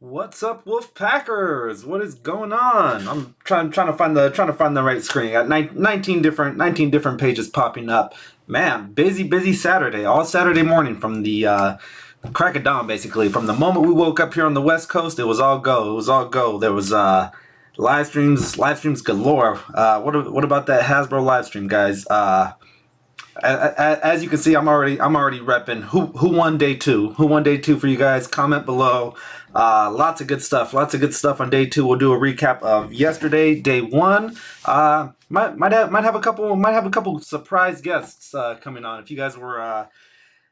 What's up, Wolfpackers? What is going on? I'm trying to find the right screen. Got 19 different pages popping up. Man, busy Saturday. All Saturday morning from the crack of dawn, basically. From the moment we woke up here on the West Coast, it was all go. It was all go. There was live streams galore. What about that Hasbro live stream, guys? As you can see, I'm already repping who won day two. Who won day two for you guys? Comment below. Lots of good stuff. Lots of good stuff on day two. We'll do a recap of yesterday, day one. Might have a couple surprise guests coming on. If you guys were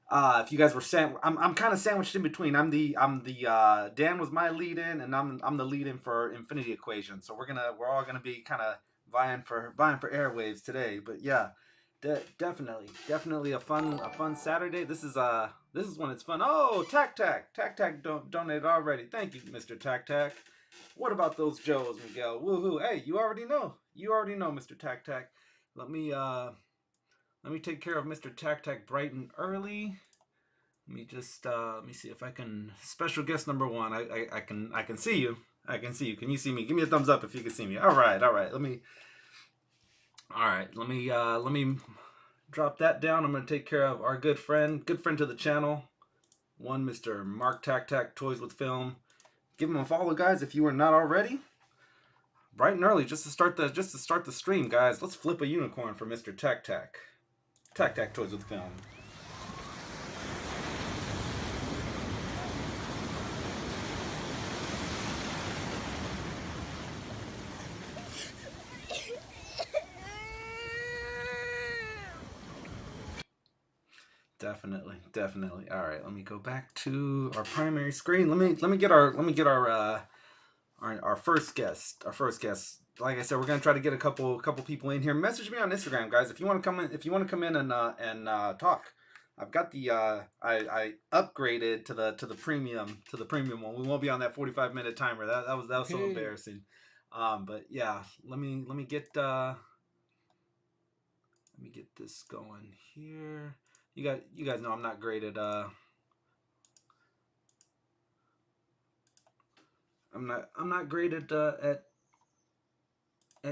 I'm kind of sandwiched in between. I'm the Dan was my lead in, and I'm the lead in for Infinity Equation. So we're all gonna be kind of vying for airwaves today. But yeah. Definitely a fun Saturday. This is when it's fun. Oh, Tac donated already. Thank you, Mr. Tac. What about those Joes, Miguel? Woohoo! Hey, you already know, Mr. Tac. Let me take care of Mr. Tac bright and early. Let me see if I can. Special guest number one. I can see you. Can you see me? Give me a thumbs up if you can see me. All right. Let me drop that down. I'm gonna take care of our good friend to the channel, one Mr. Mark Tac Toys with Film. Give him a follow, guys, if you are not already. Bright and early, just to start the stream, guys. Let's flip a unicorn for Mr. Tac Toys with Film. Definitely. All right, let me go back to our primary screen. Let me get our first guest. Like I said, we're gonna try to get a couple people in here. Message me on Instagram, guys, if you want to come in. If you want to come in and talk. I've got the I upgraded to the premium one. We won't be on that 45-minute timer. That was so embarrassing. But yeah, let me get this going here. You guys know I'm not great at I'm not great at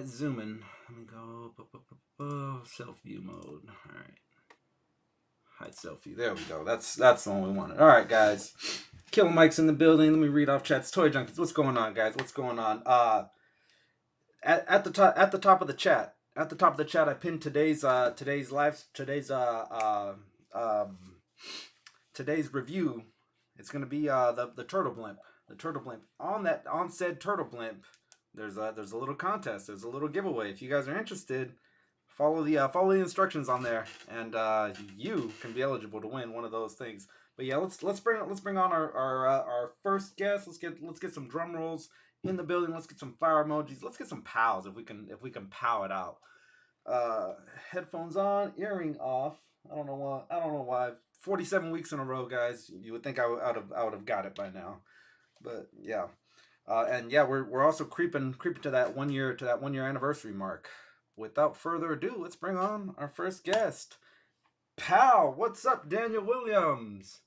zooming. Let me go self view mode. All right, hide selfie. There we go. That's the one we wanted. All right, guys. Kill Mike's in the building. Let me read off chats. Toy Junkies. What's going on, guys? What's going on? At the top of the chat. At the top of the chat, I pinned today's review. It's gonna be the turtle blimp. The turtle blimp. On said turtle blimp, there's a little contest. There's a little giveaway. If you guys are interested, follow the instructions on there, and you can be eligible to win one of those things. But yeah, let's bring on our first guest. Let's get some drum rolls in the building. Let's get some fire emojis. Let's get some pows if we can pow it out. Headphones on, earring off. I don't know why. 47 weeks in a row, guys. You would think I would have got it by now, but yeah. And yeah, we're also creeping to that 1 year anniversary mark. Without further ado, let's bring on our first guest. Pal, what's up, Daniel Williams?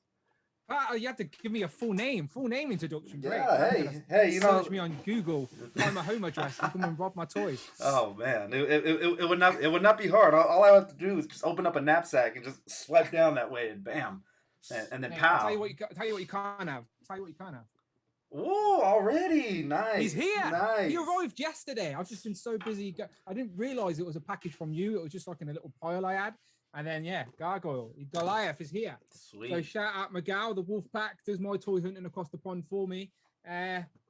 You have to give me a full name introduction. Great. Yeah, hey, search me on Google, find my home address, and come and rob my toys. Oh man, it would not be hard. All I have to do is just open up a knapsack and just swipe down that way, and bam, and then pow. Tell you what you can't have. Oh, already nice. He's here. Nice. He arrived yesterday. I've just been so busy. I didn't realize it was a package from you. It was just like in a little pile I had. And then, yeah, Goliath is here. Sweet. So shout out Miguel, the Wolfpack, does my toy hunting across the pond for me.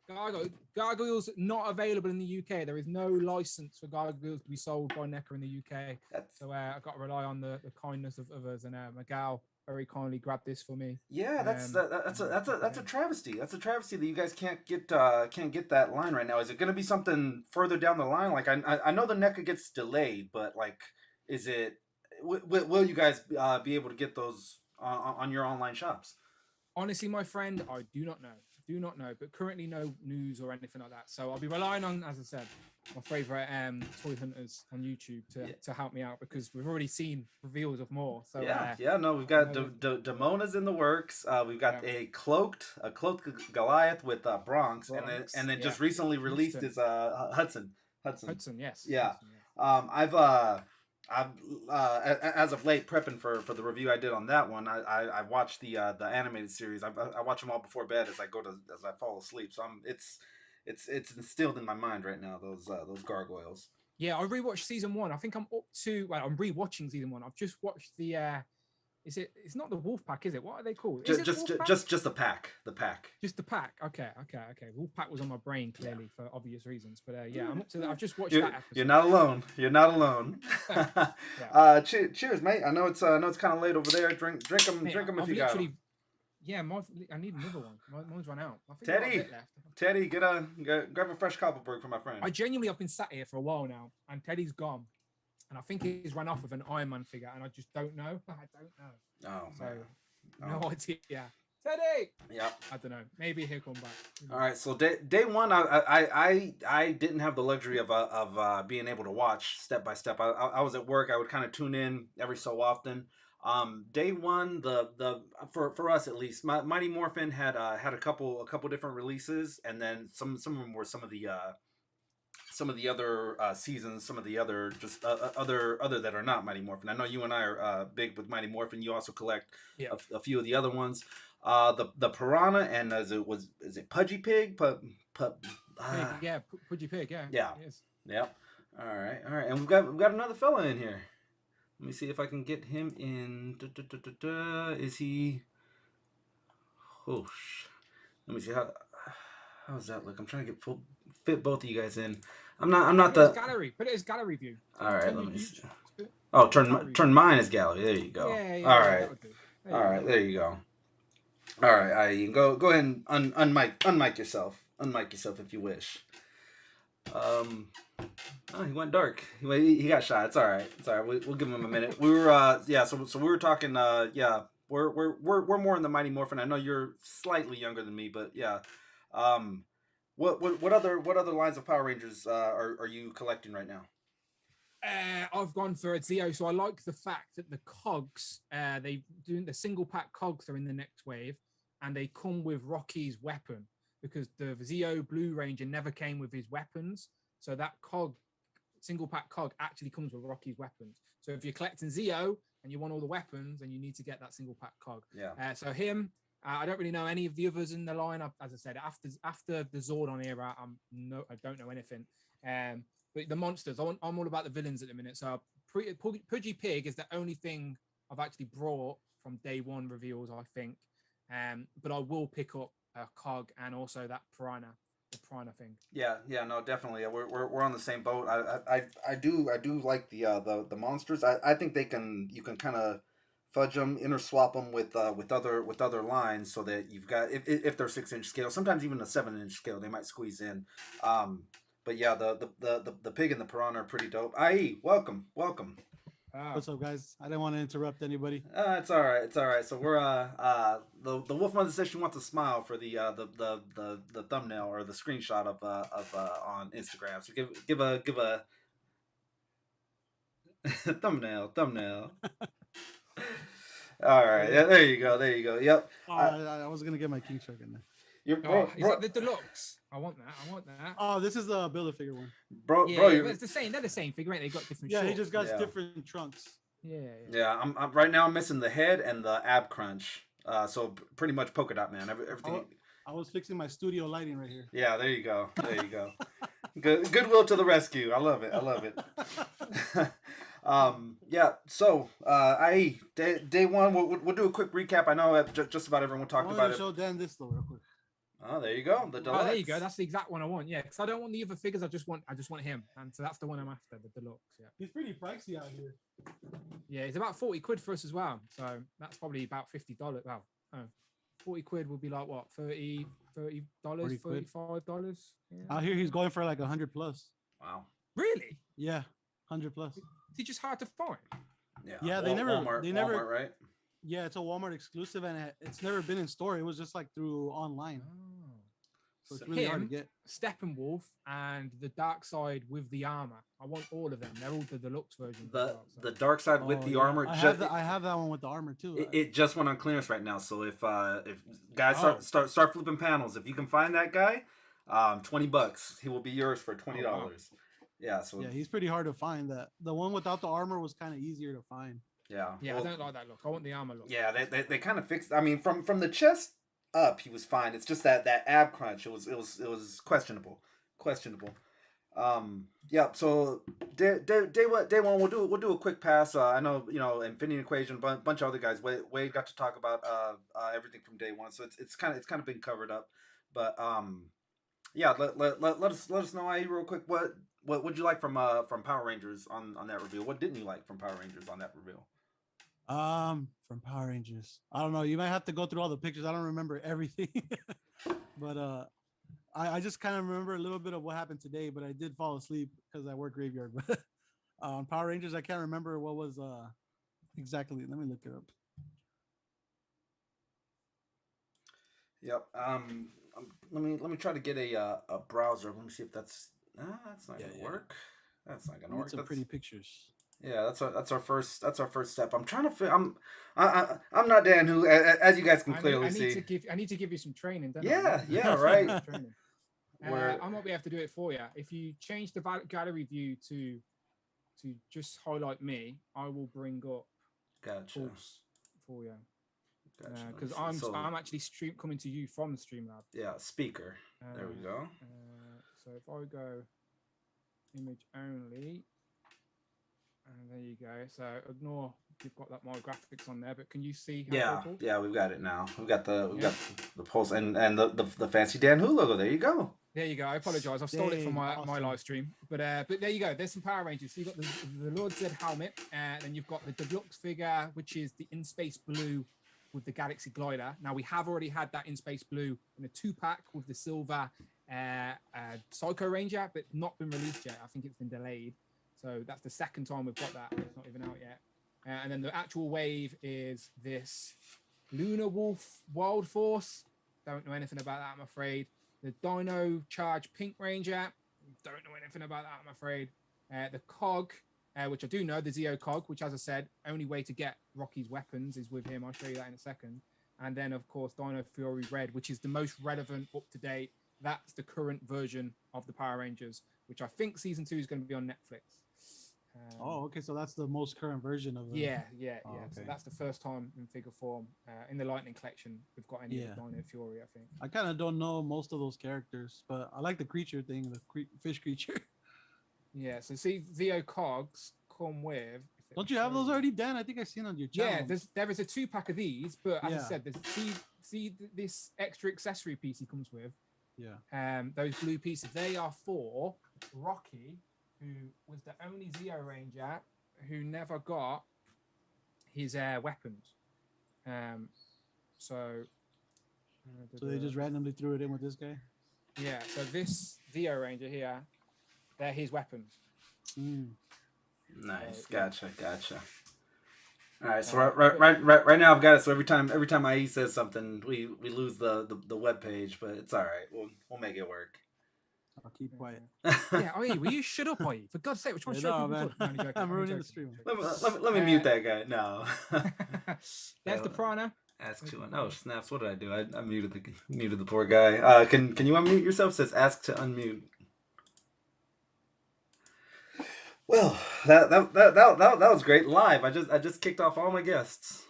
Gargoyles not available in the UK. There is no license for gargoyles to be sold by NECA in the UK. So I've got to rely on the kindness of others. And Miguel very kindly grabbed this for me. Yeah, that's a travesty. That's a travesty that you guys can't get that line right now. Is it going to be something further down the line? Like I know the NECA gets delayed, but like, is it? Will you guys be able to get those on your online shops? Honestly, my friend, I do not know. Do not know, but currently no news or anything like that. So I'll be relying on, as I said, my favorite toy hunters on YouTube to help me out, because we've already seen reveals of more. So no, we've got Damona's in the works. We've got a cloaked Goliath with Bronx, and then just recently released is Hudson. Yes. Yeah. Hudson, I've as of late prepping for the review I did on that one. I watched the animated series. I watch them all before bed as I fall asleep. So it's instilled in my mind right now. Those gargoyles. Yeah, I rewatched season 1. I think I'm up to. Well, I'm rewatching season 1. I've just watched the. It's not the Wolfpack, is it? What are they called? Just the pack. The pack. Just the pack. Okay. Wolfpack was on my brain clearly for obvious reasons, but I'm up to that. I've just watched that episode. You're not alone. Cheers, mate. I know it's kind of late over there. Drink them if you got them. Yeah, I need another one. Mine's run out. I think Teddy, grab a fresh Koppelberg for my friend. I've been sat here for a while now, and Teddy's gone. And I think he's run off with an Iron Man figure, and I just don't know. I don't know. Oh, so, man. No idea. Teddy! Yeah. I don't know. Maybe he'll come back. All right. So day one, I didn't have the luxury of being able to watch step by step. I was at work. I would kind of tune in every so often. Day one, for us at least, Mighty Morphin had a couple different releases, and then some of them were some of the other seasons, some of the other just other that are not Mighty Morphin. I know you and I are big with Mighty Morphin. You also collect a few of the other ones. The Piranha, and is it Pudgy Pig? Pudgy Pig. Yeah. Yep. All right. And we've got another fella in here. Let me see if I can get him in. Is he? Oh, let me see how does that look? I'm trying to fit both of you guys in. I'm not the gallery. Put it as gallery view. All right, let me see. Oh, turn mine as gallery. There you go. Yeah. All right. All right, there you go. All right, you can go ahead and unmic yourself. Unmic yourself if you wish. Oh, he went dark. He got shot. It's all right. We'll give him a minute. We were so we were talking we're more in the Mighty Morphin. I know you're slightly younger than me, but yeah. What other lines of Power Rangers are you collecting right now? I've gone for a Zeo, so I like the fact that the cogs, they doing the single pack cogs are in the next wave, and they come with Rocky's weapon, because the Zeo Blue Ranger never came with his weapons, so that single pack cog actually comes with Rocky's weapons. So if you're collecting Zeo and you want all the weapons, then you need to get that single pack cog. Yeah. So him. I don't really know any of the others in the lineup. As I said, after the Zordon era, I don't know anything. But the monsters, I'm all about the villains at the minute. So Pudgy Pig is the only thing I've actually brought from day one reveals, I think. But I will pick up a cog and also that piranha thing. Yeah, no, definitely. We're on the same boat. I do like the monsters. I think you can kind of fudge them, interswap them with other lines, so that you've got, if they're 6-inch scale, sometimes even a 7-inch scale, they might squeeze in. But yeah, the pig and the piranha are pretty dope. IE, welcome. What's up, guys? I didn't want to interrupt anybody. It's all right. So we're the Wolf Mother says she wants a smile for the thumbnail or the screenshot of on Instagram. So give a thumbnail. All right, there you go. Yep. I was gonna get my King Shark in there. Is that the deluxe? I want that. Oh, this is the Build-A-Figure one. Bro, but it's the same. They're the same figure, right? They got different. Yeah, shorts. he just got different trunks. Yeah. I'm right now. I'm missing the head and the ab crunch. So pretty much polka dot man. Everything. I was fixing my studio lighting right here. Yeah, there you go. Goodwill to the rescue. I love it. So day one, we'll do a quick recap. I know just about everyone talked about it. Show Dan this though real quick. Oh, there you go. The deluxe. Oh, there you go. That's the exact one I want. Yeah, because I don't want the other figures. I just want him, and so that's the one I'm after. The deluxe. Yeah. He's pretty pricey out here. Yeah, it's about 40 quid for us as well. So that's probably about $50. Well, 40 quid would be like what, $30, $35. Yeah. Out here, he's going for like 100 plus. Wow. Really? Yeah, 100 plus. Is he just hard to find? Yeah. Walmart, right? Yeah, it's a Walmart exclusive, and it's never been in store. It was just like through online. So it's really hard to get. Steppenwolf, and the Dark Side with the armor. I want all of them. They're all the deluxe versions. The Dark Side with the armor. I have that one with the armor too. It just went on clearance right now. So if guys start flipping panels, if you can find that guy, $20, he will be yours for $20. Oh, wow. Yeah. So yeah, he's pretty hard to find. That the one without the armor was kind of easier to find. Yeah. Yeah, well, I don't like that look. I want the armor look. Yeah, they kind of fixed. I mean, from the chest up, he was fine. It's just that ab crunch. It was questionable. Yeah. So day one, we'll do a quick pass. I know Infinity Equation, bunch of other guys. Wade got to talk about everything from day one, so it's kind of been covered up. But yeah, let us know, IE, real quick. What would you like from Power Rangers on that reveal? What didn't you like from Power Rangers on that reveal? From Power Rangers, I don't know. You might have to go through all the pictures. I don't remember everything, but I just kind of remember a little bit of what happened today. But I did fall asleep because I work graveyard. But on Power Rangers, I can't remember what was exactly. Let me look it up. Yep. Let me try to get a browser. Let me see if that's not gonna work. That's not gonna work. Some pretty pictures. Yeah, that's our first step. I'm trying to I'm not Dan, who, as you guys can clearly see. I need to give you some training. Yeah, right. I might be able to do it for you. If you change the gallery view to just highlight me, I will bring up tools for you. Because I'm actually coming to you from the Streamlab. Yeah, speaker. There we go. So if I go image only. And there you go. So ignore you've got that my graphics on there, but can you see? Yeah, we've got it now. We've got the pulse and the fancy DanWho logo. There you go. There you go. I apologize. I've stolen it from my live stream, but there you go. There's some Power Rangers. So you've got the Lord Zed helmet, and then you've got the deluxe figure, which is the In Space Blue with the Galaxy Glider. Now we have already had that In Space Blue in a 2-pack with the silver Psycho Ranger, but not been released yet. I think it's been delayed. So that's the second time we've got that. It's not even out yet. And then the actual wave is this Lunar Wolf Wild Force. Don't know anything about that, I'm afraid. The Dino Charge Pink Ranger. Don't know anything about that, I'm afraid. The Cog, which I do know, the Zeo Cog, which, as I said, only way to get Rocky's weapons is with him. I'll show you that in a second. And then, of course, Dino Fury Red, which is the most relevant, up-to-date. That's the current version of the Power Rangers, which I think Season 2 is going to be on Netflix. Okay, so that's the most current version of it. Yeah. Okay. So that's the first time in figure form in the Lightning Collection we've got any of Dino Fury, I think. I kind of don't know most of those characters, but I like the creature thing, the fish creature. Yeah, so see, Zeo Cogs come with... Don't you have those already, Dan? I think I've seen on your channel. Yeah, there is a 2-pack of these, but as I said, see this extra accessory piece he comes with? Yeah. Those blue pieces, they are for Rocky, who was the only Zeo Ranger who never got his weapons. So they just randomly threw it in with this guy? Yeah, so this Zeo Ranger here, they're his weapons. Nice, gotcha. All right, so right now I've got it. So every time IE says something, we lose the web page, but it's all right. We'll make it work. I'll keep quiet. Yeah, IE, will you shut up, IE? For God's sake, we're trying to show people. No, I'm ruining the stream. Let me mute that guy. No. There's the Prana. Ask to oh snaps! What did I do? I muted the poor guy. Can you unmute yourself? It says ask to unmute. Well, that was great live. I just kicked off all my guests.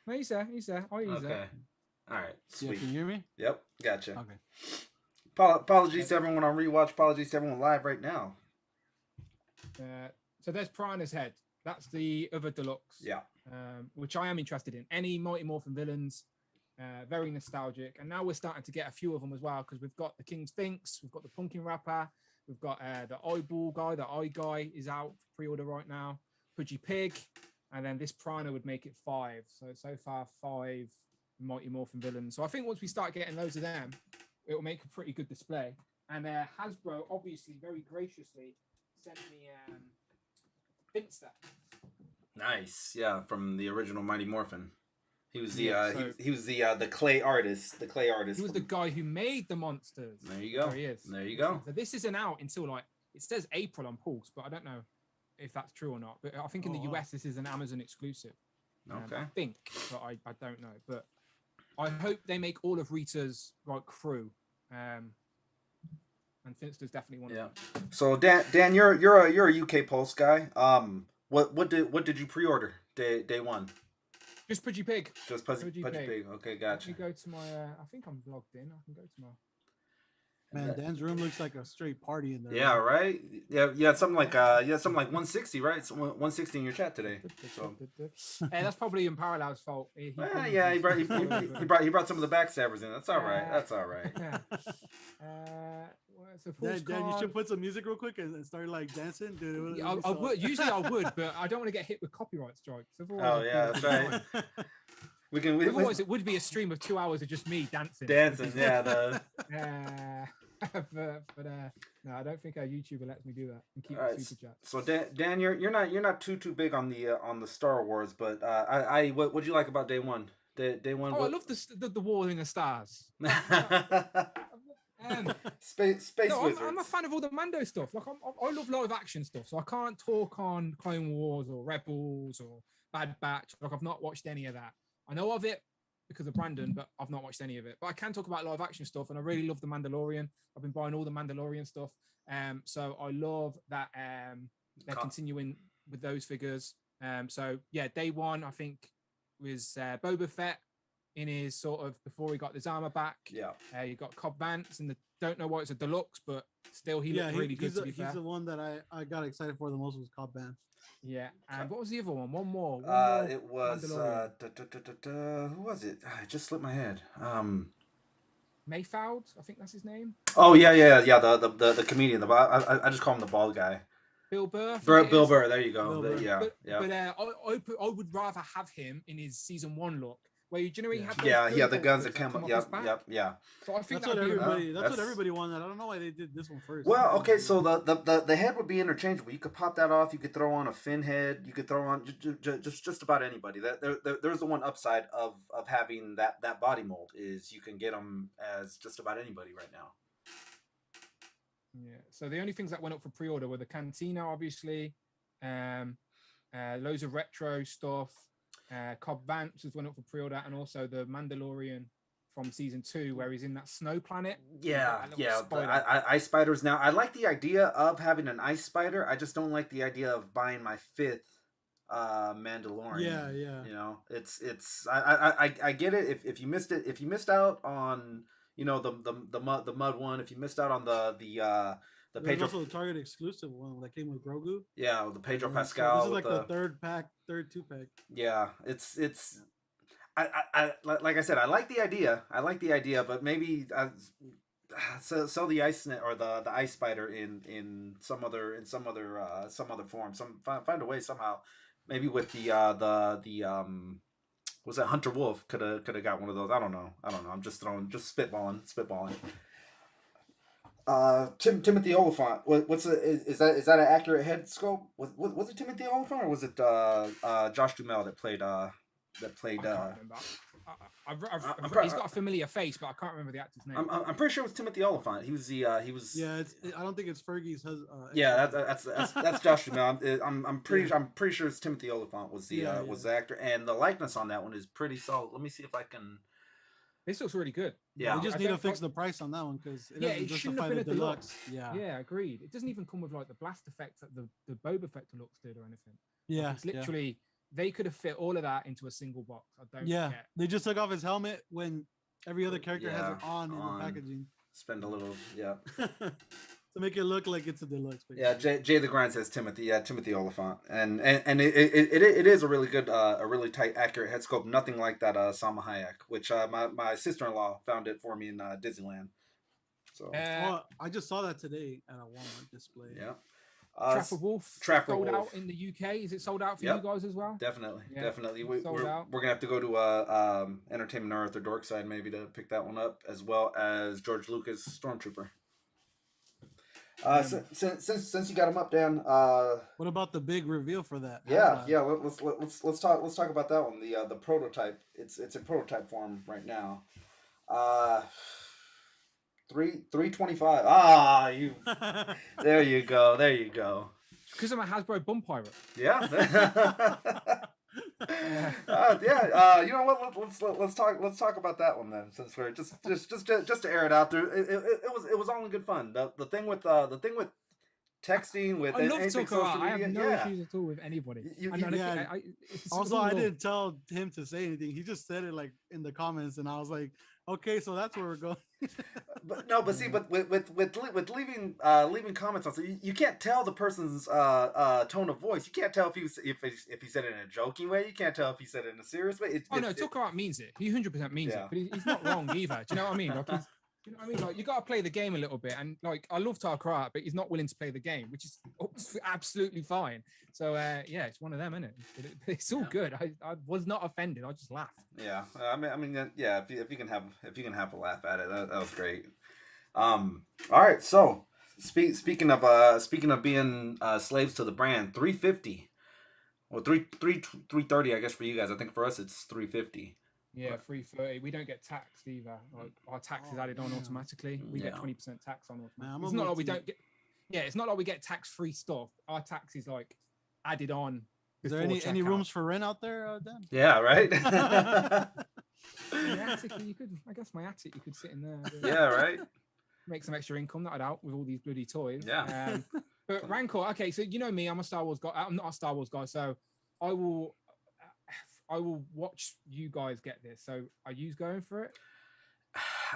No, he's there. Oh, he's there. All right. Sweet. Yeah, can you hear me? Yep. Gotcha. Okay. Apologies to everyone on rewatch. Apologies to everyone live right now. So there's Prana's head. That's the other deluxe. Yeah. Which I am interested in. Any Mighty Morphin villains. Very nostalgic. And now we're starting to get a few of them as well, because we've got the King Sphinx, we've got the Pumpkin Rapper, we've got the Eyeball guy, the Eye guy is out pre-order right now. Pudgy Pig, and then this Prana would make it 5. So far 5 Mighty Morphin villains. So I think once we start getting loads of them, it will make a pretty good display. And Hasbro obviously very graciously sent me Finster. Nice, yeah, from the original Mighty Morphin. He was the Yeah, so- he was the clay artist. The clay artist. He was the guy who made the monsters. There you go. There he is. There you go. So this isn't out until like it says April on Pulse, but I don't know if that's true or not. But I think in the US this is an Amazon exclusive. Okay. I think, but I don't know. But I hope they make all of Rita's like crew. And Finster's definitely one. Yeah. Of them. So Dan, you're a UK Pulse guy. What did you pre-order day one? Just Pudgy Pig. Just Pudgy Pig. Okay, gotcha. Let me go to my. I think I'm logged in. I can go to my. Man, Dan's room looks like a straight party in there. Yeah, right. Yeah, you had something like 160, right? It's 160 in your chat today. So. Hey, that's probably in Parallel's fault. He brought some of the backstabbers in. That's all right. That's all right. Yeah. So Dan, you should put some music real quick and start like dancing. Dude, I would. Usually I would, but I don't want to get hit with copyright strikes. Oh yeah, that's right. Otherwise, it would be a stream of 2 hours of just me dancing. Yeah. But no, I don't think our YouTuber lets me do that and keep right, super chat. So Dan, you're not too big on the Star Wars, but what do you like about day one? Day one. Oh, I love the War in the Stars. Space Wizards. I'm a fan of all the Mando stuff. Like I love live action stuff, so I can't talk on Clone Wars or Rebels or Bad Batch. Like I've not watched any of that. I know of it because of Brandon, but I've not watched any of it. But I can talk about live action stuff, and I really love the Mandalorian. I've been buying all the Mandalorian stuff. So I love that they're continuing with those figures. So yeah, day one I think was Boba Fett in his sort of before he got his armor back. Yeah. You got Cobb Vanth, and don't know why it's a deluxe, but still he looked really good. He's the one that I got excited for the most was Cobb Vanth. Yeah, and what was the other one? One more. It was who was it? It just slipped my head. Mayfeld, I think that's his name. Oh yeah. The comedian. I just call him the bald guy. Bill Burr. Bill Burr. There you go. But I would rather have him in his season 1 look. Where you generally have the guns that come up. Yep. So I think that's what everybody wanted. I don't know why they did this one first. Well, okay, so the head would be interchangeable. You could pop that off. You could throw on a fin head. You could throw on just about anybody. There's the one upside of having that body mold is you can get them as just about anybody right now. Yeah. So the only things that went up for pre-order were the Cantina, obviously, loads of retro stuff. Cobb Vanth just went up for pre-order, and also the Mandalorian from season 2 where he's in that snow planet. Yeah. Ice spiders. Now I like the idea of having an ice spider. I just don't like the idea of buying my 5th Mandalorian. Yeah. You know, it's I get it. If you missed out on the mud one, if you missed out on the Pedro, also the Target exclusive one that came with Grogu. Yeah, the Pedro Pascal. So this is like the third 2-pack. Yeah, it's. I like I said, I like the idea, but maybe sell the ice net or the ice spider in some other form. Find a way somehow. Maybe with the was that Hunter Wolf could have got one of those. I don't know. I'm just spitballing. Timothy Oliphant. Is that an accurate head sculpt? Was it Timothy Oliphant or was it Josh Duhamel that played? He's got a familiar face, but I can't remember the actor's name. I'm pretty sure it was Timothy Oliphant. He was. Yeah, I don't think it's Fergie's husband. That's Josh Duhamel. I'm pretty sure it's Timothy Oliphant was the actor, and the likeness on that one is pretty solid. Let me see if I can. This looks really good. Yeah, we just need to fix the price on that one because it shouldn't have been a deluxe. Yeah, agreed. It doesn't even come with like the blast effects that the Boba Fett deluxe did or anything. Yeah, it's literally they could have fit all of that into a single box. I don't. Yeah, they just took off his helmet when every other character has it on in the packaging. Spend a little, to make it look like it's a deluxe. Basically. Yeah, Jay the Grind says Timothy. Yeah, Timothy Oliphant, and it is a really good, a really tight, accurate head sculpt. Nothing like that Salma Hayek, which my sister-in-law found it for me in Disneyland. So I just saw that today at a Walmart display. Yeah. Trapper Wolf sold out in the UK. Is it sold out for you guys as well? Definitely. We're gonna have to go to Entertainment Earth or Dorkside maybe to pick that one up, as well as George Lucas Stormtrooper. Since you got him up, Dan. What about the big reveal for that? Yeah, yeah. Let's talk about that one. The prototype. It's in prototype form right now. Uh, 325. Ah, you. There you go. There you go. Because I'm a Hasbro Bum Pirate. Yeah. You know what? Let's talk about that one then, since we're just to air it out there. It was all in good fun. The thing with texting with I love anything talking about. social I have media. no issues at all with anybody. Also, I didn't tell him to say anything. He just said it like in the comments, and I was like, okay, so that's where we're going. but see, but with leaving comments on, so you can't tell the person's tone of voice. You can't tell if he said it in a joking way. You can't tell if he said it in a serious way. No, Tucker means it. He 100% means it, but he's not wrong either. Do you know what I mean? Like you know what I mean? Like, you got to play the game a little bit, and like, I love Tarkrat, but he's not willing to play the game, which is absolutely fine. So yeah, it's one of them, isn't it? It's all good. I was not offended. I just laughed. Yeah, I mean, yeah. If you can have a laugh at it, that was great. All right. So speaking of being slaves to the brand, 350, well, 330, I guess for you guys. I think for us it's 350. Yeah, 330. We don't get taxed either. Like, our tax is added on automatically. We get 20% tax on automatically. It's not like we don't get. Yeah, it's not like we get tax-free stuff. Our tax is like added on. Is there any rooms for rent out there, Dan? Yeah, right. You could. I guess my attic, you could sit in there. Yeah, right. Make some extra income. That I'd out with all these bloody toys. Yeah. But Rancor. Okay, so you know me. I'm a Star Wars guy. I'm not a Star Wars guy, so I will watch you guys get this. So are you going for it?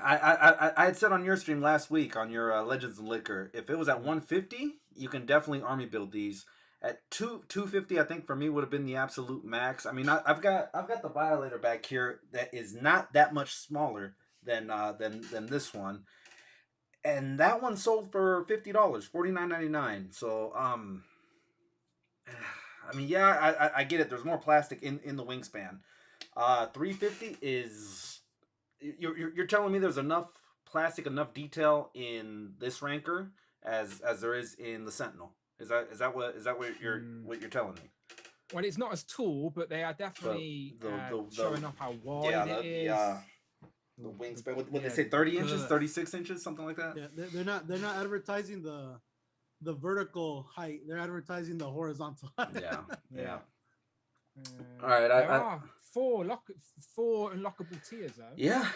I had said on your stream last week on your Legends and Liquor, if it was at 150, you can definitely army build these. At 250, I think for me would have been the absolute max. I mean, I've got the Violator back here that is not that much smaller than this one, and that one sold for $50, $49.99. So I mean, yeah, I get it. There's more plastic in the wingspan. 350 is you're telling me there's enough plastic, enough detail in this Ranker as there is in the Sentinel. Is that what you're telling me? Well, it's not as tall, but they are definitely showing off how wide it is. Yeah, the wingspan. What they say, 30 inches, 36 inches, something like that. Yeah, they're not advertising the vertical height. They're advertising the horizontal height. Yeah. All right, there are four unlockable tiers though. Yeah.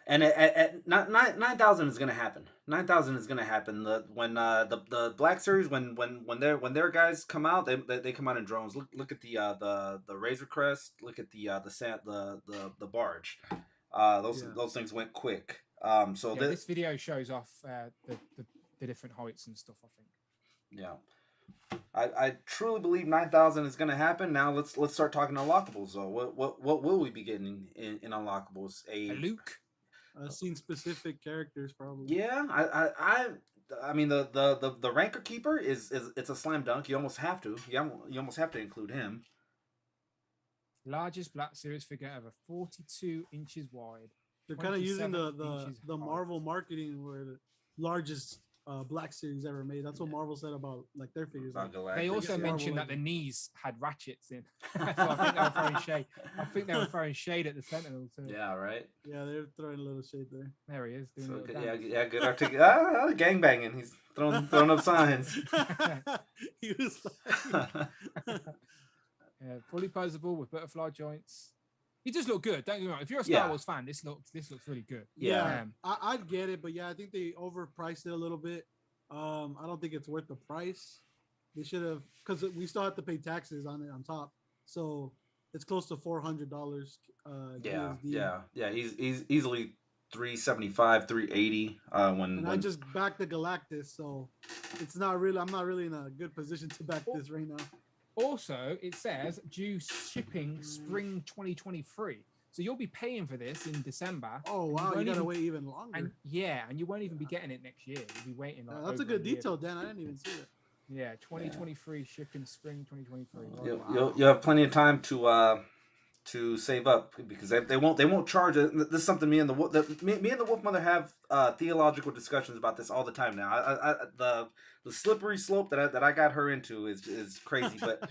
And at 9,000 is gonna happen. 9,000 is gonna happen. When the Black Series, when their guys come out, they come out in drones. Look at the Razor Crest. Look at the barge. Those things went quick. So this video shows off the different heights and stuff, I think. Yeah. I truly believe 9,000 is gonna happen. Now let's start talking unlockables though. What will we be getting in unlockables? A Luke. Scene specific characters probably. Yeah, I mean the Ranker Keeper is it's a slam dunk. You almost have to. You almost have to include him. Largest Black Series figure ever, 42 inches wide. They're kind of using the Marvel marketing where the largest Black Series ever made. That's what Marvel said about like their figures. They also mentioned that the knees had ratchets in. So I think they were throwing shade. I think they were throwing shade at the Sentinel too. Yeah, right. Yeah, they're throwing a little shade there. There he is doing so a good, dance. yeah, good articulation. Gang banging. He's throwing up signs. He was like... Yeah, fully posable with butterfly joints. He does look good. Don't get me wrong. If you're a Star Wars fan, this looks really good. Yeah, I'd get it, but yeah, I think they overpriced it a little bit. I don't think it's worth the price. They should have, because we still have to pay taxes on it on top, so it's close to $400. Yeah. He's easily 375, 380. When I just backed the Galactus, so it's not really. I'm not really in a good position to back this right now. Also, it says due shipping spring 2023. So you'll be paying for this in December. Oh wow, you gotta wait even longer. And you won't even be getting it next year. You'll be waiting. Like, that's a good detail, Dan. I didn't even see it. Yeah, 2023 shipping spring 2023. You'll have plenty of time to to save up because they won't charge it. This is something me and the Wolf Mother have theological discussions about this all the time now. The slippery slope that I got her into is crazy, but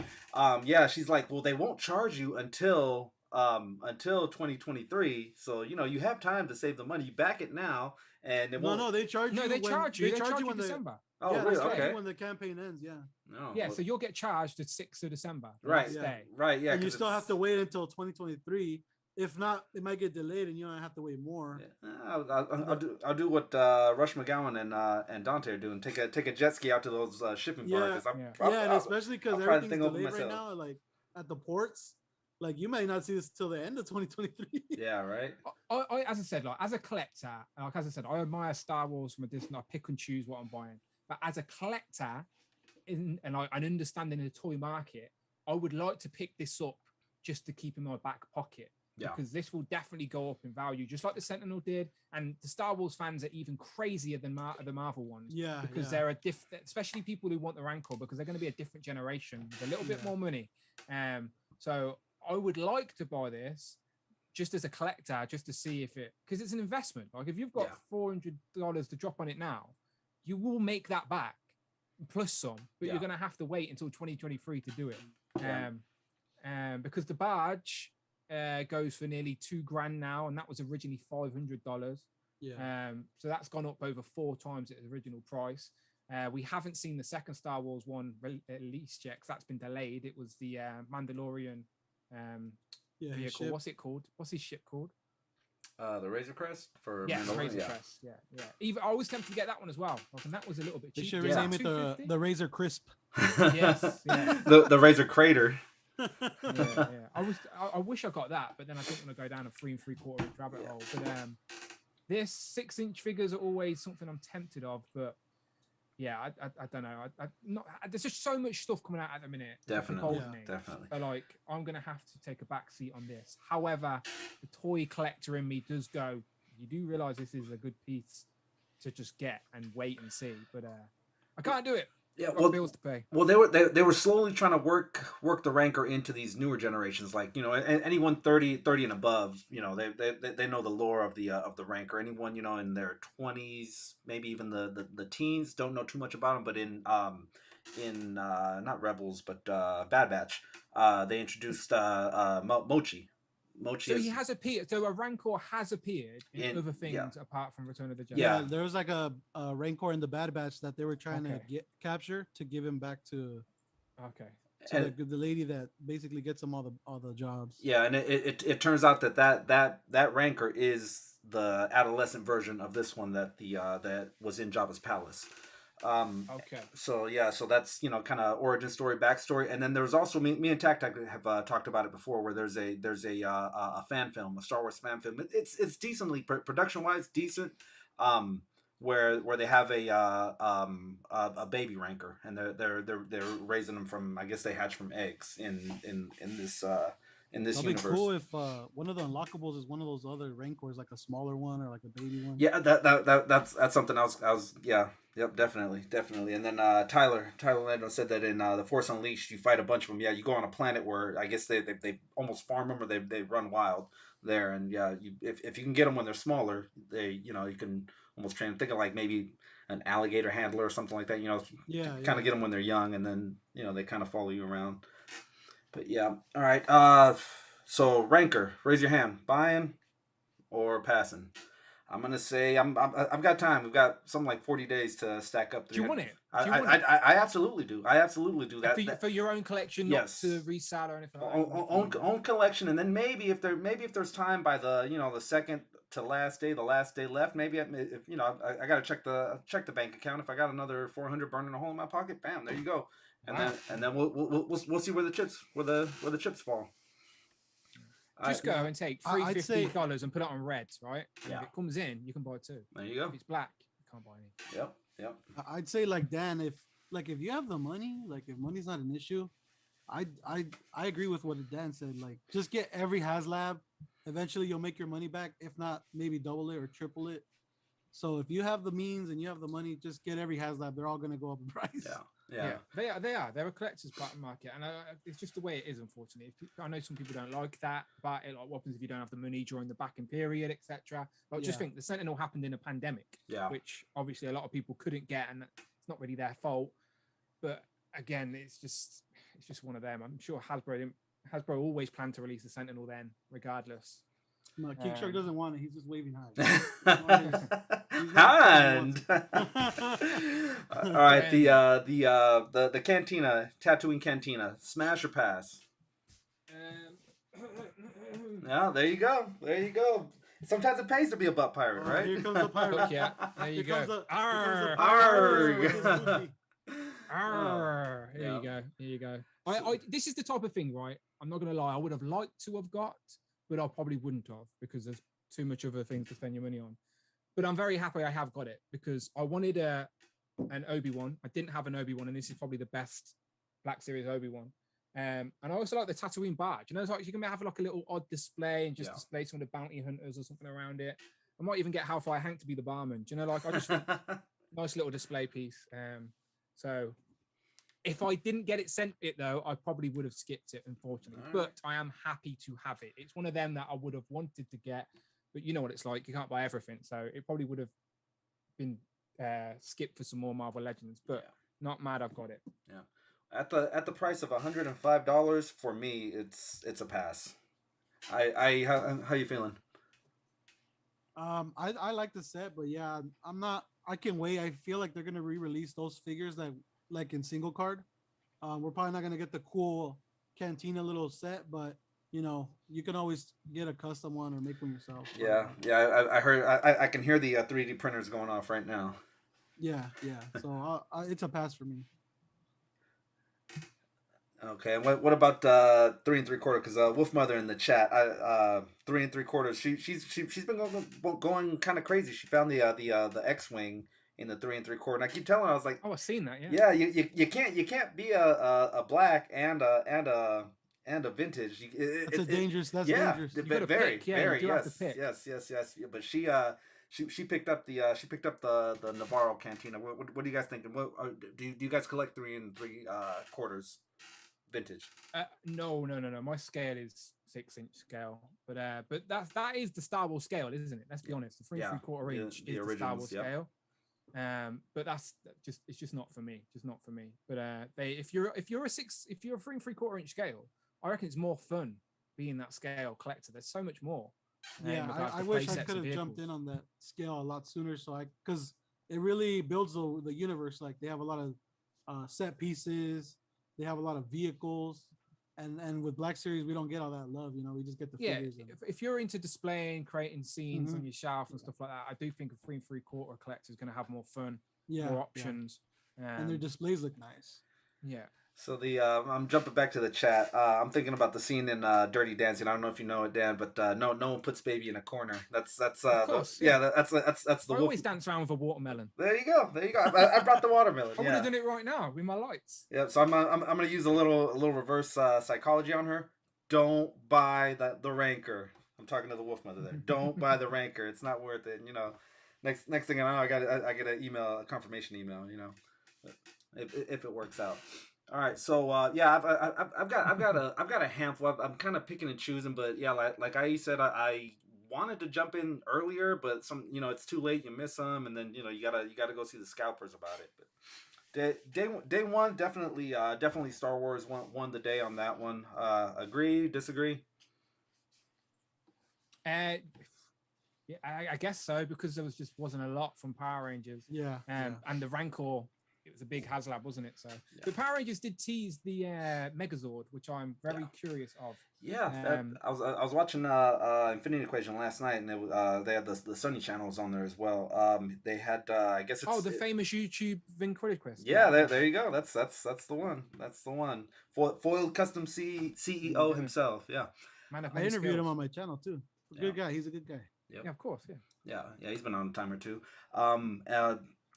yeah, she's like, well, they won't charge you until 2023, so you have time to save the money. You back it now, and it won't. No, they charge you. No, they charge you. They charge you when December. Oh, yeah, really? they charge Okay. you when the campaign ends. Yeah. No. Yeah, well, so you'll get charged the 6th of December. The Right. last Yeah. day. right. Yeah. And you 'cause still it's- have to wait until 2023. If not, it might get delayed, and you don't have to wait more. Yeah, I'll do what Rush McGowan and Dante are doing. Take a jet ski out to those shipping Yeah. bars. Yeah, and especially because I'll try the everything's thing over delayed right myself. now, like at the ports. Like you might not see this till the end of 2023. Yeah. Right. I as I said, like as a collector, like as I said, I admire Star Wars from a distance. I pick and choose what I'm buying. But as a collector, and understanding the toy market, I would like to pick this up just to keep in my back pocket. Yeah. Because this will definitely go up in value, just like the Sentinel did. And the Star Wars fans are even crazier than the Marvel ones. Yeah. Because they're a different, especially people who want the Rancor, because they're going to be a different generation with a little bit more money. So I would like to buy this just as a collector, just to see if it, because it's an investment. Like if you've got $400 to drop on it now, you will make that back plus some, but you're going to have to wait until 2023 to do it. Because the badge goes for nearly $2,000 now, and that was originally $500. Yeah. So that's gone up over 4 times its original price. We haven't seen the second Star Wars one released yet, because that's been delayed. It was the Mandalorian vehicle. What's it called? What's his ship called? The Razor Crest for the Mandalorian. Razor Crest. Yeah. Even I was tempted to get that one as well. And that was a little bit cheap. They should rename it the Razor Crisp. Yes. Yeah. the Razor Crater. Yeah. I wish I got that, but then I didn't want to go down a 3 3/4 inch rabbit hole. But this 6-inch figures are always something I'm tempted of, but yeah, I don't know. There's just so much stuff coming out at the minute. Definitely. So like, I'm gonna have to take a back seat on this. However, the toy collector in me does go, you do realize this is a good piece to just get and wait and see, but I can't do it. Yeah, Got bills to pay. Well, they were slowly trying to work the Rancor into these newer generations. Like anyone 30 and above, they know the lore of the Rancor. Anyone in their 20s, maybe even the teens, don't know too much about them. But in not Rebels, but Bad Batch, they introduced Mochi. So he has appeared. So a Rancor has appeared in other things apart from Return of the Jedi. Yeah, there was like a Rancor in the Bad Batch that they were trying to capture to give him back to. Okay. So the lady that basically gets him all the jobs. Yeah, and it turns out that Rancor is the adolescent version of this one that that was in Jabba's palace. So that's kind of origin story, backstory, and then there's also me and Tactic have talked about it before, where there's a fan film, a Star Wars fan film. It's decently production wise decent, where they have a baby Rancor, and they're raising them from, I guess they hatch from eggs in this universe. It'd be cool if one of the Unlockables is one of those other Rancors, like a smaller one or like a baby one. Yeah, that's something else. Yep, definitely. And then Tyler Lando said that in The Force Unleashed, you fight a bunch of them. Yeah, you go on a planet where I guess they almost farm them, or they run wild there. And yeah, if you can get them when they're smaller, you can almost train. Think of like maybe an alligator handler or something like that. Kind of get them when they're young, and then they kind of follow you around. But yeah, all right. So Rancor, raise your hand. Buying or passing? I'm gonna say I've got time. We've got something like 40 days to stack up. Do you want it? I absolutely do. I absolutely do that. For your own collection, not to resell or anything. Own collection, and then maybe if there's time by the second to last day, the last day left, maybe I gotta check the bank account. If I got another 400 burning a hole in my pocket, bam, there you go. And then we'll see where the chips fall. Just go and take $350 and put it on red, right? Yeah. If it comes in, you can buy it too. There you go. If it's black, you can't buy any. Yep. I'd say like Dan, if you have the money, like if money's not an issue, I agree with what Dan said. Like just get every HasLab. Eventually you'll make your money back. If not, maybe double it or triple it. So if you have the means and you have the money, just get every HasLab. They're all going to go up in price. Yeah. They are. They're a collector's market, and it's just the way it is. Unfortunately, I know some people don't like that, but what happens if you don't have the money during the backing period, etc. But just think the Sentinel happened in a pandemic, which obviously a lot of people couldn't get, and it's not really their fault. But again, it's just one of them. I'm sure Hasbro always planned to release the Sentinel then, regardless. No, King Shark doesn't want it. He's just waving high. Hand. All right, the cantina, Tatooine cantina, smash or pass? Yeah, there you go. Sometimes it pays to be a butt pirate, right? Here comes the pirate. Look, yeah, there you go. Arrgh. Here you go. This is the type of thing, right? I'm not gonna lie. I would have liked to have got, but I probably wouldn't have because there's too much other things to spend your money on. But I'm very happy I have got it because I wanted an Obi-Wan. I didn't have an Obi-Wan, and this is probably the best Black Series Obi-Wan. And I also like the Tatooine badge. You know, it's like you can have like a little odd display and just display some of the bounty hunters or something around it. I might even get Hellfire Hank to be the barman. Do you know, like I just think nice little display piece. So if I didn't get it sent it though, I probably would have skipped it, unfortunately. Right. But I am happy to have it. It's one of them that I would have wanted to get, but you know what it's like. You can't buy everything, so it probably would have been skipped for some more Marvel Legends. But not mad, I've got it. Yeah. At the price of $105 for me, it's a pass. How you feeling? I like the set, but yeah, I'm not. I can wait. I feel like they're gonna re-release those figures that like in single card. We're probably not gonna get the cool Cantina little set, but you know, you can always get a custom one or make one yourself. Yeah. I heard. I can hear the 3D printers going off right now. Yeah. So it's a pass for me. Okay, and what about 3 3/4? Because Wolf Mother in the chat, 3 3/4. She's been going kind of crazy. She found the X-wing in the 3 3/4, and I keep telling her, I was like, oh, I've seen that. Yeah. Yeah, you can't be a black and a vintage. That's dangerous. That's dangerous. Very. Yes. But she picked up the Navarro Cantina. What do you guys think? What do you guys collect 3 3/4 vintage? No. My scale is 6-inch scale, but that is the Star Wars scale, isn't it? Let's be honest. The 3 3/4 inch is the Star Wars scale. But it's just not for me. But if you're a 3 3/4 inch scale, I reckon it's more fun being that scale collector. There's so much more. Yeah, I wish I could have jumped in on that scale a lot sooner. Because it really builds the universe. Like they have a lot of set pieces. They have a lot of vehicles, and with Black Series we don't get all that love. You know, we just get the figures. If you're into displaying, creating scenes on your shelf and stuff like that, I do think a 3 3/4 collector is going to have more fun, more options, and their displays look nice. Yeah. So I'm jumping back to the chat. I'm thinking about the scene in Dirty Dancing. I don't know if you know it, Dan, but no one puts baby in a corner. That's of course, that's the. I always dance around with a watermelon. There you go. I brought the watermelon. I would have done it right now with my lights. Yeah. So I'm gonna use a little reverse psychology on her. Don't buy the Rancor. I'm talking to the Wolf Mother there. Don't buy the Rancor. It's not worth it. You know, next thing I know, I get a confirmation email. You know, if it works out. All right, so I've got a handful. I'm kind of picking and choosing, but yeah, like I said, I wanted to jump in earlier, but it's too late. You miss them, and then you gotta go see the scalpers about it. But day one, definitely Star Wars won the day on that one. Agree? Disagree? Yeah, I guess so, because there wasn't a lot from Power Rangers. Yeah. And the Rancor. It was a big HasLab, wasn't it? So the Power Rangers did tease the Megazord, which I'm very curious of. Yeah, I was watching Infinity Equation last night, and they had the Sony channels on there as well. They had I guess it's the famous YouTube ventriloquist. Yeah, there you go. That's the one. That's the one. Foiled Custom CEO himself. Yeah, I interviewed him on my channel too. Good guy. He's a good guy. Yep. Yeah, of course. Yeah. He's been on a time or two.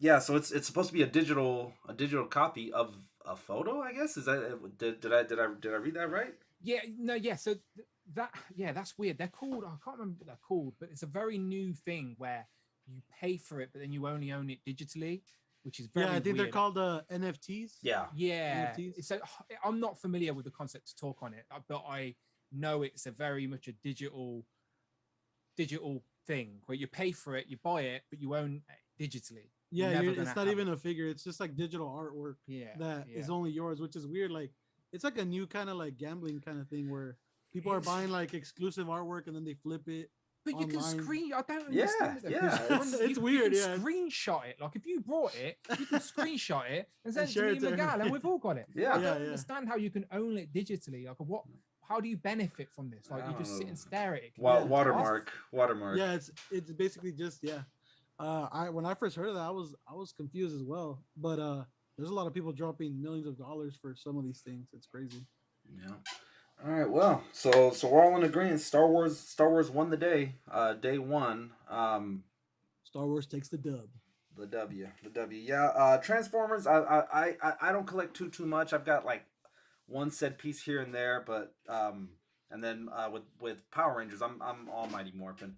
Yeah, so it's supposed to be a digital copy of a photo, I guess. Is that did I read that right? Yeah, So that's weird. They're called, I can't remember what they're called, but it's a very new thing where you pay for it, but then you only own it digitally, which is very Yeah, I think weird. they're called NFTs. Yeah. Yeah. NFTs. So I'm not familiar with the concept to talk on it, but I know it's a very much a digital thing where you pay for it, you buy it, but you own it digitally. Yeah, never it's gonna not have even it. a figure. It's just like digital artwork Yeah. that is yeah. only yours, which is weird. Like it's like a new kind of like gambling kind of thing where people are It's- buying like exclusive artwork and then they flip it. But you can online. screen. I don't Yeah, understand it though. yeah, 'Cause it's- when it's you weird, can yeah. screenshot it. Like if you brought it, you can screenshot it and send it to share me it and to Miguel, and everybody. we've all got it. Yeah. I Yeah, don't yeah. understand how you can own it digitally. Like what? How do you benefit from this? Like I you just don't sit know. and stare at it. Yeah. Watermark. Yeah, it's basically just I when I first heard of that, I was confused as well. But there's a lot of people dropping millions of dollars for some of these things. It's crazy. Yeah. All right. Well, so we're all in agreement. Star Wars won the day. Day one. Star Wars takes the dub. The W. Yeah. Transformers. I don't collect too much. I've got like one set piece here and there, but and then with Power Rangers, I'm Almighty Morphin.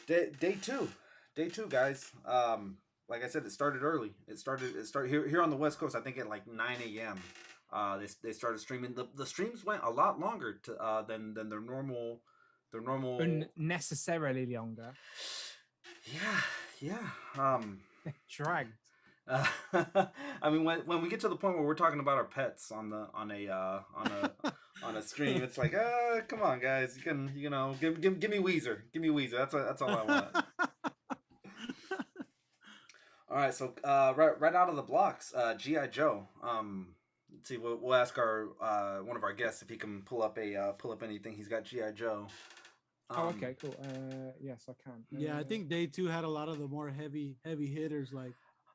Day two, guys. Like I said, it started early. It started here on the West Coast. I think at like 9 a.m. They started streaming. The streams went a lot longer than their normal Unnecessarily longer. Yeah. Dragged. I mean, when we get to the point where we're talking about our pets on a stream, it's like, come on, guys, you can give me Weezer, that's all I want. All right, so right out of the blocks, GI Joe. Let's see, we'll ask our one of our guests if he can pull up anything. He's got GI Joe. Okay, cool. Yes, I can. Yeah, I think day two had a lot of the more heavy hitters. Like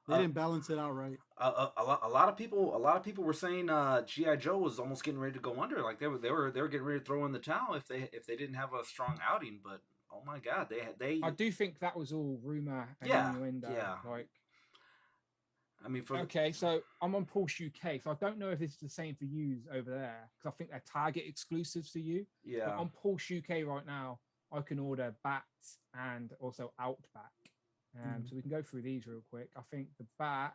they didn't balance it out right. A lot of people were saying GI Joe was almost getting ready to go under. Like they were getting ready to throw in the towel if they didn't have a strong outing. But oh my God, they. I do think that was all rumor and innuendo. Yeah. Like, I mean, okay, so I'm on Pulse UK, so I don't know if this is the same for you over there because I think they're Target exclusives for you. Yeah. But on Pulse UK right now, I can order Bat and also Outback. So we can go through these real quick. I think the Bat.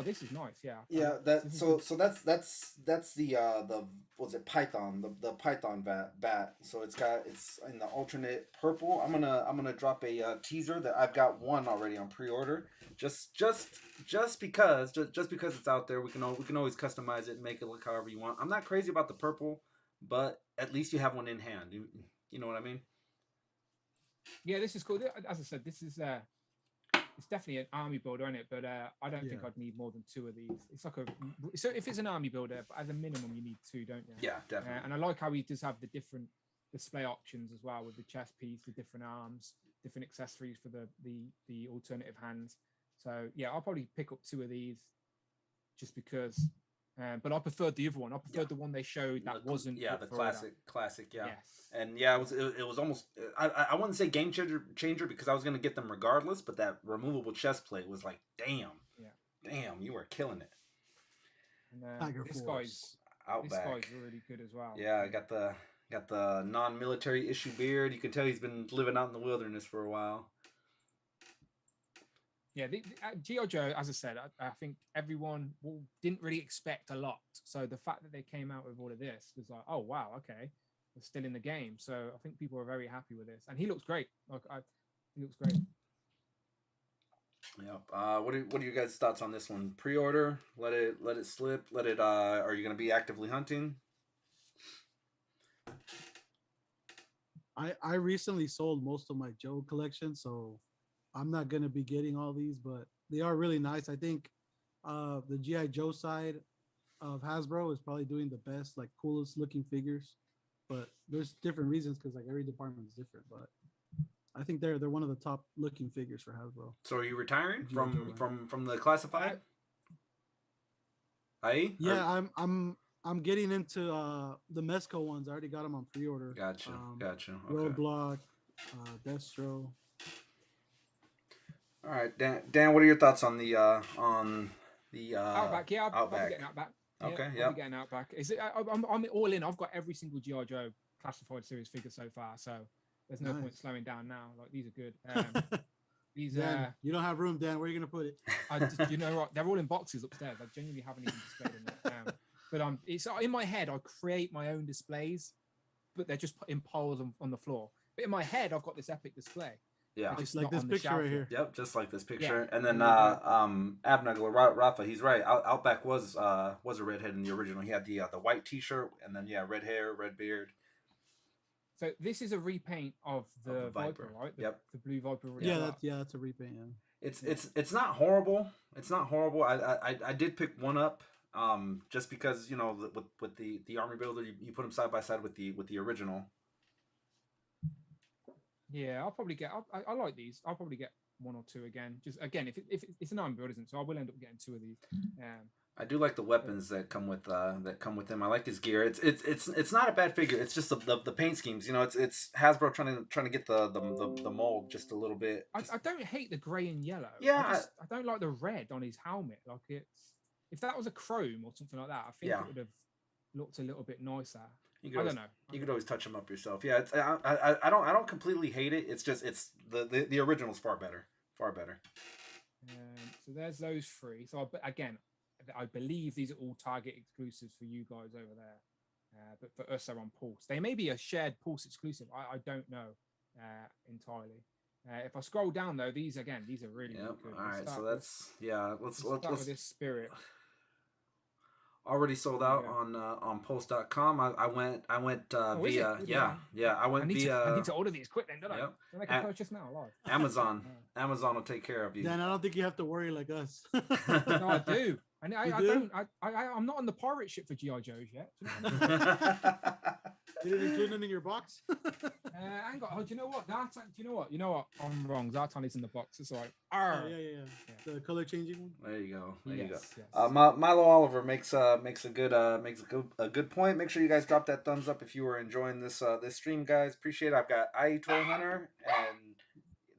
This is nice. Yeah. Yeah. That's the what's it, Python, the Python bat. So it's in the alternate purple. I'm gonna drop a teaser that I've got one already on pre-order. Just because it's out there, we can always customize it and make it look however you want. I'm not crazy about the purple, but at least you have one in hand. You know what I mean? Yeah, this is cool. As I said, this is it's definitely an army builder, isn't it? But I don't think I'd need more than two of these. It's like so if it's an army builder, but as a minimum you need two, don't you? Yeah, definitely. And I like how he does have the different display options as well with the chest piece, the different arms, different accessories for the alternative hands. So yeah, I'll probably pick up two of these just because. But I preferred the other one. I preferred the one they showed that wasn't. Yeah, the classic. Yeah. Yes. And yeah, it was almost. I wouldn't say game changer because I was gonna get them regardless. But that removable chest plate was like, damn, you were killing it. And this guy's really good as well. Yeah, I got the non-military issue beard. You can tell he's been living out in the wilderness for a while. Yeah, G.I. Joe, as I said, I think everyone didn't really expect a lot. So the fact that they came out with all of this was like, oh, wow, okay, we're still in the game. So I think people are very happy with this. And he looks great. He looks great. Yeah. What are your guys' thoughts on this one? Pre-order? Let it slip? Are you going to be actively hunting? I recently sold most of my Joe collection, so I'm not going to be getting all these, but they are really nice. I think the G.I. Joe side of Hasbro is probably doing the best, like coolest looking figures, but there's different reasons because like every department is different, but I think they're one of the top looking figures for Hasbro. So are you retiring from the classified? Yeah, I'm getting into the Mezco ones. I already got them on pre-order. Gotcha. Okay. Roadblock, Destro. All right, Dan. What are your thoughts on the Outback? Yeah, I'll be getting Outback. Okay, I'll be getting Outback. Is it? I'm all in. I've got every single G.I. Joe classified series figure so far, so there's no point slowing down now. Like these are good. These Dan, you don't have room, Dan. Where are you gonna put it? you know what? They're all in boxes upstairs. I genuinely haven't even displayed them yet. But it's in my head. I create my own displays, but they're just put in piles on the floor. But in my head, I've got this epic display. Yeah, just like this picture right here. Yep, just like this picture. Yeah. And then Abnugler Rafa, he's right. Outback was a redhead in the original. He had the white T-shirt, and then red hair, red beard. So this is a repaint of the Viper, right? Yep. The blue Viper. That's a repaint. Yeah. It's not horrible. It's not horrible. I did pick one up just because with the army builder you put them side by side with the original. Yeah, I'll probably get. I like these. I'll probably get one or two again. Just again, if it's an army build, isn't it? So I will end up getting two of these. I do like the weapons that come with him. I like his gear. It's not a bad figure. It's just the paint schemes. It's Hasbro trying to get the mold just a little bit. I don't hate the grey and yellow. Yeah, I don't like the red on his helmet. Like if that was a chrome or something like that, I think it would have looked a little bit nicer. I don't know. You could always touch them up yourself. Yeah, I don't completely hate it. It's just the original's far better. Far better. So there's those three. So I believe these are all Target exclusives for you guys over there. But for us, they're on Pulse. They may be a shared Pulse exclusive. I don't know entirely. If I scroll down though, these are really good. All right, so let's start with this Spirit. Already sold out on Pulse.com. I went via I went via. I need to order these quick then, don't I? Don't make a purchase now, live. Amazon. Amazon will take care of you. Dan, I don't think you have to worry like us. No, I do. And I'm not on the pirate ship for GI Joes yet. Did it include it in your box? Hang on. Do you know what? You know what? I'm wrong. Zartan is in the box. It's all right. Yeah. The color changing one. There you go. Yes. Milo Oliver makes a good point. Make sure you guys drop that thumbs up if you were enjoying this stream, guys. Appreciate it. I've got IE Toy Hunter, and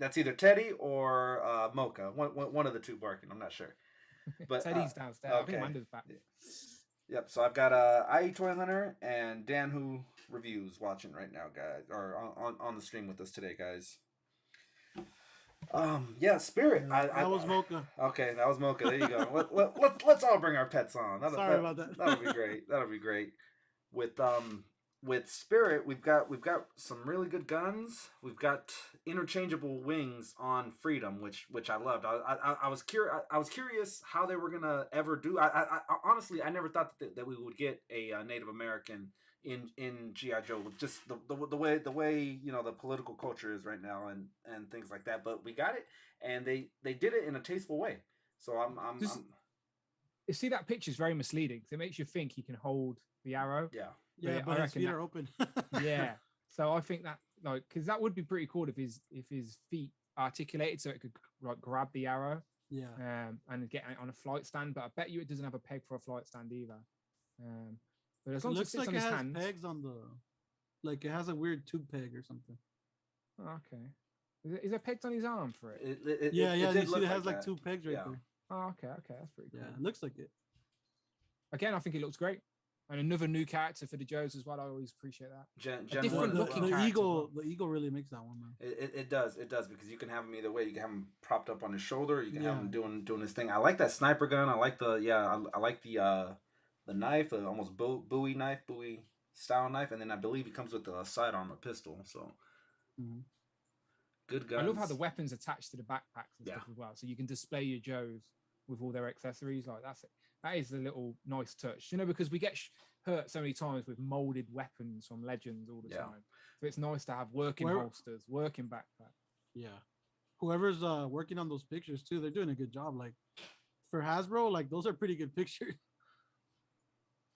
that's either Teddy or Mocha. One of the two barking. I'm not sure. But Teddy's downstairs. Okay. I think Amanda's back. Yep. So I've got IE Toy Hunter and DanWhoReviews watching right now, guys, or on the stream with us today, guys. Spirit. That was Mocha. Okay, that was Mocha. There you go. Let's all bring our pets on. Sorry about that. That'll be great. That'll be great. With Spirit, we've got some really good guns. We've got interchangeable wings on Freedom, which I loved. I was curious how they were gonna ever do. I honestly I never thought that we would get a Native American in GI Joe with just the way the political culture is right now and things like that. But we got it, and they did it in a tasteful way. So I'm you see, that picture is very misleading because it makes you think he can hold the arrow. Yeah, but his feet are open. Yeah. So I think that because that would be pretty cool if his feet articulated so it could grab the arrow. Yeah. And get it on a flight stand, but I bet you it doesn't have a peg for a flight stand either. But as long as it sits on his hands, pegs on it has a weird tube peg or something. Oh, okay. Is there pegs on his arm for it? You see it has like two pegs right there. Oh, okay, that's pretty cool. Yeah, it looks like it. Again, I think it looks great. And another new character for the Joes as well. I always appreciate that. Different looking the eagle really makes that one, man. It does because you can have him either way. You can have him propped up on his shoulder. You can have him doing his thing. I like that sniper gun. I like the knife, the almost Bowie style knife, and then I believe it comes with a sidearm, a pistol. So good guns. I love how the weapons attached to the backpacks and stuff as well, so you can display your Joes with all their accessories. Like that's it. That is a little nice touch, because we get hurt so many times with molded weapons from Legends all the time. So it's nice to have working holsters, working backpacks. Yeah. Whoever's working on those pictures too, they're doing a good job. Like for Hasbro, those are pretty good pictures.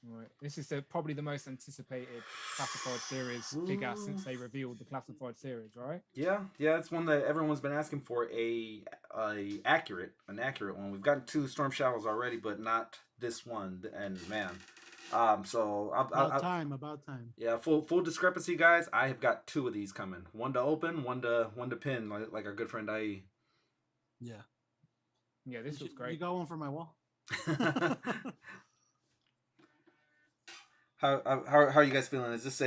Right. This is probably the most anticipated classified series figure since they revealed the classified series, right? Yeah, it's one that everyone's been asking for an accurate one. We've gotten 2 Storm Shadows already, but not this one. And man, so about time. Yeah, full discrepancy, guys. I have got 2 of these coming. One to open, one to pin, like our good friend IE. Yeah, this looks great. You got one for my wall. How are you guys feeling? Is this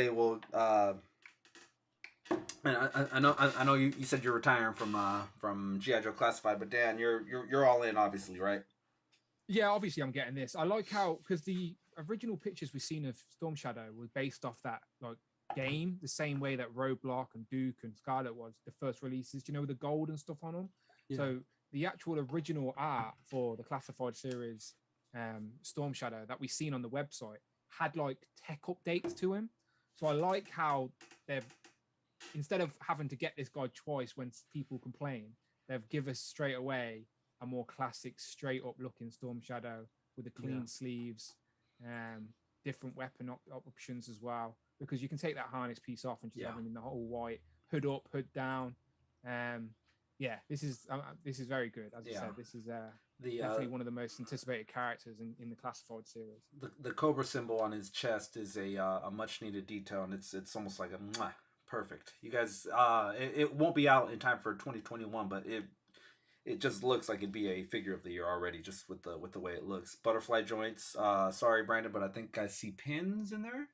And I know you said you're retiring from GI Joe Classified, but Dan, you're all in, obviously, right? Yeah, obviously I'm getting this. I like how, because the original pictures we've seen of Storm Shadow were based off that like game, the same way that Roadblock and Duke and Scarlet was the first releases. Do you know, with the gold and stuff on them? Yeah. So the actual original art for the Classified series, Storm Shadow, that we've seen on the website had like tech updates to him. So I like how they've, instead of having to get this guy twice when people complain, they've given us straight away a more classic, straight up looking Storm Shadow with the clean sleeves, different weapon options as well. Because you can take that harness piece off and just have him in the whole white, hood up, hood down. Yeah, this is very good. As I said, this is definitely one of the most anticipated characters in the Classified series. The Cobra symbol on his chest is a much needed detail, and it's almost like a mwah, perfect. You guys, it won't be out in time for 2021, but it just looks like it'd be a figure of the year already, just with the way it looks. Butterfly joints. Sorry, Brandon, but I think I see pins in there.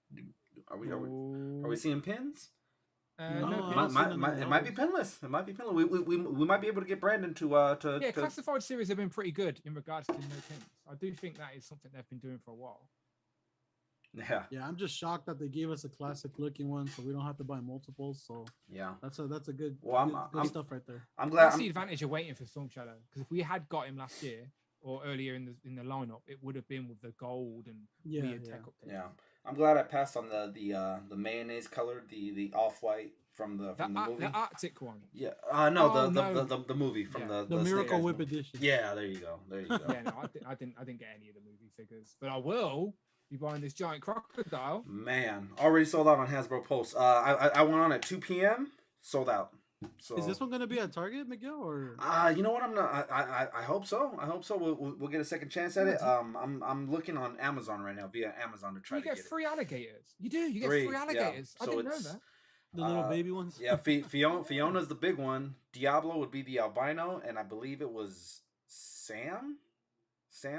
Are we seeing pins? No, it might be pinless. It might be pinless. We might be able to get Brandon to Classified series have been pretty good in regards to no pins. I do think that is something they've been doing for a while. Yeah, I'm just shocked that they gave us a classic looking one, so we don't have to buy multiples. So yeah, that's a good, good stuff right there. I'm glad. That's the advantage of waiting for Storm Shadow, because if we had got him last year or earlier in the lineup, it would have been with the gold and weird tech updates. Yeah, I'm glad I passed on the mayonnaise color, the off white from the movie, the Arctic one. Yeah, the movie from the Miracle Whip edition. Yeah, there you go. Yeah, no, I didn't get any of the movie figures, but I will be buying this giant crocodile. Man, already sold out on Hasbro Pulse. I went on at 2 p.m. Sold out. So is this one gonna be at Target, Miguel, or? You know what? I'm not. I hope so. I hope so. We'll get a second chance at it. I'm looking on Amazon right now via Amazon to try to get it. You get free alligators. You do. You get free alligators. Yeah. I didn't know that. The little baby ones. Yeah, Fiona's the big one. Diablo would be the albino, and I believe it was Sam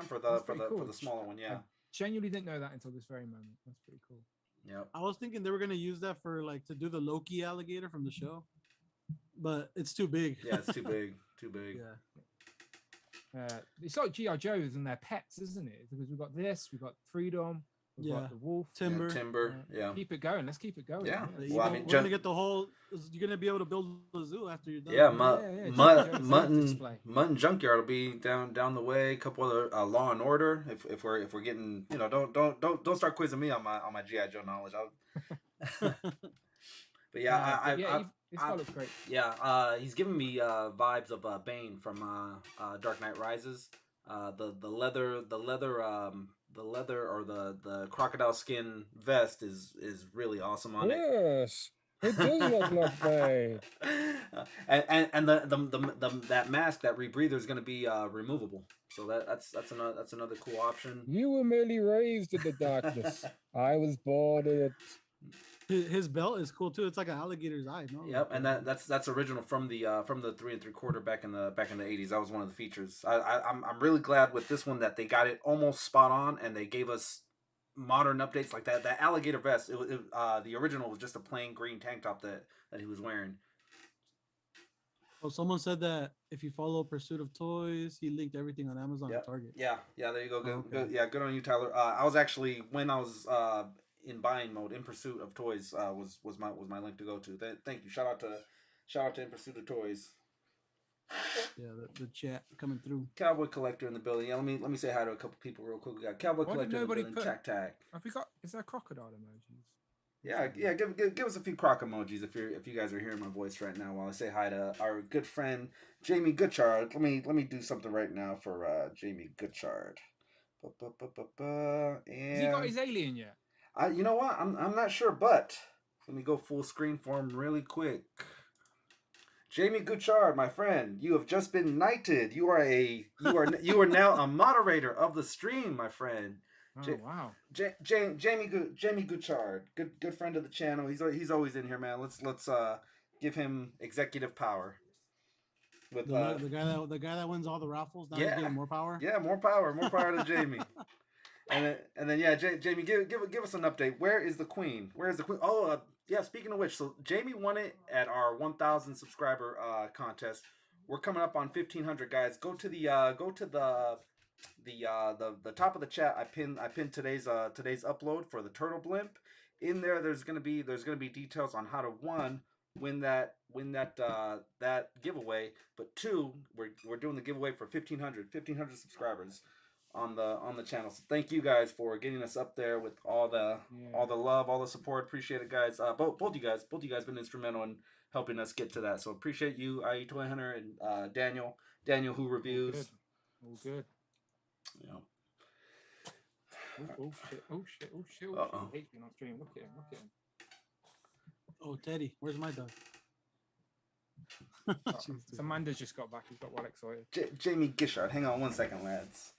for the smaller one. Yeah. I genuinely didn't know that until this very moment. That's pretty cool. Yeah. I was thinking they were gonna use that for to do the Loki alligator from the show, but it's too big. Yeah, it's too big. Too big. Yeah. It's like GI Joes and their pets, isn't it? Because we've got this, we've got Freedom, we've got the Wolf, Timber. Yeah. Keep it going. Let's keep it going. Yeah. Well, I mean, we're gonna get the whole. You're gonna be able to build a zoo after you're done. Yeah, Mutton Junkyard will be down the way. A couple other Law and Order. If we're getting, don't start quizzing me on my GI Joe knowledge. But yeah, it's got to look great. Yeah, he's giving me vibes of Bane from Dark Knight Rises. The leather or the crocodile skin vest is really awesome on it. Yes, it does look like Bane. And that mask, that rebreather, is going to be removable. So that's another cool option. You were merely raised in the darkness. I was born in it. His belt is cool too. It's like an alligator's eye. No? Yep, and that's original from the 3 3/4 back in the 80s. That was one of the features. I'm really glad with this one that they got it almost spot on, and they gave us modern updates like that. That alligator vest, the original was just a plain green tank top that he was wearing. Oh, someone said that if you follow Pursuit of Toys, he linked everything on Amazon and Target. Yeah, there you go. Good, okay. good. Yeah, good on you, Tyler. I was actually, when I was in buying mode, In Pursuit of Toys was my link to go to. Thank you. Shout out to In Pursuit of Toys. Yeah, the chat coming through. Cowboy Collector in the building. Yeah, let me say hi to a couple people real quick. We got Cowboy Collector in the building. Tack. Have we got? Is there crocodile emojis? Yeah. Give us a few croc emojis if you guys are hearing my voice right now while I say hi to our good friend Jamie Goodchard. Let me do something right now for Jamie Goodchard. And has he got his alien yet? You know what? I'm not sure, but let me go full screen for him really quick. Jamie Goodchard, my friend, you have just been knighted. You are now a moderator of the stream, my friend. Oh wow. Jamie Goodchard, good friend of the channel. He's always in here, man. Let's give him executive power. With the guy that wins all the raffles. Now he's getting more power. Yeah, more power to Jamie. And then yeah, Jamie, give us an update. Where is the queen? Where is the queen? Oh, yeah. Speaking of which, so Jamie won it at our 1,000 subscriber contest. We're coming up on 1,500 guys. Go to the top of the chat. I pinned today's upload for the turtle blimp. In there, there's gonna be details on how to win that giveaway. But two, we're doing the giveaway for 1,500 subscribers on the channel. So thank you guys for getting us up there with all the love, all the support. Appreciate it, guys. Both you guys been instrumental in helping us get to that. So appreciate you, IE Toy Hunter and Daniel who reviews. All good. You know. Oh shit. Uh-oh. He hates being on stream. Look at him. Oh, Teddy, where's my dog? Amanda's just got back. He's got well excited. Jamie Gishard, hang on one second, lads.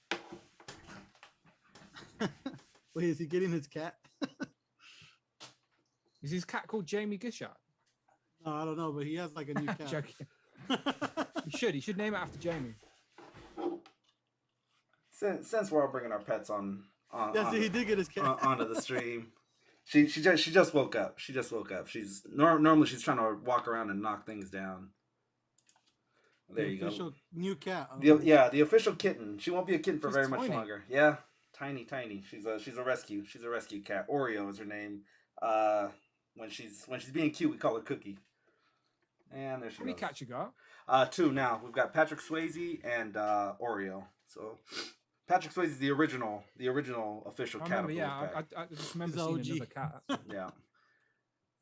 Wait, is he getting his cat? Is his cat called Jamie Gishard? No, I don't know, but he has like a new cat. Joking. He should name it after Jamie. Since we're all bringing our pets on He did get his cat onto the stream. She just woke up. She's normally she's trying to walk around and knock things down. There you go. Official new cat. The official kitten. She won't be a kitten for She's very tiny. much longer. Yeah, tiny. She's a rescue. She's a rescue cat. Oreo is her name. When she's being cute, we call her Cookie. And there she How many goes. cats you got? 2 now. We've got Patrick Swayze and Oreo. So Patrick Swayze is the original official cat. I just remember seeing another cat. Yeah.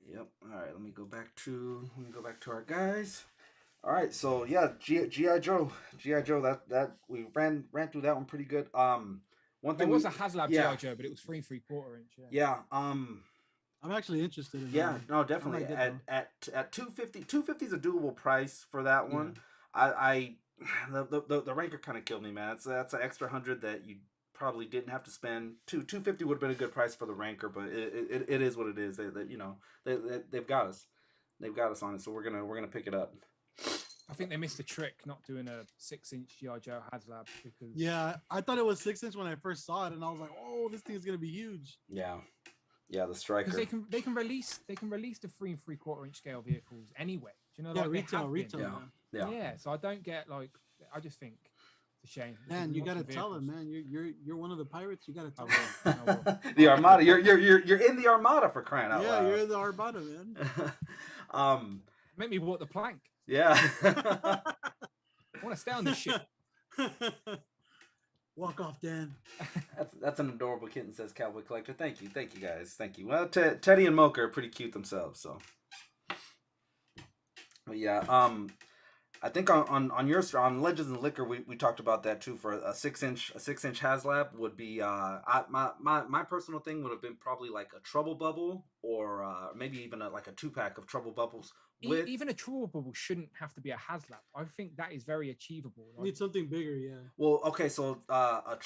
Yep. All right. Let me go back to our guys. All right. So yeah, GI Joe. That we ran through that one pretty good. One thing It was a HasLab GI Joe, but it was 3 3/4 inch. Yeah. I'm actually interested in that. Yeah. No, definitely. At 250, 250 is a doable price for that one. Yeah. The ranker kind of killed me, man. That's an extra 100 that you probably didn't have to spend. 250 would have been a good price for the ranker, but it is what it is. They've got us. They've got us on it, so we're gonna pick it up. I think they missed a trick not doing a 6-inch GI Joe HasLab because I thought it was 6-inch when I first saw it, and I was like, oh, this thing is gonna be huge. Yeah, the striker. Because they can release the 3 3/4 inch scale vehicles anyway. Do you know? Yeah, like retail. Yeah. So I don't get I just think it's a shame. Man, you gotta tell them, man. You're one of the pirates. You gotta tell them. The Armada. You're in the Armada, for crying out loud. Yeah, you're in the Armada, man. Make me walk the plank. Yeah. I want to stay on this ship. Walk off, Dan. That's an adorable kitten, says Cowboy Collector. Thank you guys. Thank you. Well, Teddy and Mocha are pretty cute themselves, so. But yeah, I think on Legends and Liquor we talked about that too. For a 6-inch HasLab would be my personal thing would have been probably like a Trouble Bubble or maybe even like a 2-pack of Trouble Bubbles. Even a Trouble Bubble shouldn't have to be a HasLab. I think that is very achievable. You need something bigger, yeah. Well, okay, so a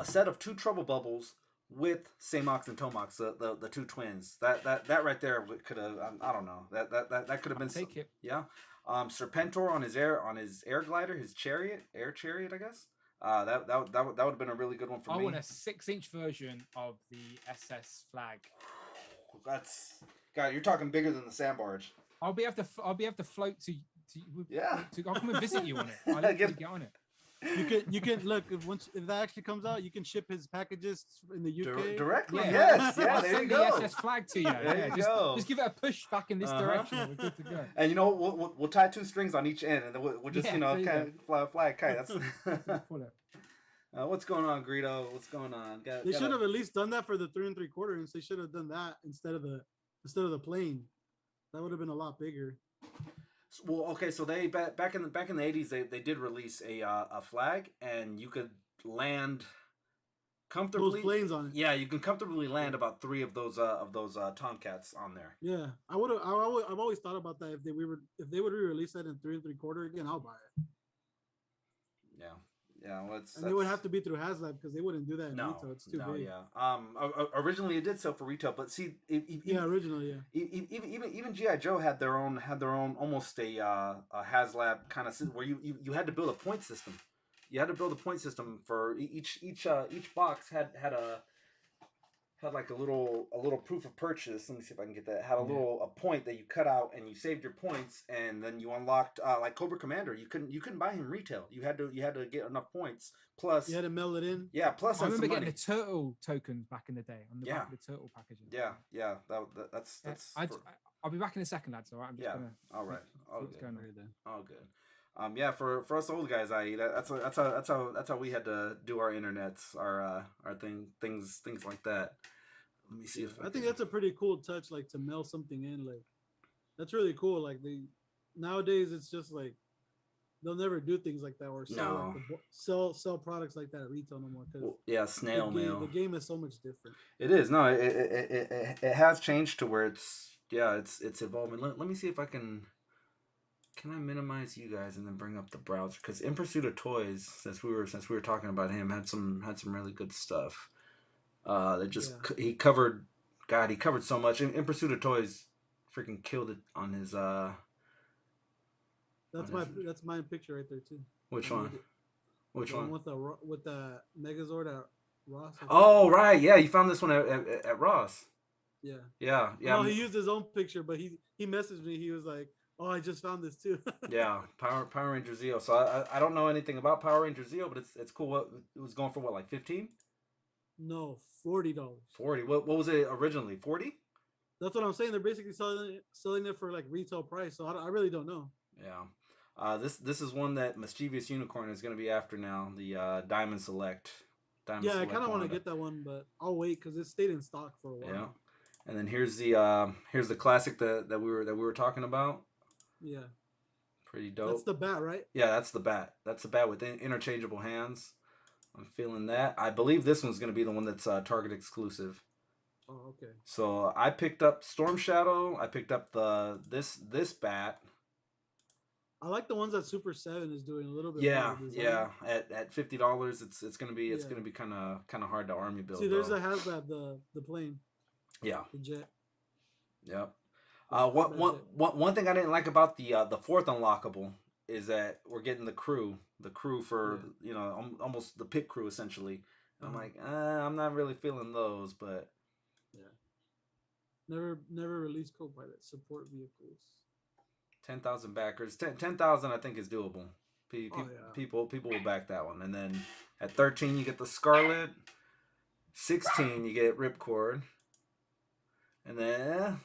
set of 2 Trouble Bubbles with Samox and Tomox, the 2 twins. That right there could have I don't know. That could have been take it. Yeah. Serpentor on his air glider, his air chariot, I guess. That would have been a really good one for me. I want a 6-inch version of the SS flag. God, you're talking bigger than the sand barge. I'll be able to float to I'll come and visit you on it. I'll get on it. You can look if that actually comes out, you can ship his packages in the UK directly. Yeah. Yes, yeah, I'll there send you go. the SS flag to you. There you go. Just give it a push back in this direction. And we're good to go. And we'll tie 2 strings on each end, and then we'll just kind of fly a kite. That's what's going on, Greedo? What's going on? They should have at least done that for the 3 3/4 inch. They should have done that instead of the plane. That would have been a lot bigger. Well, okay, so they back in the 80s they did release a flag, and you could land comfortably. Those planes on it. Yeah, you can comfortably land about 3 of those Tomcats on there. Yeah, I've always thought about that. If they would re-release that in 3 3/4 again, I'll buy it. Yeah, well, they would have to be through HasLab because they wouldn't do that in retail. It's too big. Yeah. Originally it did sell for retail, but see, originally, yeah. Even GI Joe had their own almost a HasLab kind of system where you had to build a point system. you had to build a point system for each box had like a little proof of purchase. Let me see if I can get that. Had a point that you cut out and you saved your points, and then you unlocked like Cobra Commander. You couldn't buy him retail. You had to get enough points. Plus You had to mail it in. yeah. Plus I remember some getting money. the turtle tokens back in the day on the back of the turtle packaging. Yeah. That's. I'll be back in a second, lads. All right. I'm just gonna. All right. All what's good. going on? All good. Yeah, for us old guys, that's how we had to do our internets, our things like that. Let me see if I think that's a pretty cool touch, like to mail something in. Like that's really cool. Like nowadays, it's just like they'll never do things like that or sell products like that at retail no more. Because snail mail. The game is so much different. It is. No, it has changed to where it's evolving. Let me see if I can. Can I minimize you guys and then bring up the browser? Because In Pursuit of Toys, since we were talking about him, had some really good stuff. He covered so much. In Pursuit of Toys, freaking killed it on his. That's my picture right there too. Which one? Which one? With the Megazord at Ross. Oh right, yeah, you found this one at Ross. Yeah. No, he used his own picture, but he messaged me. He was like, "Oh, I just found this too." Yeah, Power Ranger Zeo. So I don't know anything about Power Ranger Zeo, but it's cool. What it was going for? What, like 15? No, $40. 40. What was it originally? 40? That's what I'm saying. They're basically selling it for like retail price. So I really don't know. Yeah. This is one that Mischievous Unicorn is going to be after now. The Diamond Select. I kind of want to get that one, but I'll wait because it stayed in stock for a while. Yeah. And then here's the classic that we were talking about. Yeah. Pretty dope. That's the bat, right? Yeah, that's the bat. That's the bat with interchangeable hands. I'm feeling that. I believe this one's going to be the one that's Target exclusive. Oh, okay. So I picked up Storm Shadow. I picked up this bat. I like the ones that Super 7 is doing a little bit. Yeah. At $50, it's gonna be kind of hard to army build. See, there's a HasLab the plane. Yeah. The jet. Yep. One thing I didn't like about the fourth unlockable is that we're getting the crew for almost the pit crew essentially. I'm like, I'm not really feeling those, but never release co-pilot support vehicles. 10,000 backers. 10,000 I think is doable. People will back that one. And then at 13 you get the Scarlet. 16 you get Ripcord. And then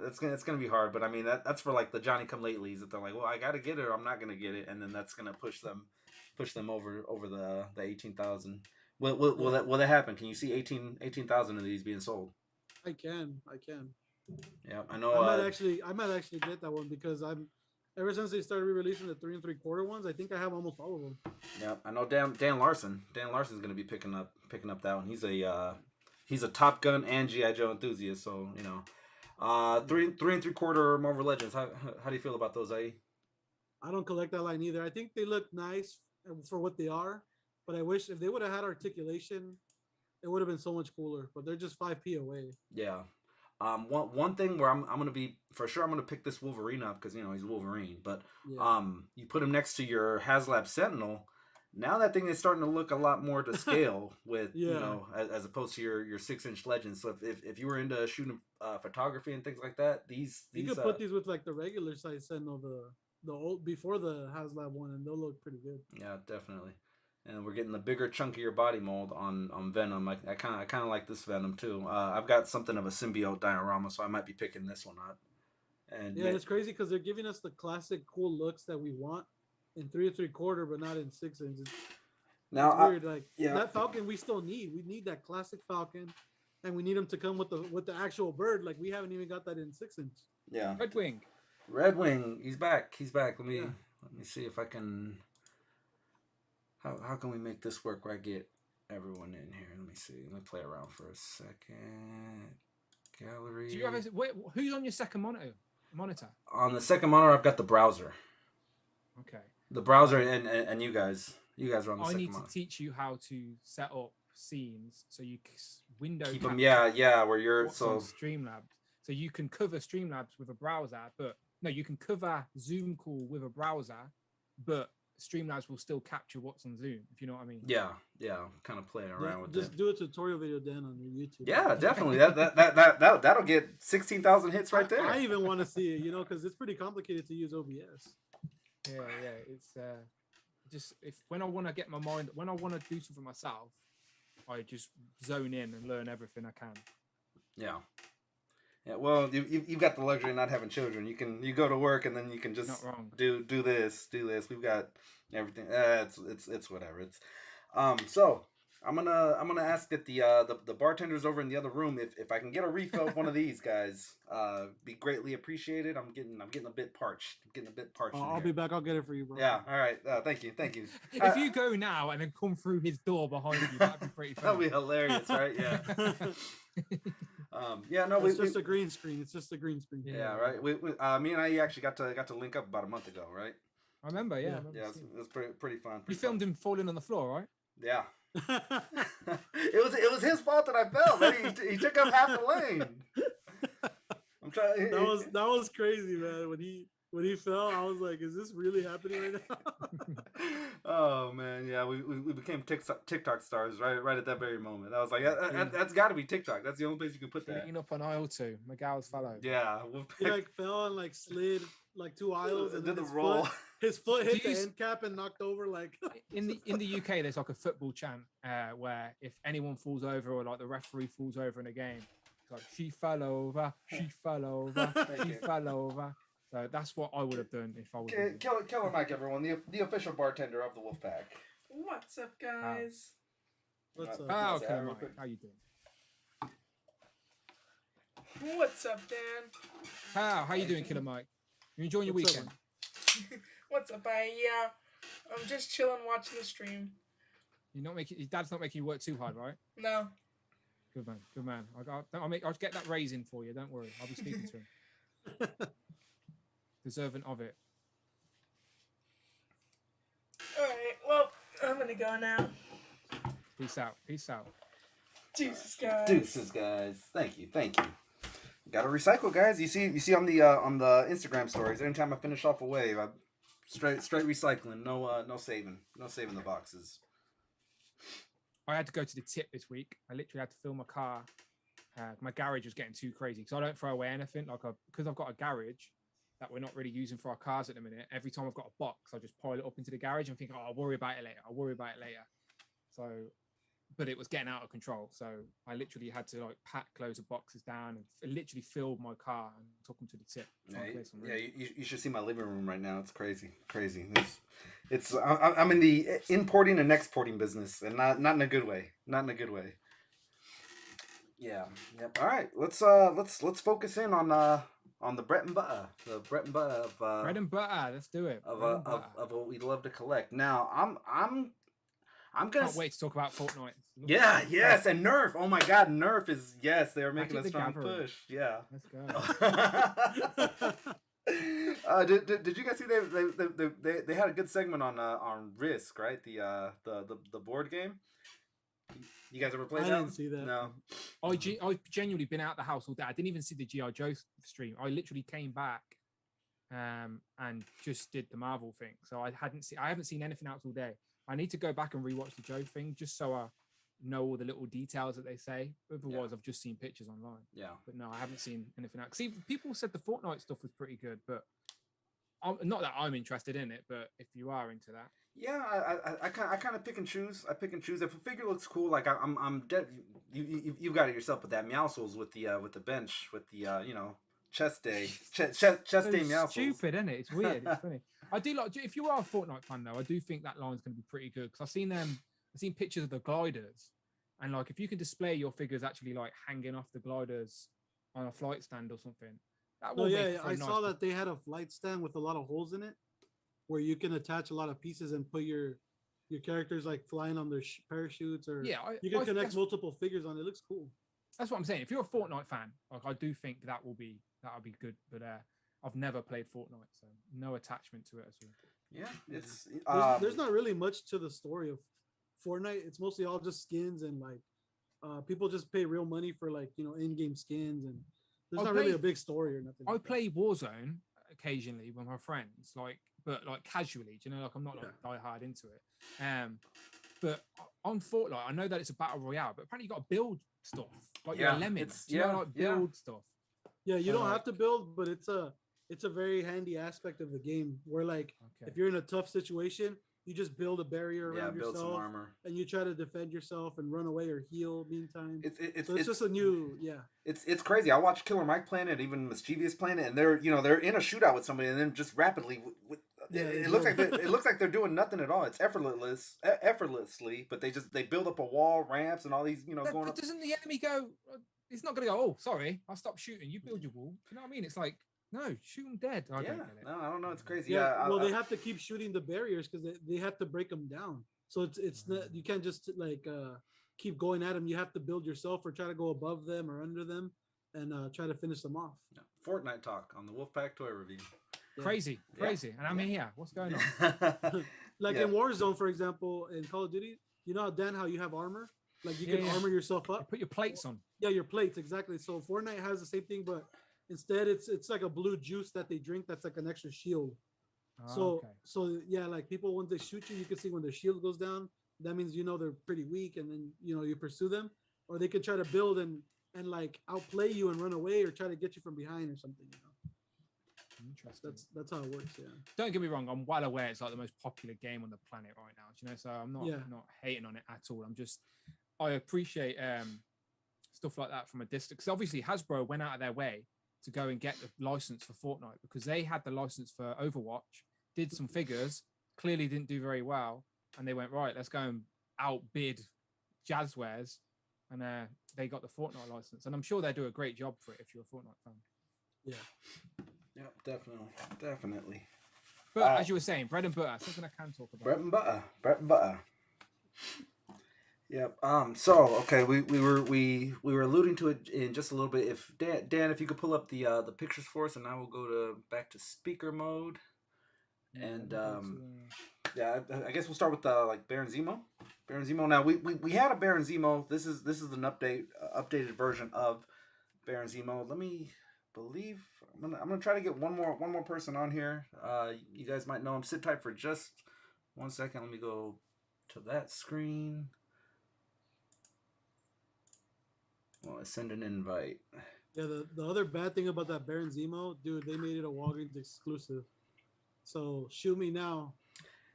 it's gonna be hard, but I mean that's for like the Johnny Come Latelys that they're like, well, I gotta get it or I'm not gonna get it, and then that's gonna push them over the 18,000. Will that happen? Can you see 18,000 of these being sold? I can. Yeah, I know. I might actually get that one because ever since they started re-releasing the 3 3/4 ones, I think I have almost all of them. Yeah, I know. Dan Larson. Dan Larson's gonna be picking up that one. He's a Top Gun and G.I. Joe enthusiast, so 3 3/4 Marvel Legends. How do you feel about those, IE? I don't collect that line either. I think they look nice for what they are, but I wish if they would have had articulation, it would have been so much cooler. But they're just 5p away. Yeah. One thing where I'm gonna be for sure, I'm gonna pick this Wolverine up because he's Wolverine. But you put him next to your HasLab Sentinel. Now that thing is starting to look a lot more to scale with as opposed to your 6-inch Legends. So if you were into shooting photography and things like that, these you could put these with like the regular size Sentinel, the old before the HasLab one, and they'll look pretty good. Yeah, definitely. And we're getting the bigger, chunkier body mold on Venom. I kind of like this Venom too. I've got something of a symbiote diorama, so I might be picking this one up. And it's crazy because they're giving us the classic cool looks that we want in 3 3/4, but not in 6 inches. Now, it's weird. That Falcon we still need. We need that classic Falcon, and we need him to come with the actual bird. Like we haven't even got that in 6 inch. Yeah. Red Wing. He's back. Let me see if I can. How can we make this work where I get everyone in here? Let me see. Let me play around for a second. Gallery. Do you have who's on your second monitor? On the second monitor, I've got the browser. Okay. The browser and you guys are on the second monitor. I need to teach you how to set up scenes so you window keep them. Yeah. Where you're so Streamlabs, so you can cover Streamlabs with a browser, but no, you can cover Zoom call with a browser, but Streamlabs will still capture what's on Zoom, if you know what I mean. Yeah, kind of playing around with just it. do a tutorial video, Dan, on your YouTube. Yeah, definitely. That'll get 16,000 hits right there. I even want to see it, because it's pretty complicated to use OBS. Yeah, it's just when I want to get my mind, when I want to do something myself, I just zone in and learn everything I can. Yeah. Well, you've got the luxury of not having children. You go to work and then you can just Not wrong. do this. We've got everything. It's whatever. It's so I'm gonna ask that the bartenders over in the other room if I can get a refill of one of these guys, be greatly appreciated. I'm getting a bit parched. I'll be back. I'll get it for you, bro. Yeah. All right. Thank you. If you go now and then come through his door behind you, that'd be pretty funny. That'll be hilarious, right? Yeah. It's just a green screen. It's just a green screen. Yeah, right. We me and I actually got to link up about a month ago, right? I remember. Yeah. Yeah, it was pretty fun. You filmed him falling on the floor, right? Yeah. it was his fault that I fell. Man. He took up half the lane. I'm trying. That was crazy, man. When he fell, I was like, "Is this really happening right now?" Oh man, yeah, we became TikTok stars right at that very moment. I was like, that's got to be TikTok. That's the only place you can put that. Cleaning up on aisle 2, Miguel's fellow. Yeah, he fell and slid 2 aisles and did then the roll. His foot hit the end cap and knocked over in the UK. There's a football chant where if anyone falls over or the referee falls over in a game, it's like she fell over, she fell over, she fell over. So that's what I would have done if I was. Killer Mike, everyone, the official bartender of the Wolfpack. What's up, guys? What's up? Oh, okay, Mike. How you doing? What's up, Dan? How you doing, Killer Mike? You enjoying your weekend? What's up? I'm just chilling, watching the stream. Your dad's not making you work too hard, right? No. Good man. I'll get that raise in for you. Don't worry. I'll be speaking to him. Deserving of it. All right. Well, I'm gonna go now. Peace out. Deuces, guys. Thank you. Gotta recycle, guys. You see on the Instagram stories. Anytime I finish off a wave, I straight recycling. No saving the boxes. I had to go to the tip this week. I literally had to fill my car. My garage was getting too crazy because I don't throw away anything. Because I've got a garage that we're not really using for our cars at the minute. Every time I've got a box, I just pile it up into the garage and think, I'll worry about it later. So, but it was getting out of control. So I literally had to pack loads of boxes down and literally filled my car and took them to the tip. You should see my living room right now. It's crazy. I'm in the importing and exporting business, and not in a good way. Yeah. Yep. All right. Let's focus in on the bread and butter. The bread and butter of bread and butter. Let's do it. Of what we'd love to collect. Now I'm gonna can't wait to talk about Fortnite. Yeah. Yes. And Nerf. Oh my God. Nerf is they're making a strong push. Yeah. Let's go. Did you guys see they had a good segment on Risk, right? The board game. You guys ever played that? I didn't see that. No. I've genuinely been out the house all day. I didn't even see the G.I. Joe stream. I literally came back and just did the Marvel thing. So I haven't seen anything else all day. I need to go back and rewatch the Joe thing just so I know all the little details that they say. Otherwise, I've just seen pictures online. Yeah. But no, I haven't seen anything else. See, people said the Fortnite stuff was pretty good, but not that I'm interested in it, but if you are into that. Yeah, I kind of pick and choose. If a figure looks cool, I'm dead. You've got it yourself with that Meowscles with the bench with the chest day Meowscles. Stupid, isn't it? It's weird. It's funny. I do like. If you are a Fortnite fan though, I do think that line's going to be pretty good because I've seen pictures of the gliders, and if you can display your figures actually hanging off the gliders on a flight stand or something. I saw that they had a flight stand with a lot of holes in it, where you can attach a lot of pieces and put your characters flying on their parachutes, or you can connect multiple figures on it. It looks cool. That's what I'm saying. If you're a Fortnite fan, I do think that'll be good. But I've never played Fortnite, so no attachment to it at all. Yeah, it's there's not really much to the story of Fortnite. It's mostly all just skins and people just pay real money for in-game skins, and there's not really a big story or nothing. I play Warzone occasionally with my friends, but like casually. Do you know, like I'm not like die hard into it. But on Fortnite, I know that it's a battle royale, but apparently you got to build stuff like you're a lemon. Do you know, like build stuff. Yeah, you don't have to build, but it's a very handy aspect of the game where like if you're in a tough situation, you just build a barrier around build yourself some armor, and you try to defend yourself and run away or heal meantime. It's just a new It's crazy. I watched Killer Mike playing it, even Mischievous playing it, and they're in a shootout with somebody, and then just rapidly. It looks like they're doing nothing at all. It's effortlessly, but they build up a wall, ramps, and all these going up. Doesn't the enemy go? It's not going to go. Oh, sorry, I'll stop shooting. You build your wall. You know what I mean? It's like no, shoot them dead. I don't get it. No, I don't know. It's crazy. Well, they have to keep shooting the barriers because they have to break them down. So it's not, you can't just like keep going at them. You have to build yourself or try to go above them or under them and try to finish them off. Fortnite talk on the Wolfpack Toy Review. Crazy. And I'm here. What's going on? Like in Warzone, for example, in Call of Duty, you know, Dan, how you have armor? Like you can armor yourself up. You put your plates on. Yeah, your plates, exactly. So Fortnite has the same thing, but instead it's like a blue juice that they drink that's like an extra shield. So yeah, like people, when they shoot you, you can see when their shield goes down. That means they're pretty weak, and then you pursue them, or they can try to build and like outplay you and run away, or try to get you from behind or something. Interesting. That's how it works. Yeah. Don't get me wrong. I'm well aware it's like the most popular game on the planet right now. So I'm not hating on it at all. I appreciate stuff like that from a distance. Because obviously Hasbro went out of their way to go and get the license for Fortnite because they had the license for Overwatch, did some figures, clearly didn't do very well, and they went, right, let's go and outbid Jazzwares, and they got the Fortnite license. And I'm sure they do a great job for it if you're a Fortnite fan. Yeah, definitely. But as you were saying, bread and butter, something I can talk about. Bread and butter. Yep. So okay, we were alluding to it in just a little bit. If Dan, if you could pull up the pictures for us, and I will go back to speaker mode. And I guess we'll start with like Baron Zemo. Baron Zemo. Now we had a Baron Zemo. This is an updated version of Baron Zemo. Let me believe I'm gonna try to get one more person on here. You guys might know him. Sit tight for just 1 second. Let me go to that screen. Well, send an invite. Yeah, the other bad thing about that Baron Zemo, dude, they made it a Walgreens exclusive. So shoot me now.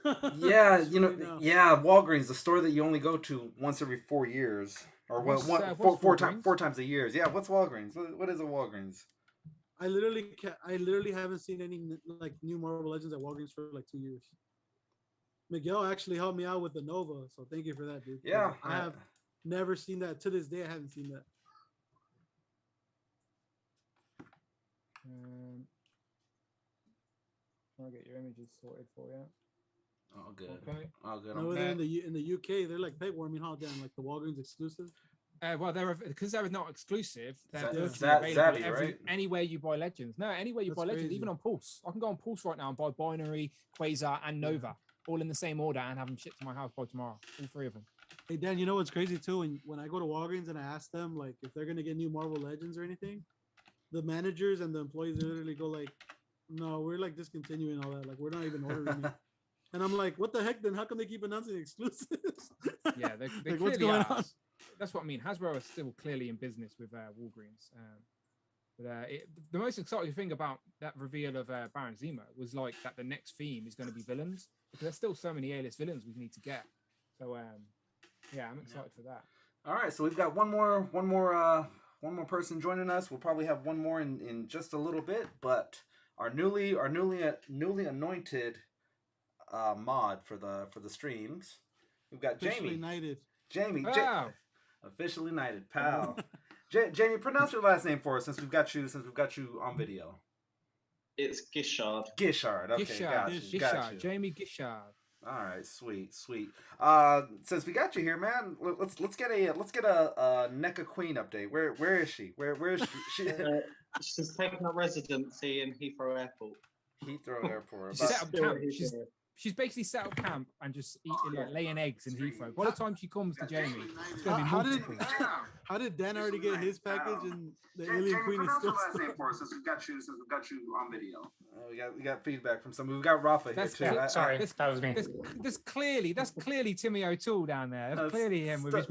Yeah, Walgreens, the store that you only go to once every 4 years, or four times a year. Yeah, what's Walgreens? What is a Walgreens? I literally haven't seen any like new Marvel Legends at Walgreens for like 2 years. Miguel actually helped me out with the Nova, so thank you for that, dude. Yeah, I have never seen that to this day. I haven't seen that. I'll get your images sorted for you. Oh, good. Okay. Oh, good. No, in the UK, they're like peg warming, how damn like the Walgreens exclusive. Well, because they're not exclusive. They're Zaddy, right? Anywhere you buy Legends. No, anywhere you buy Legends, crazy. even on Pulse. I can go on Pulse right now and buy Binary, Quasar, and Nova, all in the same order, and have them shipped to my house by tomorrow. All 3 of them. Hey Dan, you know what's crazy too? When I go to Walgreens and I ask them like if they're gonna get new Marvel Legends or anything, the managers and the employees literally go like, "No, we're like discontinuing all that. Like we're not even ordering it." And I'm like, "What the heck? Then how come they keep announcing exclusives?" Yeah, they like, clearly what's going are. on? That's what I mean. Hasbro is still clearly in business with Walgreens. The most exciting thing about that reveal of Baron Zemo was like that the next theme is going to be villains, because there's still so many A-list villains we need to get. So yeah, I'm excited for that. All right, so we've got one more person joining us. We'll probably have one more in just a little bit, but our newly anointed mod for the streams, we've got Officially Jamie. knighted. Jamie, Wow. Officially knighted, pal. Jamie, pronounce your last name for us since we've got you on video. It's Gishard. Gishard. Okay, got you. Jamie Gishard. All right, sweet. Since we got you here, man, let's get a NECA Queen update. Where is she? Where is she? She's taken up residency in Heathrow Airport. Heathrow Airport. She's set up camp. She's basically set up camp and just eating, like, laying eggs in Heathrow. By the time she comes to Jamie, it's going to be multiple. How did Dan already get his package and the Jamie, Alien Queen is pronounce still your last name stuck? for us since we've got you on video. We got feedback from some. We've got Rafa here too. Sorry, There's- that was me. That's clearly Timmy O'Toole down there. That's clearly him with his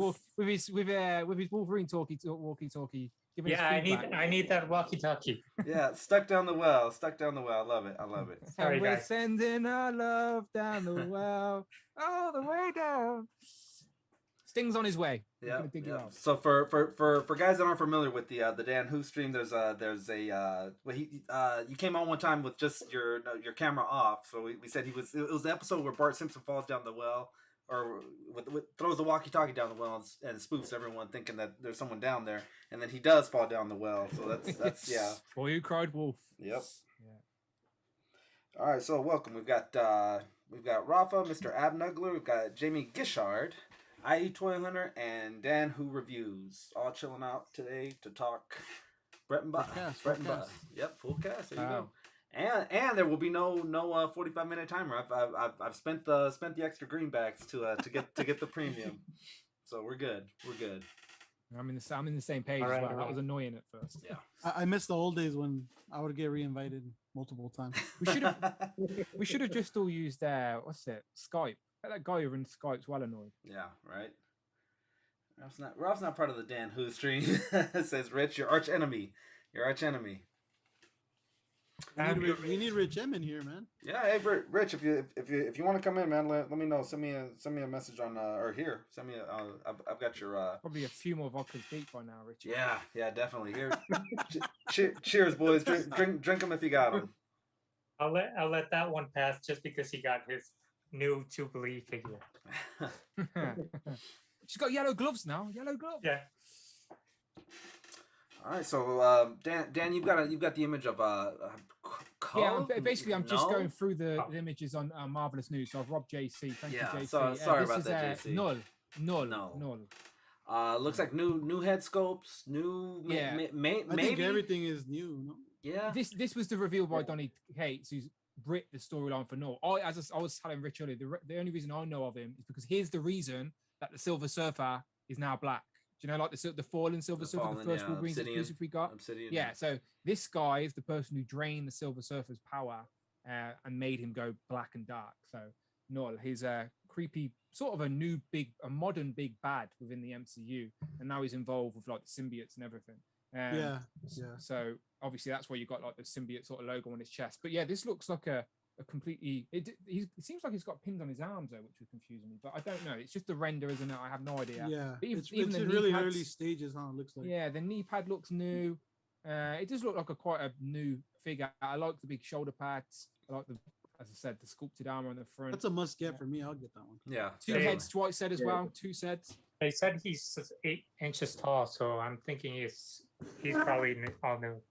Wolverine walkie-talkie. Giving Yeah, his feedback. I need that walkie-talkie. Yeah, stuck down the well. I love it. Sorry, And we're guys. sending our love down the well, all the way down. Sting's on his way. He's Yeah. gonna dig you out. So for guys that aren't familiar with the Dan Who stream, there's a you came on one time with just your camera off. So we said it was the episode where Bart Simpson falls down the well, or throws the walkie-talkie down the well and spoofs everyone thinking that there's someone down there, and then he does fall down the well. So that's yeah. Boy who cried wolf. Yep. Yeah. All right, so welcome. We've got Rafa, Mr. Abnugler, we've got Jamie Gishard, IE Toy Hunter, and Dan Who Reviews, all chilling out today to talk Brett and Buzz. Full cast. Yep, full cast. There you Wow. go. And there will be no 45-minute timer. I've spent the extra greenbacks to get the premium, so we're good. I'm in the same page All as right, well. all That right. was annoying at first. Yeah. I miss the old days when I would get reinvited multiple times. We should have just all used Skype. That guy who runs Skype's well annoyed. Yeah, right. Ralph's not part of the Dan Who stream. It says Rich, your arch enemy. We need Rich M in here, man. Yeah, hey Rich, if you want to come in, man, let me know. Send me a message on or here. Send me I've got your Probably a few more vodkas deep by now, Richard. Yeah, definitely. Here, cheers, boys. Drink them if you got them. I'll let that one pass just because he got his new Jubilee figure. She's got yellow gloves now. Yellow gloves. Yeah. All right, so Dan, you've got the image of Yeah, I'm just going through the images on Marvelous News. So I've robbed JC. Thank you, JC. Sorry this about is, that, JC. Null. Looks like new head sculpts, new Yeah. I maybe think everything is new. No? yeah. This was the reveal by Donny Cates, who's writ the storyline for Null. I was telling Rich earlier, the only reason I know of him is because here's the reason that the Silver Surfer is now black. Do you know, like the fallen Silver Surfer, the first Wolverine exclusive we got? Obsidian. Yeah, so this guy is the person who drained the Silver Surfer's power and made him go black and dark. So Null, he's a creepy, sort of a modern big bad within the MCU, and now he's involved with like the symbiotes and everything. Yeah. So obviously that's why you got like the symbiote sort of logo on his chest. But yeah, this looks like a completely. It seems like he's got pins on his arms though, which was confusing me. But I don't know. It's just the render, isn't it? I have no idea. Yeah. But It's even the in knee really pads- early stages, huh? It looks like. Yeah, the knee pad looks new. It does look like quite a new figure. I like the big shoulder pads. I like as I said, the sculpted armor on the front. That's a must get for me. I'll get that one. Yeah. Two Yeah. heads, Dwight said as well. 2 sets. They said he's 8 inches tall, so I'm thinking he's probably all new. Do you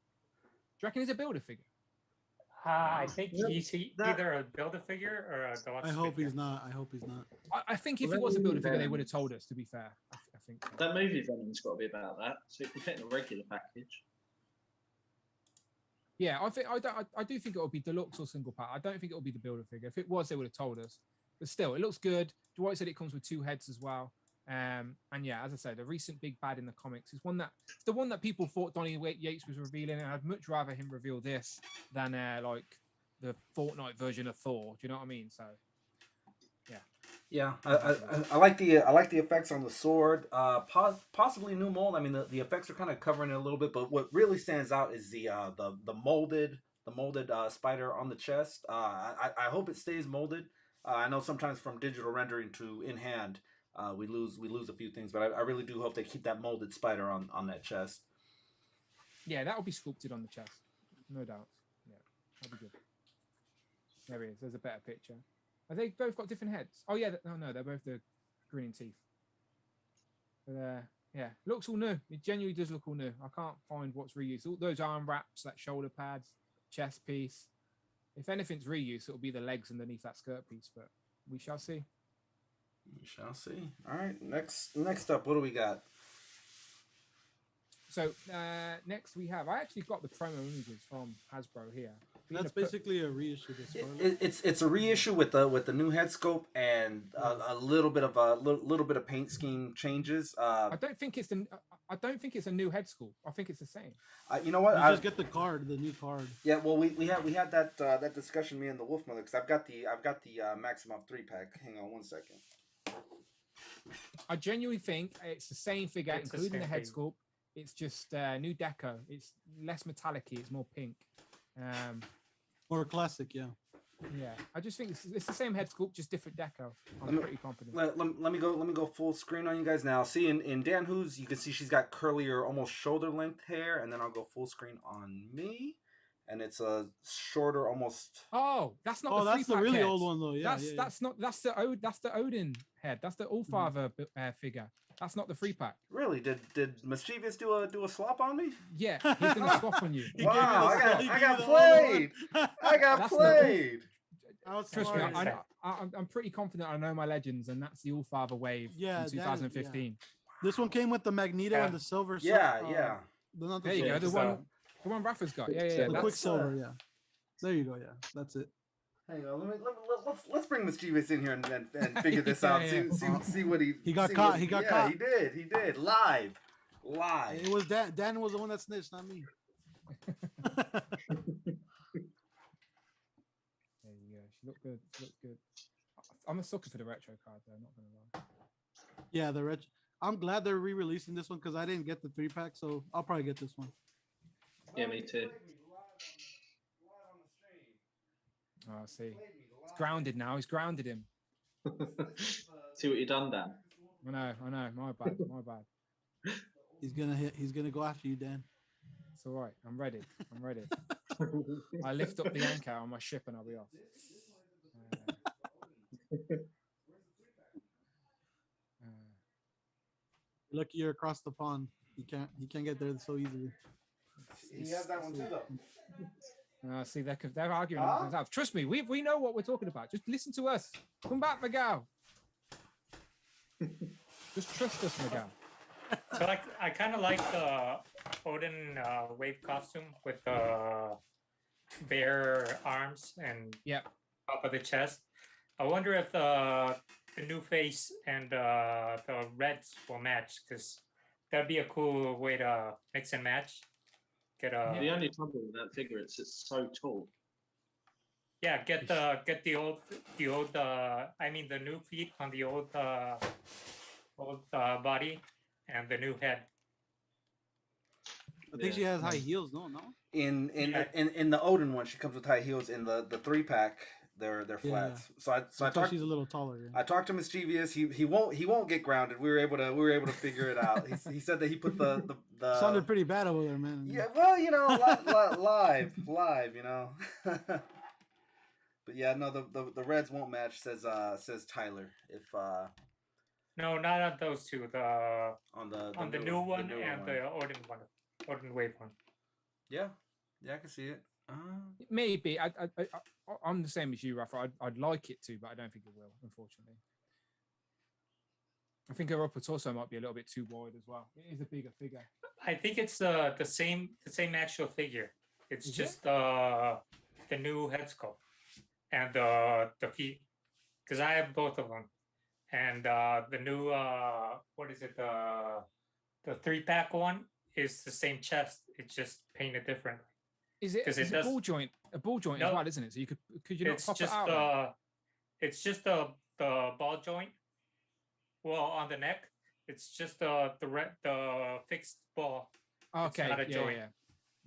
reckon he's a builder figure? I think he's either a Build-A-Figure or a deluxe. I hope figure. he's not. I hope he's not. I think if he was a builder figure, they would have told us. To be fair, I think. So. That movie Venom's got to be about that. So if you fit in a regular package. Yeah, I do think it will be deluxe or single pack. I don't think it will be the builder figure. If it was, they would have told us. But still, it looks good. Dwight said it comes with 2 heads as well. And yeah, as I said, the recent big bad in the comics is it's the one that people thought Donny Yates was revealing, and I'd much rather him reveal this than like the Fortnite version of Thor. Do you know what I mean? So Yeah, I like the effects on the sword. Possibly new mold. I mean, the effects are kind of covering it a little bit, but what really stands out is the molded spider on the chest. I hope it stays molded. I know sometimes from digital rendering to in hand, we lose a few things, but I really do hope they keep that molded spider on that chest. yeah, that will be sculpted on the chest, no doubt. Yeah, that'll be good. There he is. There's a better picture. Have they both got different heads? Oh yeah, no, they're both the grinning teeth. But yeah, looks all new. It genuinely does look all new. I can't find what's reused. All those arm wraps, that shoulder pads, chest piece. If anything's reused, it'll be the legs underneath that skirt piece. But we shall see. We shall see. All right, next up, what do we got? So next we have. I actually got the promo images from Hasbro here. Being That's a put- basically a reissue. The Scarlet. It's a reissue with the new head sculpt and a little bit of paint scheme changes. I don't think it's I don't think it's a new head school. I think it's the same. You know what? You just get the card, the new card. Yeah, well, we had that discussion, me and the Wolf Mother, because I've got the Maximum 3-pack. Hang on one second. I genuinely think it's the same figure, It's the including the same head thing. sculpt. It's just new deco. It's less metallic-y. It's more pink. Or classic, yeah. Yeah, I just think it's the same head sculpt, just different deco. Let I'm me- pretty confident. Let me go full screen on you guys now. See in DanWho's, you can see she's got curlier, almost shoulder length hair, and then I'll go full screen on me, and it's a shorter, almost. Oh, that's not Oh, the that's the 3-pack really heads. old one though. Yeah, That's the Odin head. That's the Allfather figure. That's not the 3-pack. Really? Did Mischievous do a swap on me? Yeah, he's gonna swap on you. He gave you Wow, the- he I gave got you the old one. played. I got That's played. Trust me, Smart. I'm pretty confident I know my legends, and that's the Allfather wave Yeah, from that is- yeah. 2015. This one came with the Magneto Yeah. and the silver. Yeah, sword, yeah. Not the There you go, silver, the one Rafa's got. Yeah, the that's, Quicksilver. Yeah. There you go. Yeah, that's it. Hang on, let's bring Mischievous in here and figure this out. Yeah, yeah. See what he. He got see caught, what- he got yeah, caught. He did live. It was Dan. Dan was the one that snitched, not me. There you go. She looked good. She looked good. I'm a sucker for the retro card, though. Not gonna lie. Yeah, the rich. I'm glad they're re-releasing this one because I didn't get the 3-pack, so I'll probably get this one. Yeah, me too. Oh, I see. He's grounded now. He's grounded him. See what you done, Dan. I know. My bad. My bad. He's gonna hit. He's gonna go after you, Dan. It's all right. I'm ready. I lift up the anchor on my ship and I'll be off. Lucky you're across the pond. He can't get there so easily. He has that one too, though. See, they're arguing. Huh? Themselves. Trust me, we know what we're talking about. Just listen to us. Come back, Miguel. Just trust us, Miguel. So I kind of like the Odin wave costume with the bare arms and Yep. top of the chest. I wonder if the new face and the reds will match, because that'd be a cool way to mix and match. Get a The only trouble with that figure is it's so tall. yeah, get the old I mean the new feet on the old body and the new head. I think she has high heels. No. In Yeah. the Odin one, she comes with high heels. In the 3-pack, they're Yeah, flats. So I So talked. she's a little taller. Yeah. I talked to Mischievous. He won't get grounded. We were able to figure it out. He said that he put the Sounded pretty bad over there, man. Yeah, well, you know, live, you know. But yeah, no, the Reds won't match. Says Tyler. If No, not on those two. The on the new one newer and the Odin wave one. yeah, I can see it. Maybe I'm the same as you, Rafa. I'd like it to, but I don't think it will, unfortunately. I think her upper torso might be a little bit too wide as well. It is a bigger figure. I think it's the same actual figure. It's Is just the new head sculpt and the feet, because I have both of them. And the new what is it, the 3-pack one is the same chest. It's just painted differently. Is it? 'Cause It's it a does- ball joint. A ball joint No. as well, isn't it? So could you not It's pop just it out? then? it's just the ball joint. Well, on the neck, it's just the fixed ball. Okay. not a yeah, joint. yeah.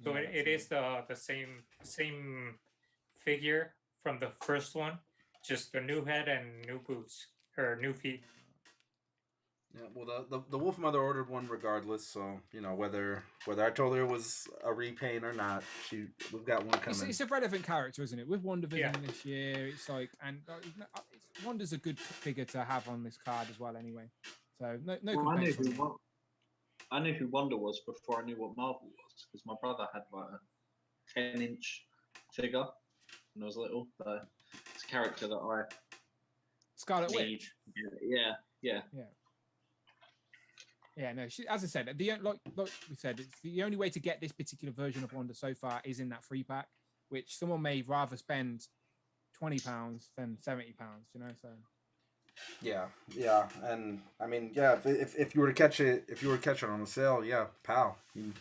So Yeah, it is the same figure from the first one, just the new head and new boots or new feet. Yeah, well, the Wolf Mother ordered one regardless. So you know whether I told her it was a repaint or not, we've got one coming. It's a relevant character, isn't it? With WandaVision Yeah. this year, it's like, and Wanda's a good figure to have on this card as well. Anyway, so no Well, complaints. from me. I knew who Wonder was before I knew what Marvel was, because my brother had like a 10-inch figure when I was little. So it's a character that I Scarlet need. Witch. Yeah. Yeah, no. As I said, like we said, it's the only way to get this particular version of Wanda so far is in that 3-pack. which someone may rather spend £20 than £70. You know, so. Yeah, and I mean, yeah, if you were to catch it, on a sale, yeah, pal, you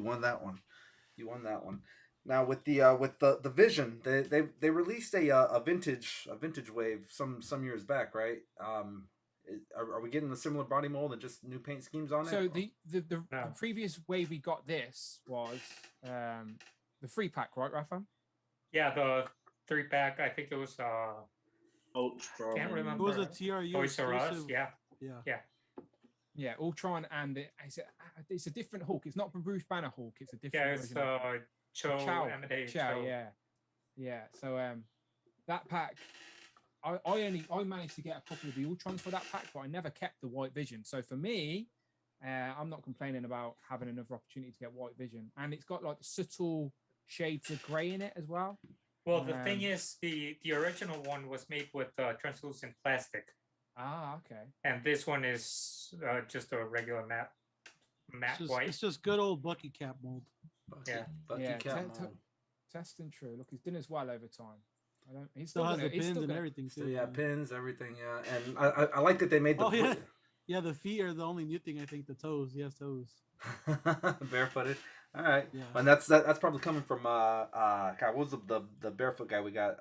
won that one, Now with the Vision, they released a vintage wave some years back, right? Are we getting a similar body mold and just new paint schemes on it? So the No. previous way we got this was the 3-pack, right, Rafa? Yeah, the 3-pack. I think it was Ultra. Can't remember. It was a TRU Toys R Us. exclusive. Yeah. Yeah, Ultron, and it's a different Hulk. It's not the Bruce Banner Hulk. It's a different. Yeah, it's version of Cho Amadeus. Chow, yeah. So that pack, I managed to get a couple of the Ultrons for that pack, but I never kept the White Vision. So for me, I'm not complaining about having another opportunity to get White Vision, and it's got like subtle shades of grey in it as well. Well, the thing is, the original one was made with translucent plastic, Okay. and this one is just a regular matte white. It's just good old Bucky cap mold. Bucky Yeah, Cat te- mold. Test and true. Look, he's done as well over time. He's Still has gonna- the he's pins still and gonna- everything So too. yeah, pins, everything, yeah, and I like that they made the Oh yeah, yeah. The feet are the only new thing. I think the toes. He has toes. barefooted. All right, Yeah. and that's probably coming from God, what was the barefoot guy we got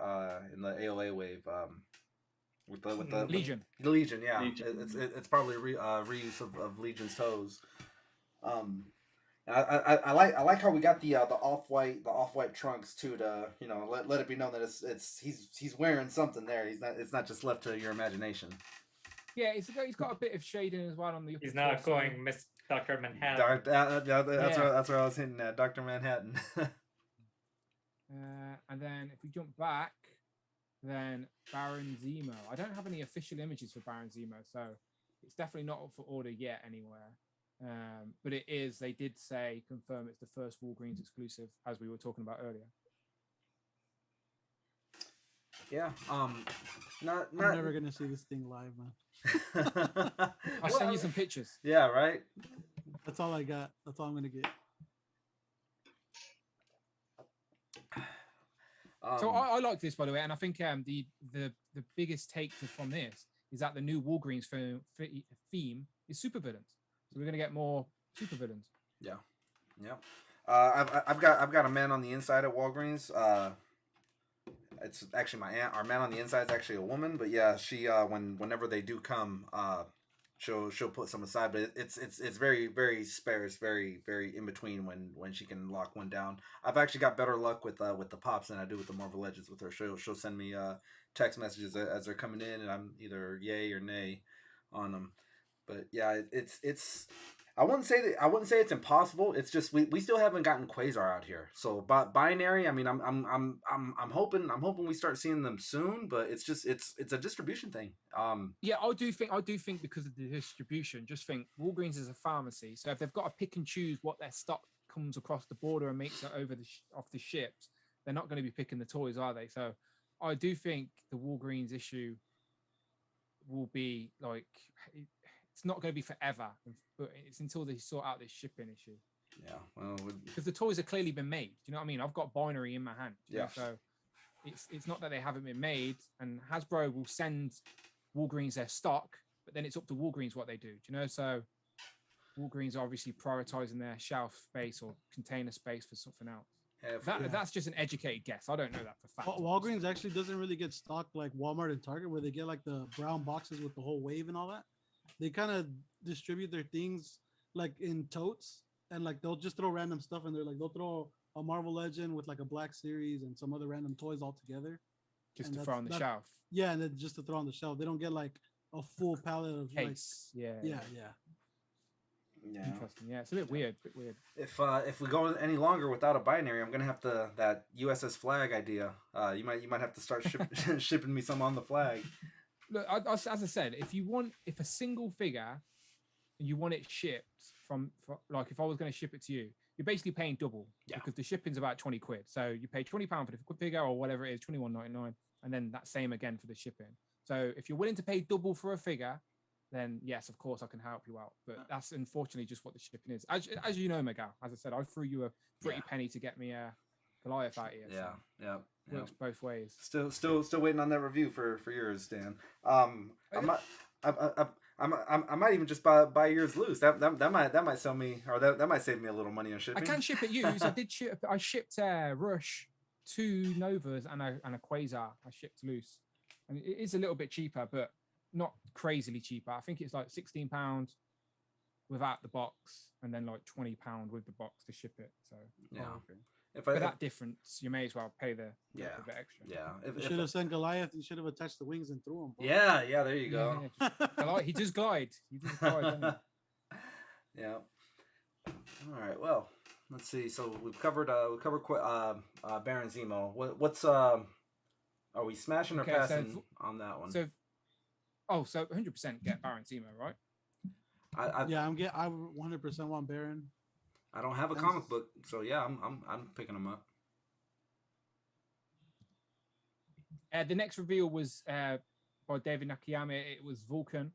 in the AOA wave with the Legion. The Legion, yeah. Legion. It's probably reuse of Legion's toes. I like how we got the off white trunks too, to let it be known that he's wearing something there. It's not just left to your imagination. Yeah, he's got a bit of shading as well on the. He's upper not torso. going Miss Dr. Manhattan. That's where I was hitting at, Dr. Manhattan. And then if we jump back, then Baron Zemo. I don't have any official images for Baron Zemo, so it's definitely not up for order yet anywhere. But it is. They did confirm it's the first Walgreens exclusive, as we were talking about earlier. Yeah. I'm never gonna see this thing live, man. I'll send you some pictures. Yeah. Right. That's all I got. That's all I'm gonna get. So I like this, by the way, and I think the biggest take from this is that the new Walgreens theme is supervillains. So we're gonna get more supervillains. Yeah. I've got a man on the inside at Walgreens. It's actually my aunt. Our man on the inside is actually a woman, but yeah, she whenever they do come, she'll put some aside, but it's very, very sparse, very, very in between when she can lock one down. I've actually got better luck with the pops than I do with the Marvel Legends with her. She'll send me text messages as they're coming in, and I'm either yay or nay on them. But yeah, it's I wouldn't say it's impossible. It's just we still haven't gotten Quasar out here. So binary, I mean, I'm hoping we start seeing them soon, but it's a distribution thing. Yeah, I do think because of the distribution, just think Walgreens is a pharmacy, so if they've got to pick and choose what their stock comes across the border and makes it over off the ships, they're not going to be picking the toys, are they? So I do think the Walgreens issue will be like, it's not going to be forever, but it's until they sort out this shipping issue. Yeah, well, because the toys have clearly been made. Do you know what I mean? I've got binary in my hand. Yeah. So it's not that they haven't been made, and Hasbro will send Walgreens their stock, but then it's up to Walgreens what they do. Do you know? So Walgreens are obviously prioritizing their shelf space or container space for something else. That's just an educated guess. I don't know that for fact. Walgreens actually doesn't really get stock like Walmart and Target, where they get like the brown boxes with the whole wave and all that. They kind of distribute their things like in totes, and like they'll just throw random stuff in there. Like they'll throw a Marvel Legend with like a Black Series and some other random toys all together, just to throw on the shelf. Yeah, and then just to throw on the shelf. They don't get like a full palette of case. Yeah. Interesting. Yeah, it's a bit weird. If we go any longer without a binary, I'm gonna have to that USS Flag idea. You might have to start shipping me some on the flag. Look, as I said, if a single figure, you want it shipped from like if I was going to ship it to you, you're basically paying double because the shipping's about £20. So you pay £20 for the figure or whatever it is, £21.99, and then that same again for the shipping. So if you're willing to pay double for a figure, then yes, of course I can help you out. But that's unfortunately just what the shipping is. As you know, Miguel, as I said, I threw you a pretty penny to get me Goliath out here. Yeah, So yeah, yeah. works both ways. Still waiting on that review for yours, Dan. I might, I might even just buy yours loose. That might sell me, or that might save me a little money on I shipping. can ship it used. I did ship. I shipped Rush, 2 Novas and a Quasar. I shipped loose, and it is a little bit cheaper, but not crazily cheaper. I think it's like £16 without the box, and then like £20 with the box to ship it. So Yeah. okay. If For that difference, you may as well pay the Yeah. little bit extra. Yeah. You should have sent Goliath. You should have attached the wings and threw him. Yeah. There you go. Yeah, he just glide. He just glide. Doesn't he? Yeah. All right. Well, let's see. So we've covered Baron Zemo. What's are we smashing or Okay, so passing on that one? So 100% get Baron Zemo, right? I 100% want Baron. I don't have a comic book, so yeah, I'm picking them up. The next reveal was by David Nakayama. It was Vulcan,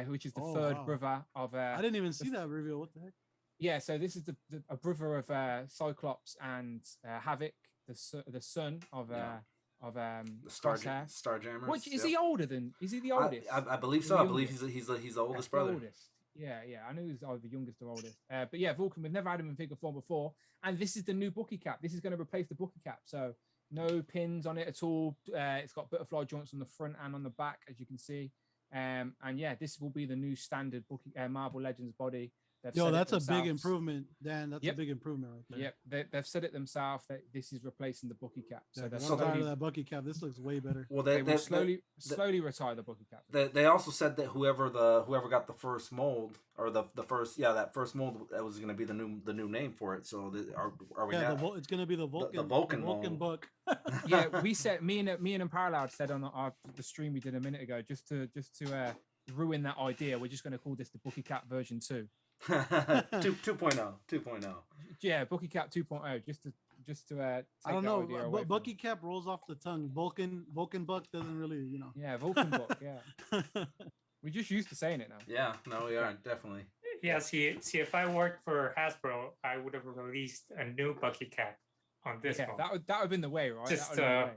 which is the third brother of. I didn't even see that reveal. What the heck? Yeah, so this is a brother of Cyclops and Havoc, the son of The Crosshair. Starjammers. Which is he older than? Is he the oldest? I believe so. I believe he's the oldest brother. The oldest. Yeah. I knew he was either the youngest or oldest. But yeah, Vulcan. We've never had him in figure form before, and this is the new bookie cap. This is going to replace the bookie cap. So no pins on it at all. It's got butterfly joints on the front and on the back, as you can see. And yeah, this will be the new standard bookie Marvel Legends body. That's a big improvement, Dan. That's a big improvement right there. Yep, they've said it themselves that this is replacing the bookie cap. So Yeah, they're I'm tired of that bookie cap. This looks way better. Well, they will slowly retire the bookie cap. They also said that whoever got the first mold or the first that first mold, that was going to be the new name for it. So are we now? It's going to be the Vulcan. The Vulcan book. Yeah, we said me and Parallel said on the stream we did a minute ago, just to ruin that idea, we're just going to call this the bookie cap version 2. 2.0. Yeah, bookie cap 2.0. Just to take I don't that know, idea away but from bookie it. cap rolls off the tongue. Vulcan buck doesn't really, Yeah, Vulcan book. Yeah, we're just used to saying it now. Yeah, no, we are definitely. Yeah, see, if I worked for Hasbro, I would have released a new Bucky cap on this one. that would have been the way, right? Just, then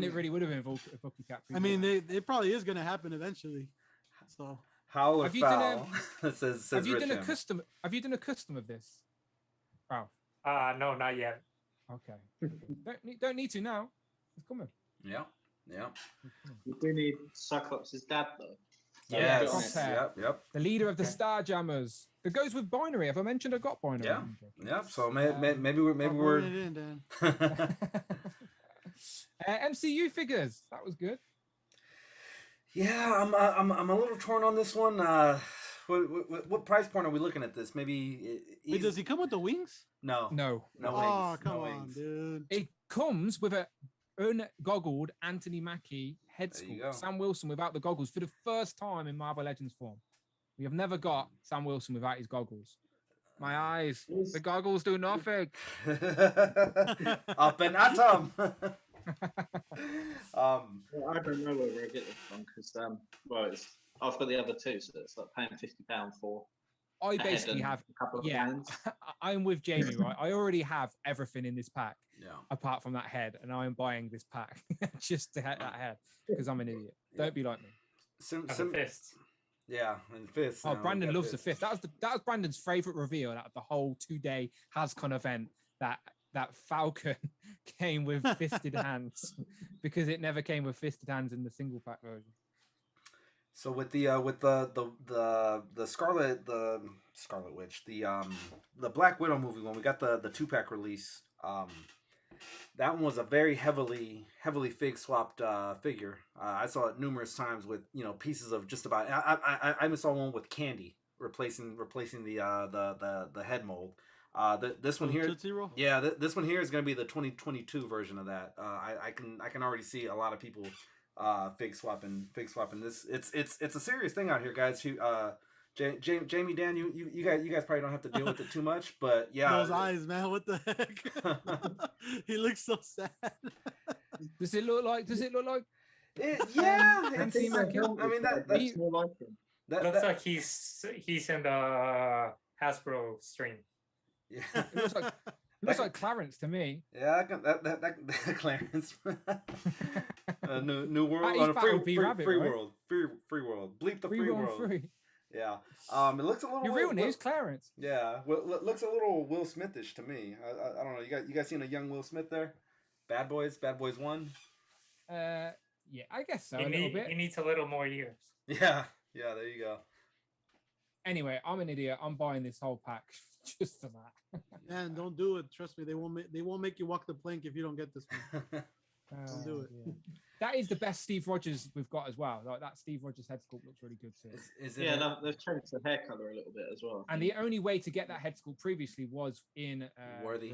it really would have been bookie cap. I mean, it probably is going to happen eventually. So Howl or Have you foul. done says have you Rich done a M. custom? Have you done a custom of this? Wow. No, not yet. Okay. don't need to now. It's coming. Yeah. You do need Cyclops' dad though. Yes. Crosshair. Yep. The leader of the Starjammers. That goes with binary. Have I mentioned I got binary? Yeah. So maybe we're it in, Dan. MCU figures. That was good. Yeah, I'm a little torn on this one. What price point are we looking at this? Maybe. Wait, does he come with the wings? No. No. Oh, wings. come No on, wings. dude. It comes with a ungoggled Anthony Mackie head There you sculpt. go. Sam Wilson without the goggles for the first time in Marvel Legends form. We have never got Sam Wilson without his goggles. My eyes. The goggles do nothing. Up and atom. I don't know whether I get this one because I've got the other two, so it's like paying £50 for. I a head basically and have. a couple of Yeah, hands. I'm with Jamie, right? I already have everything in this pack Yeah. apart from that head, and I am buying this pack just to have that head because I'm an idiot. Don't be like me. And the fists. Yeah, and fists. Oh, now, Brandon we got loves the fifth. That was Brandon's favorite reveal out of the whole 2-day HasCon event. That Falcon came with fisted hands because it never came with fisted hands in the single pack version. So with the Scarlet Witch, the Black Widow movie, when we got the 2-pack release, that one was a very heavily fig swapped figure. I saw it numerous times with pieces of just about. I even saw one with Candy replacing the head mold. This one here, yeah, this one here is going to be the 2022 version of that. I can already see a lot of people fig swapping this. It's a serious thing out here, guys. Who Jamie, Dan, you guys probably don't have to deal with it too much, but yeah, those eyes, man, what the heck? He looks so sad. Does it look like? Yeah, Anthony Mackie? I mean That's more like him. Looks like he's in the Hasbro stream. Yeah. It looks like Looks like Clarence to me. Yeah, that Clarence. New world, That is Battle B Rabbit, free right? world, free world. Bleep the Free free Will and world. Free. Yeah. It looks a little. Your real name's Clarence. Yeah, well, looks a little Will Smithish to me. I don't know. You guys seen a young Will Smith there? Bad Boys 1. Yeah, I guess so. He, a little bit. he needs a little more years. Yeah, there you go. Anyway, I'm an idiot. I'm buying this whole pack just for that. Man, don't do it. Trust me, they won't make you walk the plank if you don't get this one. Don't do it. Yeah. That is the best Steve Rogers we've got as well. Like that Steve Rogers head sculpt looks really good too. Is it Yeah, no, they've changed the hair color a little bit as well. And the only way to get that head sculpt previously was in Worthy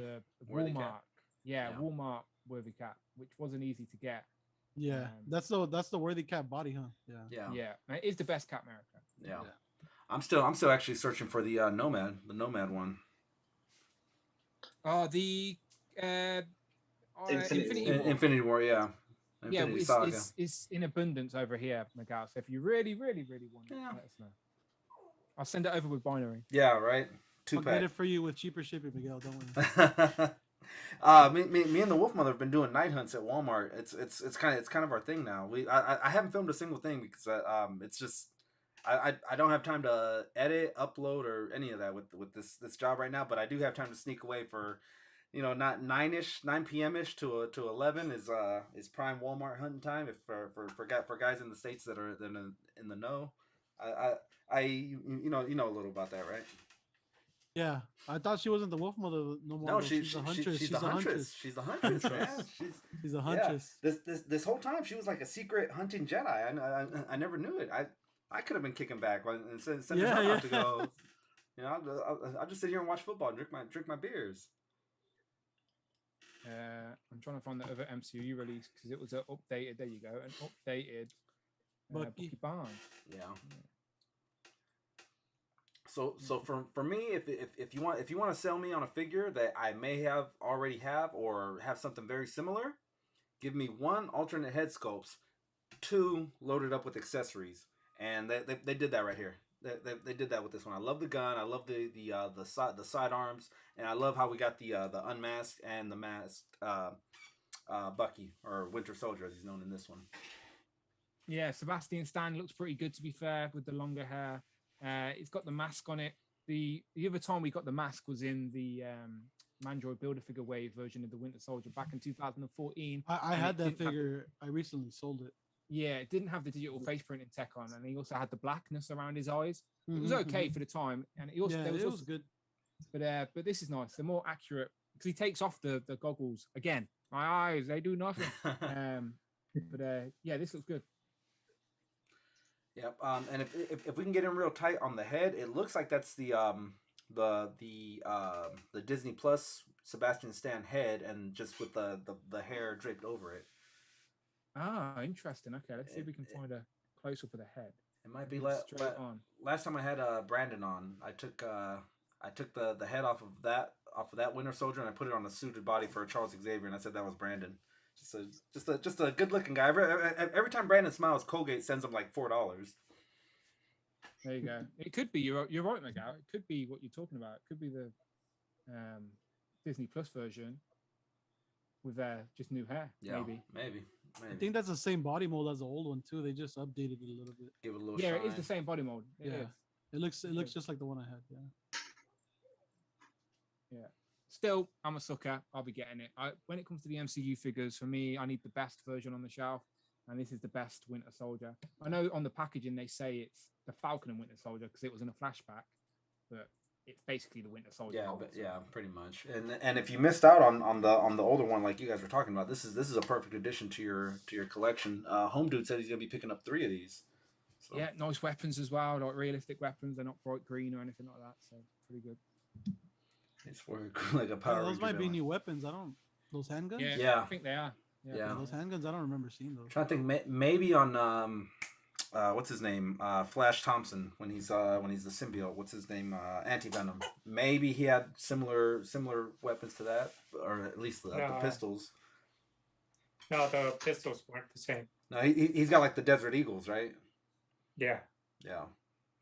Walmart. Cap. Yeah, Walmart Worthy Cap, which wasn't easy to get. Yeah, that's the worthy cap body, huh? Yeah. And it is the best Cap America. Yeah. I'm still actually searching for the Nomad one. Oh, the Infinity War, yeah. Infinity Saga. It's in abundance over here, Miguel. So if you really, really, really want it, let us know. I'll send it over with binary. Yeah, right. I'll get it for you with cheaper shipping, Miguel. Don't worry. Me and the Wolf Mother have been doing night hunts at Walmart. It's kind of our thing now. I haven't filmed a single thing because it's just I don't have time to edit, upload, or any of that with this job right now. But I do have time to sneak away for, not 9 p.m. ish to 11 is prime Walmart hunting time. If for guys in the States that are in the know, you know a little about that, right? Yeah, I thought she wasn't the Wolf Mother no more. No, she's a huntress. She's a huntress. She's a huntress. Man. She's a huntress. Yeah. This whole time she was like a secret hunting Jedi. I never knew it. I could have been kicking back and sending her out to go. I'll just sit here and watch football and drink my beers. I'm trying to find the other MCU release because it was an updated. There you go, an updated Bucky Barnes. Yeah. So for me, if you want to sell me on a figure that I may already have or have something very similar, give me 1 alternate head sculpts, 2 loaded up with accessories, and they did that right here. They did that with this one. I love the gun. I love the sidearms, and I love how we got the unmasked and the masked Bucky, or Winter Soldier as he's known in this one. Yeah, Sebastian Stan looks pretty good, to be fair, with the longer hair. It's got the mask on it. The other time we got the mask was in the Mandroid Build-A-Figure Wave version of the Winter Soldier back in 2014. I had that figure. I recently sold it. Yeah, it didn't have the digital face printing tech on, and he also had the blackness around his eyes. It was okay for the time, and it was good. But this is nice. They're more accurate because he takes off the goggles again. My eyes, they do nothing. This looks good. Yep. And if we can get in real tight on the head, it looks like that's the Disney Plus Sebastian Stan head, and just with the hair draped over it. Ah, interesting. Okay, let's see if we can find a close up of the head. It might be on. Last time I had Brandon on, I took the head off of that Winter Soldier and I put it on a suited body for Charles Xavier, and I said that was Brandon. Just a good looking guy. Every time Brandon smiles, Colgate sends him like $4. There you go. It could be you're right, Miguel. It could be what you're talking about. It could be the Disney Plus version with just new hair. Yeah, maybe. I think that's the same body mold as the old one too. They just updated it a little bit. Give it a little. Yeah, shine. it is the same body mold. It looks just like the one I had. Yeah. Still, I'm a sucker. I'll be getting it. When it comes to the MCU figures, for me, I need the best version on the shelf, and this is the best Winter Soldier. I know on the packaging they say it's the Falcon and Winter Soldier because it was in a flashback, but it's basically the Winter Soldier. Yeah, pretty much. And if you missed out on the older one, like you guys were talking about, this is a perfect addition to your collection. Home Dude said he's gonna be picking up 3 of these. So. Yeah, nice weapons as well, like realistic weapons. They're not bright green or anything like that, so pretty good. It's for like a Power. Those might be new weapons. Those handguns. Yeah, I think they are. Yeah, those handguns. I don't remember seeing those. I'm trying to think, maybe on what's his name? Flash Thompson when he's the symbiote. What's his name? Anti-Venom. Maybe he had similar weapons to that, or at least the pistols. No, the pistols weren't the same. No, he's got like the Desert Eagles, right? Yeah. Yeah.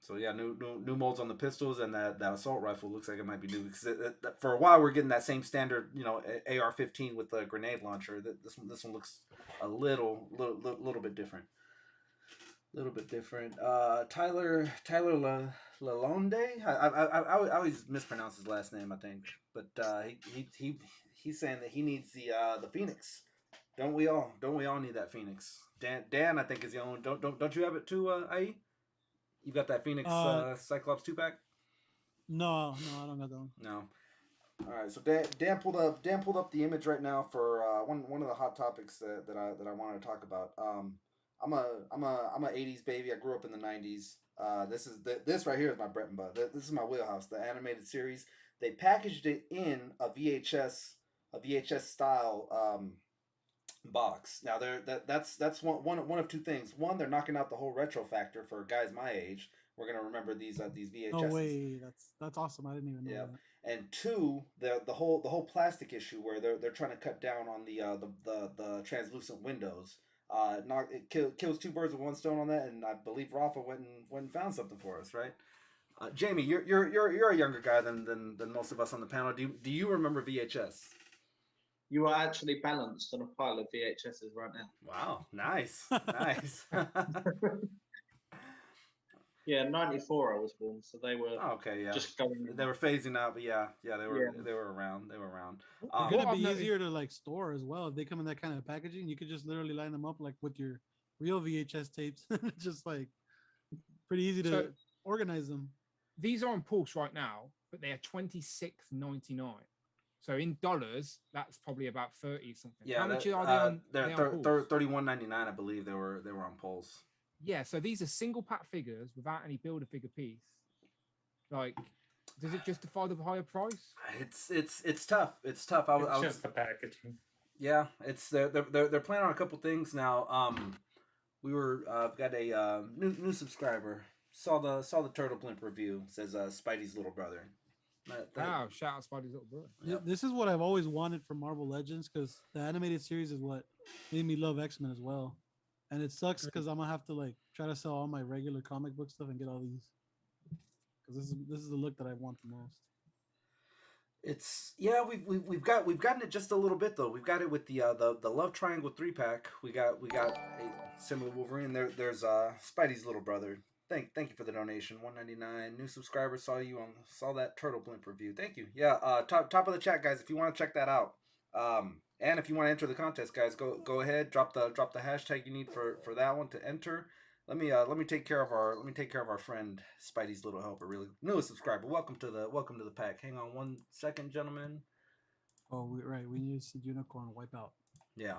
So yeah, new molds on the pistols, and that assault rifle looks like it might be new because for a while we're getting that same standard, AR-15 with the grenade launcher. This one looks a little bit different. Little bit different. Tyler Lalonde. I always mispronounce his last name, I think, but he's saying that he needs the Phoenix. Don't we all? Don't we all need that Phoenix? Dan, I think is the only. Don't you have it too, IE? You got that Phoenix Cyclops 2-pack? No, I don't got that one. No. All right, so Dan pulled up the image right now for one of the hot topics that I wanted to talk about. I'm a 80s baby. I grew up in the 90s. This right here is my bread and butter. This is my wheelhouse. The animated series. They packaged it in a VHS style box. Now that's one of two things. One, they're knocking out the whole retro factor for guys my age. We're gonna remember these VHS. Oh wait, that's awesome. I didn't even know that. And two, the whole plastic issue where they're trying to cut down on the translucent windows. It kills two birds with one stone on that, and I believe Rafa went and found something for us, right? Jamie, you're a younger guy than most of us on the panel. Do you remember VHS? You are actually balanced on a pile of VHSs right now. Wow, nice, nice. Yeah, 94 I was born, so they were just going. They were phasing out, but they were around. They were around. It's gonna be easier to like store as well if they come in that kind of packaging. You could just literally line them up like with your real VHS tapes, just like pretty easy to organize them. These are on Pulse right now, but they are $26.99. So in dollars, that's probably about 30 something. Yeah, how much are they on? They're $31.99, I believe. They were on Pulse. Yeah, so these are single pack figures without any Build-A-Figure piece. Like, does it justify the higher price? It's tough. It's tough. It's just the packaging. Yeah, it's they're planning on a couple things now. We were got a new subscriber. Saw the Turtle Blimp review. Says Spidey's little brother. Wow, shout out Spidey's little brother. Yep. This is what I've always wanted from Marvel Legends, because the animated series is what made me love X-Men as well. And it sucks because I'm gonna have to like try to sell all my regular comic book stuff and get all these, because this is the look that I want the most. It's we've gotten it just a little bit though. We've got it with the Love Triangle 3-pack. We got a similar Wolverine. There's Spidey's little brother. Thank you for the donation. $1.99. New subscriber saw that Turtle Blimp review. Thank you. Yeah. Top of the chat, guys. If you want to check that out. And if you want to enter the contest, guys, go ahead. Drop the hashtag you need for that one to enter. Let me take care of our friend Spidey's little helper. Really newest subscriber. Welcome to the pack. Hang on one second, gentlemen. Oh, right. We need to see Unicorn wipe out. Yeah.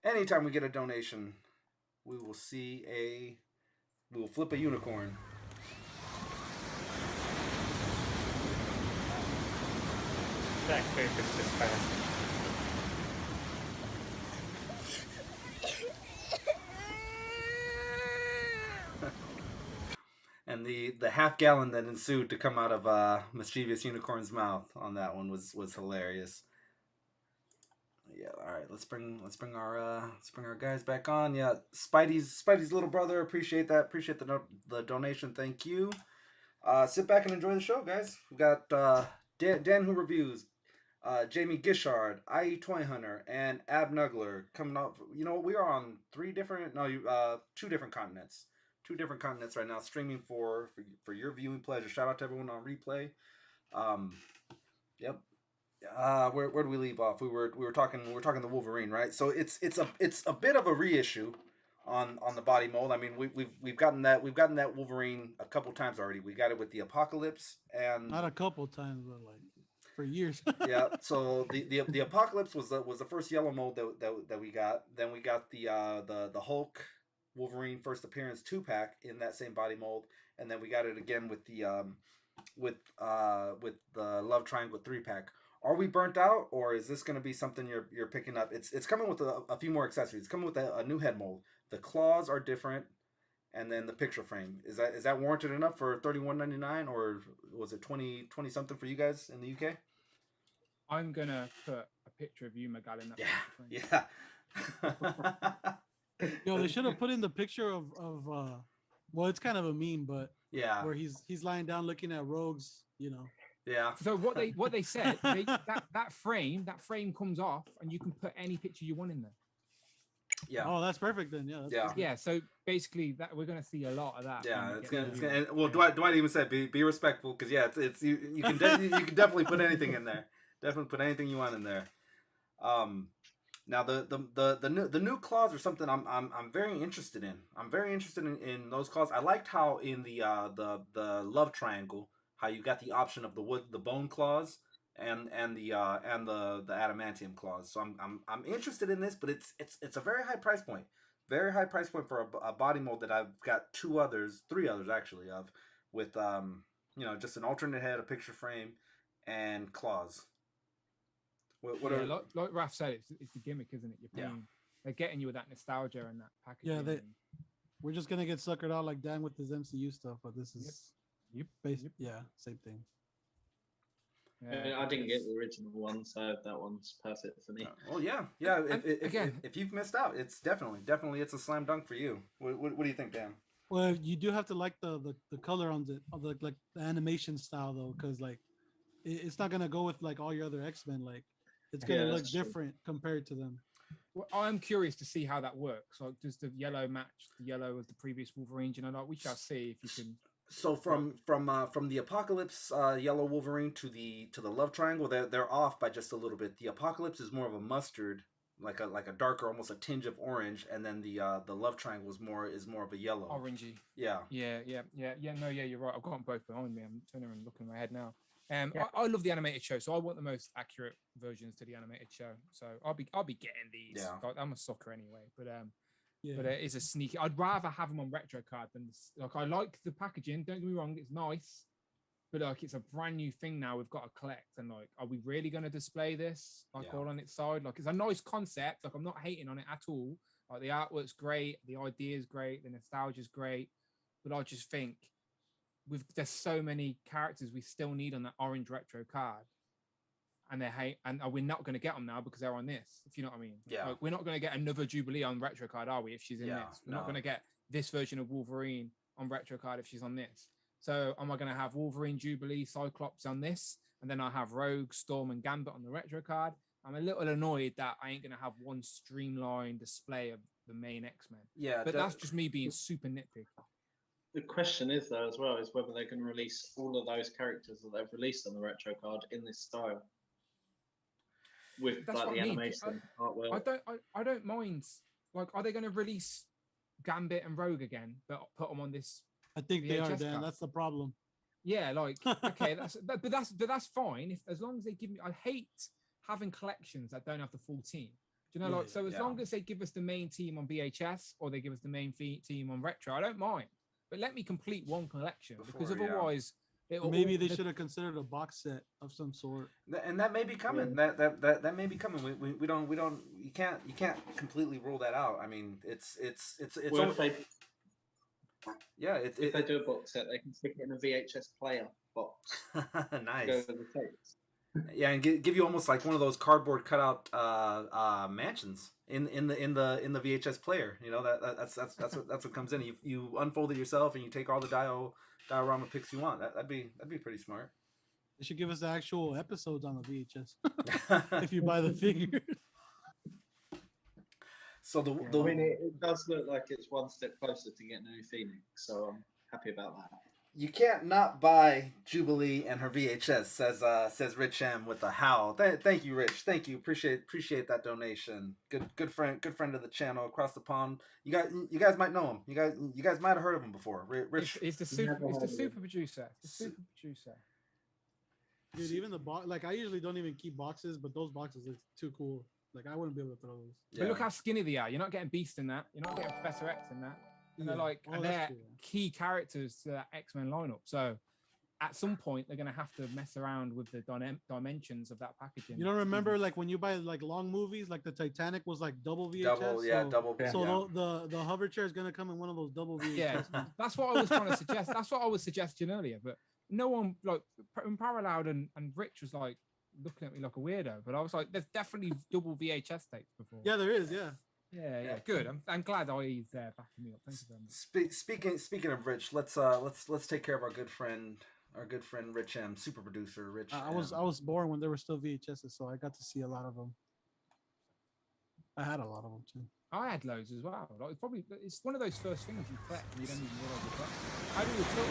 Anytime we get a donation, we will flip a unicorn. That clip is just fast. And the half gallon that ensued to come out of Mischievous Unicorn's mouth on that one was hilarious. Yeah, all right, let's bring our guys back on. Yeah, Spidey's little brother. Appreciate that. Appreciate the donation. Thank you. Sit back and enjoy the show, guys. We've got DanWhoReviews, Jamie Gishard, IE Toy Hunter, and Ab Nuggler coming up. You know, we are on two different continents. Two different continents right now, streaming for your viewing pleasure. Shout out to everyone on replay. Yep. Where do we leave off? We were talking the Wolverine, right? So it's a bit of a reissue on the body mold. I mean, we've gotten that Wolverine a couple times already. We got it with the Apocalypse, and not a couple times, but like for years. Yeah. So the Apocalypse was the first yellow mold that we got. Then we got the Hulk Wolverine first appearance 2-pack in that same body mold, and then we got it again with the Love Triangle 3-pack. Are we burnt out, or is this going to be something you're picking up? It's coming with a few more accessories. It's coming with a new head mold. The claws are different, and then the picture frame. Is that warranted enough for $31.99, or was it 20 something for you guys in the UK? I'm gonna put a picture of you, Miguel, in that. Yeah. Yo, they should have put in the picture of Well, it's kind of a meme, but Yeah, where he's lying down looking at rogues, you know. yeah, So what they said, that frame comes off, and you can put any picture you want in there. yeah. Oh, that's perfect then. Yeah, that's Yeah. perfect. Yeah, so basically that we're gonna see a lot of that. Yeah, when we it's get gonna, to it's the- gonna. Well, yeah. Dwight even said be respectful because yeah, it's you can you can definitely put anything in there. Definitely put anything you want in there. Now the new claws are something I'm very interested in. I'm very interested in those claws. I liked how in the love triangle how you got the option of the bone claws and the adamantium claws. So I'm interested in this, but it's a very high price point. Very high price point for a body mold that I've got three others actually of with just an alternate head, a picture frame, and claws. What yeah, are like Raph said, it's the gimmick, isn't it? You're Yeah. paying, they're getting you with that nostalgia and that packaging. Yeah, and- we're just gonna get suckered out like Dan with his MCU stuff, but this is Yep. yeah, same thing. yeah, I didn't get it's- the original one, so that one's perfect for me. Well, yeah. And again- If you've missed out, it's definitely it's a slam dunk for you. What do you think, Dan? Well, you do have to like the color on the like the animation style though, because like it's not gonna go with like all your other X-Men. Like it's gonna Yeah, look that's true. different compared to them. Well, I'm curious to see how that works. Like, does the yellow match the yellow of the previous Wolverine? You know, like we shall see if you can. So from the Apocalypse Yellow Wolverine to the Love Triangle, they're off by just a little bit. The Apocalypse is more of a mustard, like a darker, almost a tinge of orange, and then the Love Triangle is more of a yellow. Orangey. Yeah. Yeah. No, yeah, you're right. I've got them both behind me. I'm turning and looking in my head now. I love the animated show, so I want the most accurate versions to the animated show. So I'll be getting these. Yeah. Like, I'm a sucker anyway, but Yeah. but it is a sneaky. I'd rather have them on retro card than like I like the packaging. Don't get me wrong, it's nice, but like it's a brand new thing now. We've got to collect, and like, are we really going to display this like Yeah. all on its side? Like, it's a nice concept. Like, I'm not hating on it at all. Like, the artwork's great, the idea is great, the nostalgia's great, but I just think there's so many characters we still need on that orange retro card. And we're not going to get them now because they're on this. If you know what I mean. Yeah. Like, we're not going to get another Jubilee on retro card, are we? If she's in Yeah, this, we're not no. going to get this version of Wolverine on retro card if she's on this. So am I going to have Wolverine, Jubilee, Cyclops on this, and then I have Rogue, Storm, and Gambit on the retro card? I'm a little annoyed that I ain't going to have one streamlined display of the main X-Men. Yeah. But that's just me being super nitpicky. The question is though, as well, is whether they're going to release all of those characters that they've released on the retro card in this style, with That's like what the I mean. animation artwork. I don't mind. Like, are they going to release Gambit and Rogue again, but put them on this? I think they are, VHS Dan. card. That's the problem. Yeah, like, okay, but that's fine. If as long as they give me, I hate having collections that don't have the full team. Do you know, Yeah, like, so as yeah. long as they give us the main team on VHS or they give us the main team on retro, I don't mind. But let me complete one collection because Before, yeah. otherwise, Maybe they should have considered a box set of some sort. And that may be coming. That may be coming. We don't you can't completely rule that out. I mean, it's Well, al- if they, yeah, if they do a box set, they can stick it in a VHS player box. Go nice. with the tapes. Yeah, and give you almost like one of those cardboard cutout mansions in the VHS player. You know that's what comes in. You unfold it yourself and you take all the diorama pics you want. That'd be pretty smart. They should give us the actual episodes on the VHS if you buy the figure. So I mean, it does look like it's one step closer to getting a new Phoenix, so I'm happy about that. you can't not buy Jubilee and her VHS, says Rich M with a howl. Thank you, Rich. Thank you. Appreciate that donation. Good friend of the channel across the pond. You guys might know him. You guys might have heard of him before. Rich. it's the super Never heard of super producer. The super producer. Dude, even the box, like I usually don't even keep boxes, but those boxes are too cool. Like I wouldn't be able to throw those. Yeah. But look how skinny they are. You're not getting Beast in that. You're not getting Professor X in that. And they're Yeah. like, Oh, and that's they're true, yeah. key characters to that X-Men lineup. So at some point, they're going to have to mess around with the dimensions of that packaging. You don't remember like when you buy like long movies, like the Titanic was like double VHS. double. So yeah. the hover chair is gonna come in one of those double VHS. Yeah, that's what I was trying to suggest. That's what I was suggesting earlier. But no one, like, Parallel and Rich was like looking at me like a weirdo. But I was like, there's definitely double VHS tapes before. Yeah, there is. Yeah. Yeah, good. I'm glad Ollie's there backing me up. Thank you very much. Speaking of Rich, let's take care of our good friend Rich M, super producer Rich. I was born when there were still VHSs, so I got to see a lot of them. I had a lot of them too. I had loads as well. Like, it's one of those first things you collect and you don't even realize you collect. How do you tilt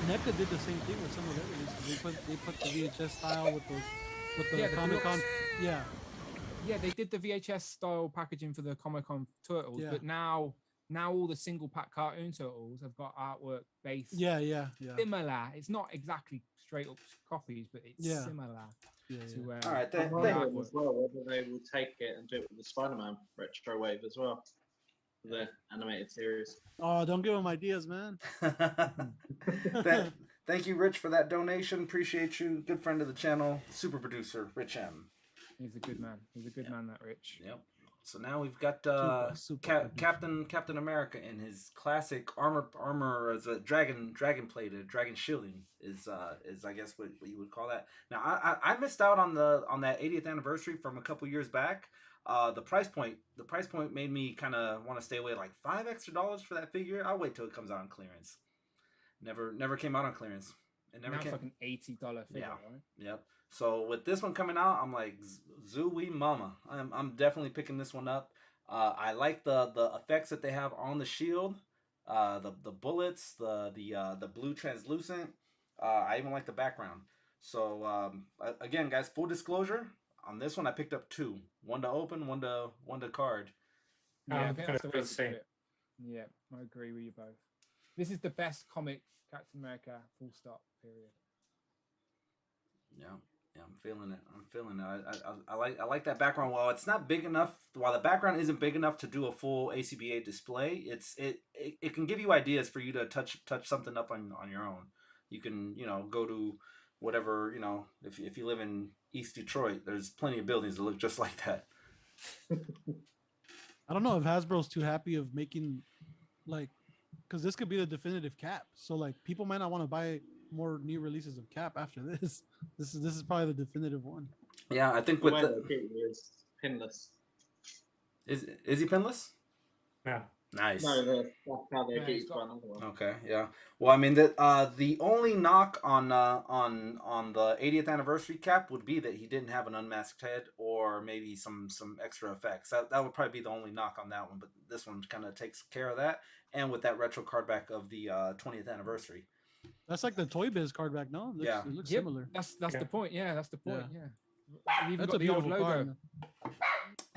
NECA did the same thing with some of their releases. They put the VHS style with the Comic-Con. Yeah. Yeah, they did the VHS style packaging for the Comic-Con Turtles, Yeah. but now all the single pack cartoon Turtles have got artwork based. Yeah. Similar. It's not exactly straight up copies, but it's similar. Yeah. All right, I'm wondering as well whether they will take it and do it with the Spider-Man retro wave as well, the animated series. Oh, don't give them ideas, man. Thank you, Rich, for that donation. Appreciate you. Good friend of the channel, super producer Rich M. He's a good man. He's a good man, that Rich. Yep. So now we've got Super Captain America in his classic armor as a dragon plated, dragon shielding is I guess what you would call that. Now I missed out on that 80th anniversary from a couple years back. The price point made me kind of want to stay away, like $5 extra for that figure. I'll wait till it comes out on clearance. Never came out on clearance. It never came. It's like an $80 figure, right? Yep. So with this one coming out, I'm like, zooey mama. I'm definitely picking this one up. I like the effects that they have on the shield, the bullets, the blue translucent. I even like the background. So again, guys, full disclosure, on this one I picked up 2. One to open, one to card. Yeah, I think that's the way to do it. Yeah, I agree with you both. This is the best comic Captain America, full stop, period. Yeah, I'm feeling it. I like that background. While it's not big enough, while the background isn't big enough to do a full ACBA display, it can give you ideas for you to touch something up on your own. You can go to whatever if you live in East Detroit, there's plenty of buildings that look just like that. I don't know if Hasbro's too happy of making because this could be the definitive Cap. So like people might not want to buy more new releases of Cap after this. This is probably the definitive one. Yeah, I think with the is pinless. Is he pinless? No. Nice. No, that's how they keep one. Okay, yeah. Well, I mean the only knock on the 80th anniversary Cap would be that he didn't have an unmasked head or maybe some extra effects. That would probably be the only knock on that one. But this one kind of takes care of that, and with that retro card back of the 20th anniversary. That's like the Toy Biz card back, no? It looks similar. That's the point. Yeah, that's the point. Yeah. That's a beautiful card.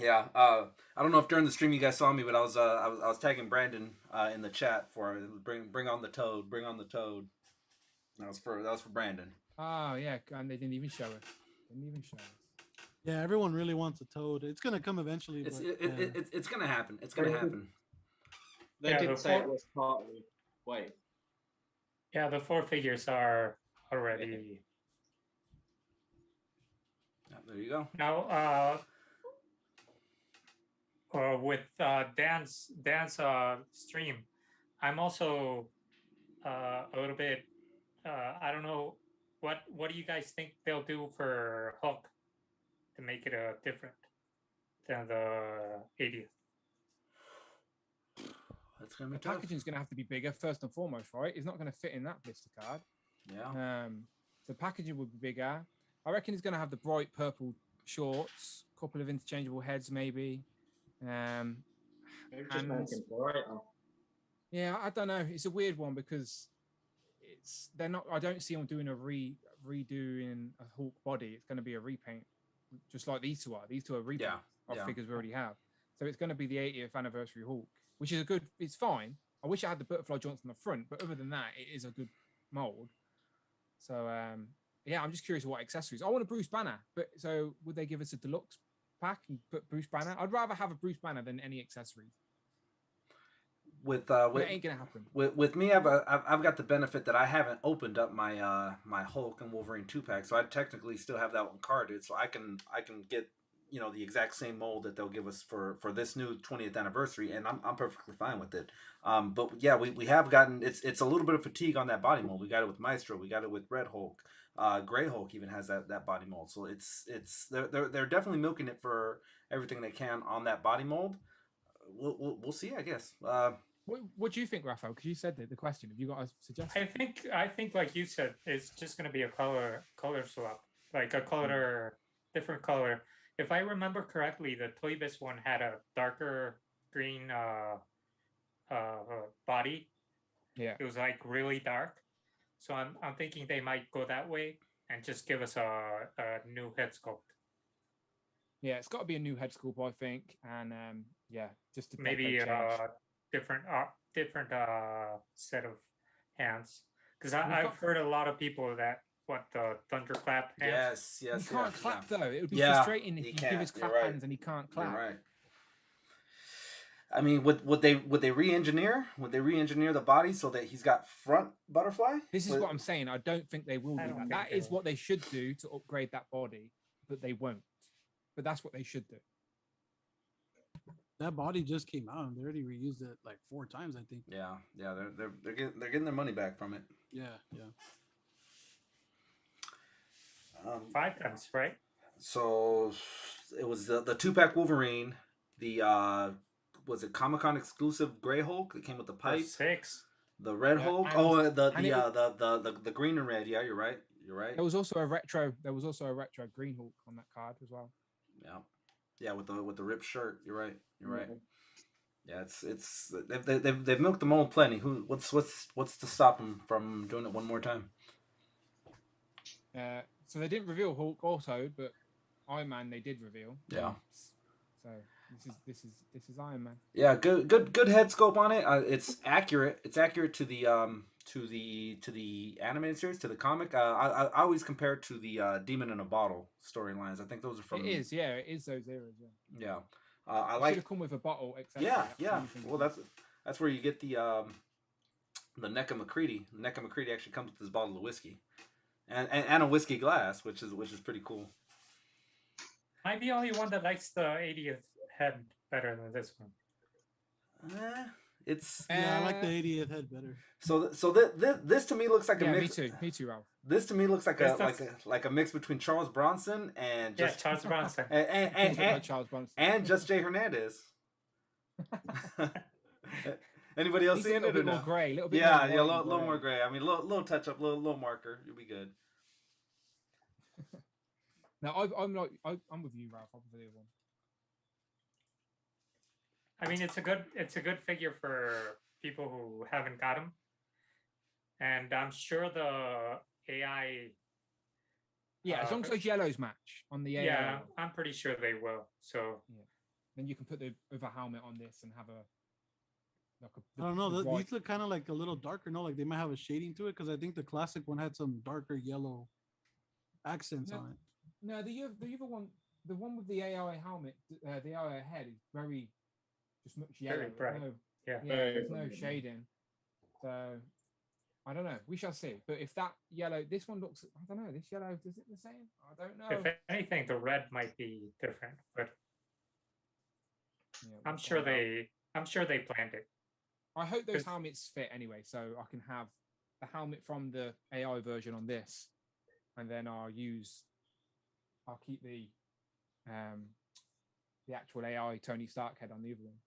Yeah, I don't know if during the stream you guys saw me, but I was tagging Brandon in the chat for bring on the Toad. That was for Brandon. Oh yeah, and they didn't even show it. Yeah, everyone really wants a Toad. It's gonna come eventually. It's gonna happen. It's gonna happen. They did say it was partly wave. Yeah, the 4 figures are already. Yeah, there you go. Now, with Dan's stream, I'm also a little bit. I don't know what do you guys think they'll do for Hulk to make it different than the 80th? That's gonna be the tough. packaging's gonna have to be bigger first and foremost, right? It's not gonna fit in that blister card. Yeah. The packaging would be bigger. I reckon it's gonna have the bright purple shorts, couple of interchangeable heads, maybe. Maybe just make him brighter. Yeah, I don't know. It's a weird one because they're not. I don't see them doing a redoing a Hulk body. It's going to be a repaint, just like these two are. These two are repaint of figures we already have. So it's going to be the 80th anniversary Hulk, which is a good. It's fine. I wish I had the butterfly joints on the front, but other than that, it is a good mold. So yeah, I'm just curious what accessories. I want a Bruce Banner, but so would they give us a deluxe pack and put Bruce Banner? I'd rather have a Bruce Banner than any accessories. With it ain't gonna happen. With me, I've got the benefit that I haven't opened up my my Hulk and Wolverine 2-pack, so I technically still have that one carded, so I can get the exact same mold that they'll give us for this new 20th anniversary, and I'm perfectly fine with it. But yeah, we have gotten it's a little bit of fatigue on that body mold. We got it with Maestro, we got it with Red Hulk. Grey Hulk even has that body mold. So they're definitely milking it for everything they can on that body mold. We'll see, I guess. What do you think, Raphael? Because you said the question. Have you got a suggestion? I think like you said, it's just gonna be a color swap, like a color, different color. If I remember correctly, the Toy Biz one had a darker green body. Yeah. It was like really dark. So I'm thinking they might go that way and just give us a new head sculpt. Yeah, it's got to be a new head sculpt, I think, and yeah, just a Maybe change. different set of hands. Because We've I've got- heard a lot of people that want the thunderclap hands. Yes. He can't clap though. It would be Yeah, frustrating if he you give his can't. You're clap right. hands and he can't You're clap. right. I mean, would they re-engineer? Would they re-engineer the body so that he's got front butterfly? This is what I'm saying. I don't think they will I do don't that. think That they is will. what they should do to upgrade that body, but they won't. But that's what they should do. That body just came out and they already reused it like 4 times, I think. Yeah. They're getting their money back from it. Yeah. 5 times, right? So it was the 2-pack Wolverine, the was it Comic-Con exclusive Grey Hulk that came with the Or pipe, 6. the Red Yeah, Hulk. and- The green and red. Yeah, you're right. There was also a retro. There was also a retro Green Hulk on that card as well. Yeah, with the ripped shirt. You're right. Yeah, it's they've milked the mold plenty. What's to stop them from doing it one more time? So they didn't reveal Hulk also, but Iron Man they did reveal. Yeah. So this is Iron Man. Yeah, good head scope on it. It's accurate. It's accurate to the animated series, to the comic. I always compare it to the Demon in a Bottle storylines. I think those are from. It is those eras. Yeah. Yeah. I It like. should have come with a bottle. Yeah. Well, that's where you get the NECA McCready. NECA McCready actually comes with this bottle of whiskey, and a whiskey glass, which is pretty cool. I'm the only one that likes the 80th head better than this one. It's Yeah, I like the 80th head better. this to me looks like a Yeah, mix. me too, Ralph. This to me looks like This like a mix between Charles Bronson and Yeah, just Charles Bronson. and Charles Bronson. and just Jay Hernandez. Anybody else He's a seeing little it or bit more no? grey, a little bit. Yeah, more a white little and more grey. gray. I mean, little touch up, little marker. You'll be good. No, I'm with you, Ralph. I'm with the other one. I mean, it's a good figure for people who haven't got him, and I'm sure the AI. Yeah, as long as those yellows match on the AI, Yeah, I'm pretty sure they will. So then you can put the other helmet on this and have a. I don't know. the white- These look kind of like a little darker. No, like they might have a shading to it because I think the classic one had some darker yellow accents on it. No, the other one, the one with the AI helmet, the AI head is very just much yellow. Very bright. yeah. There's no shading. So I don't know. We shall see. But if that yellow, this one looks, I don't know. This yellow, is it the same? I don't know. If anything, the red might be different, but Yeah, I'm we'll sure find out. they planned it. I hope those 'cause- helmets fit anyway, so I can have the helmet from the AI version on this, and then I'll keep the actual AI Tony Stark head on the other one.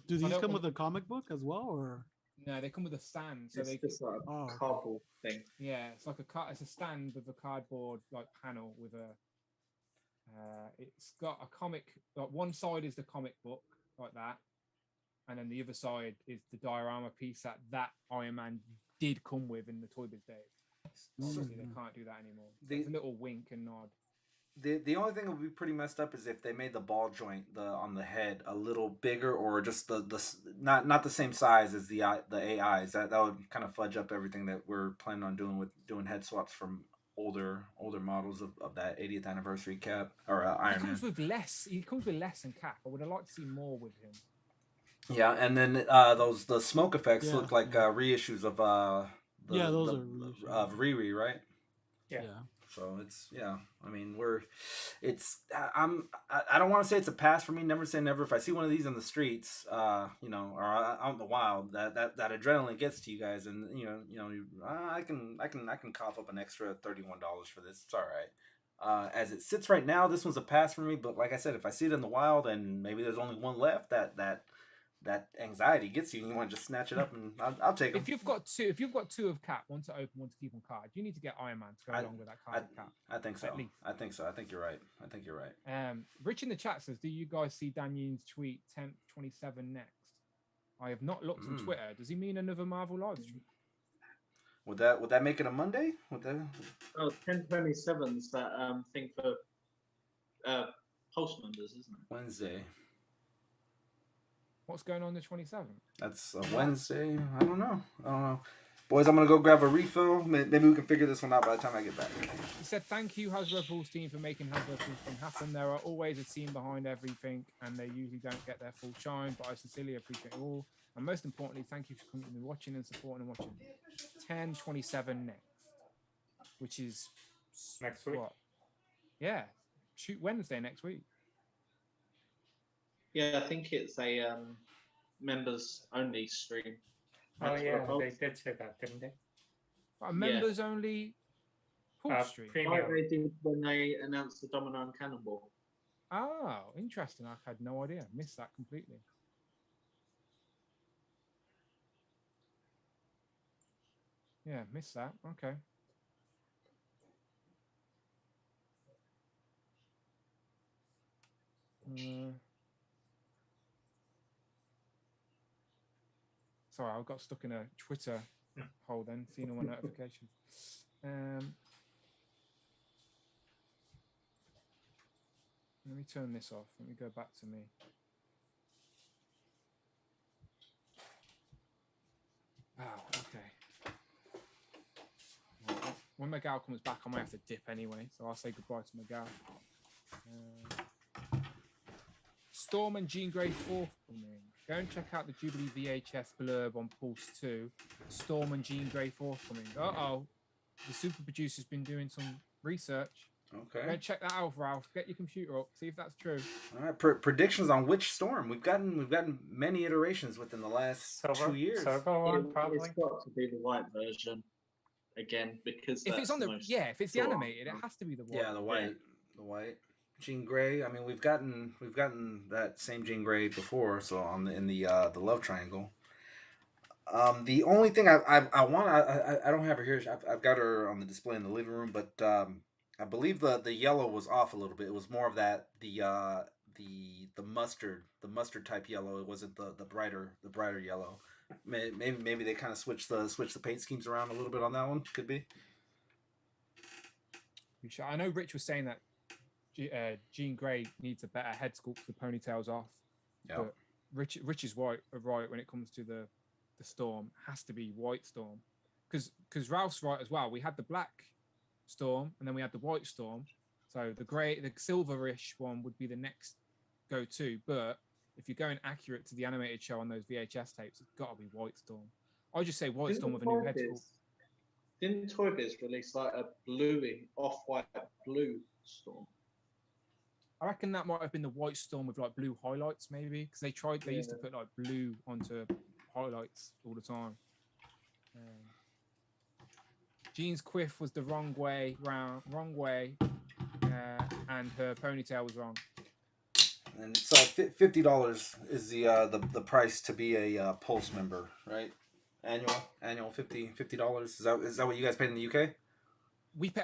Do these don't come want- with a comic book as well, or? No, they come with a stand, so It's they just like Oh. a cardboard thing. yeah, it's like it's a stand with a cardboard like panel with a. It's got a comic. Like one side is the comic book like that, and then the other side is the diorama piece that Iron Man did come with in the Toy Biz days. Obviously, they can't do that anymore. So it's a little wink and nod. The only thing that would be pretty messed up is if they made the ball joint on the head a little bigger, or just the not the same size as the AIs. That would kind of fudge up everything that we're planning on doing head swaps from older models of that 80th anniversary Cap or Iron He Man. comes with less. He comes with less than Cap. I would have liked to see more with him. Yeah, and then the smoke effects Yeah, look like reissues of Yeah, those are reissues. of Riri, right? Yeah. So it's I mean I don't want to say it's a pass for me. Never say never. If I see one of these in the streets, you know, or out in the wild, that adrenaline gets to you guys, and I can cough up an extra $31 for this. It's all right. As it sits right now, this one's a pass for me. But like I said, if I see it in the wild and maybe there's only one left, that anxiety gets you, and you want to just snatch it up, and I'll take them. If you've got two of Cap, one to open, one to keep on card, you need to get Iron Man to go along with that card of Cap. I think so. At least. I think so. I think you're right. Rich in the chat says, "Do you guys see Dan Yoon's tweet 10/27 next?" I have not looked on Twitter. Does he mean another Marvel live stream? Would that make it a Monday? Would that? Oh, 10/27's that thing for post members, isn't it? Wednesday. What's going on the 27th? That's a Wednesday. I don't know. Boys, I'm going to go grab a refill. Maybe we can figure this one out by the time I get back. He said, "Thank you, HasRevels team, for making HasRevels thing happen. There are always a team behind everything, and they usually don't get their full shine, but I sincerely appreciate it all. And most importantly, thank you for coming and watching and supporting and watching." 10/27 next, which is Next week? What? Yeah, shoot Wednesday next week. Yeah, I think it's a members only stream. Oh yeah, they did say that, didn't they? A members only pool stream. Like they did when they announced the Domino and Cannonball. Oh, interesting. I had no idea. Missed that completely. Yeah, missed that. Okay. Sorry, I got stuck in a Twitter hole then, seeing all my notifications. Let me turn this off. Let me go back to me. Wow, okay. Well, when Miguel comes back, I might have to dip anyway, so I'll say goodbye to Miguel. Storm and Jean Grey forthcoming. Go and check out the Jubilee VHS blurb on Pulse 2. Storm and Jean Grey forthcoming. Uh-oh. The super producer's been doing some research. Okay. Go and check that out, Ralph. Get your computer up. See if that's true. All right. Predictions on which Storm? We've gotten many iterations within the last 2 years. Probably. It's got to be the white version again, because if it's on the if it's the animated, it has to be the white. Yeah, the white. Yeah. The white. Jean Grey. I mean, we've gotten that same Jean Grey before. So in the love triangle. The only thing I want I don't have her here. I've got her on the display in the living room, but I believe the yellow was off a little bit. It was more of that the mustard type yellow. It wasn't the brighter yellow. Maybe they kind of switch the paint schemes around a little bit on that one. Could be. I know Rich was saying that Jean Grey needs a better head sculpt. The ponytail's off. Yeah. But Rich is right when it comes to the Storm. Has to be white Storm, because Ralph's right as well. We had the black Storm and then we had the white Storm. So the silverish one would be the next go-to. But if you're going accurate to the animated show on those VHS tapes, it's got to be white Storm. I just say white Storm with a new head sculpt. Didn't Toy Biz release like a bluey, off-white blue Storm? I reckon that might have been the white Storm with like blue highlights, maybe, because they used to put like blue onto highlights all the time. Jean's quiff was the wrong way, and her ponytail was wrong. And so $50 is the price to be a Pulse member, right? Annual $50. Is that what you guys paid in the UK?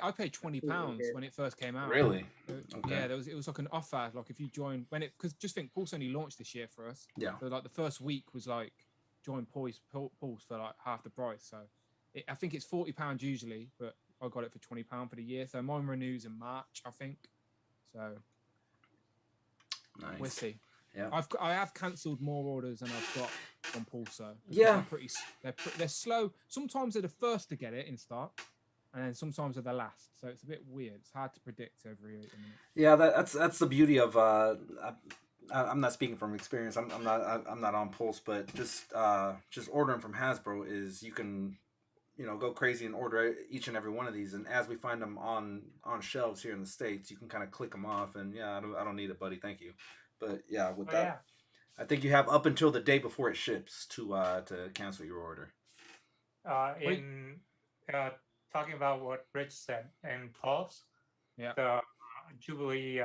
I paid £20 when it first came out. Really? Okay. Yeah, it was like an offer. Like if you join because just think Pulse only launched this year for us. Yeah. So like the first week was like join Pulse for like half the price. So I think it's £40 usually, but I got it for £20 for the year. So mine renews in March, I think. So nice. We'll see. Yeah. I have cancelled more orders than I've got on Pulsar. Yeah. They're slow. Sometimes they're the first to get it in stock, and then sometimes they're the last. So it's a bit weird. It's hard to predict every 8 minutes. Yeah, that's the beauty of. I'm not speaking from experience. I'm not on Pulse, but just ordering from Hasbro is you can go crazy and order each and every one of these. And as we find them on shelves here in the States, you can kind of click them off. And yeah, I don't need it, buddy. Thank you. But yeah, with that, I think you have up until the day before it ships to cancel your order. Talking about what Rich said in Pulse, the Jubilee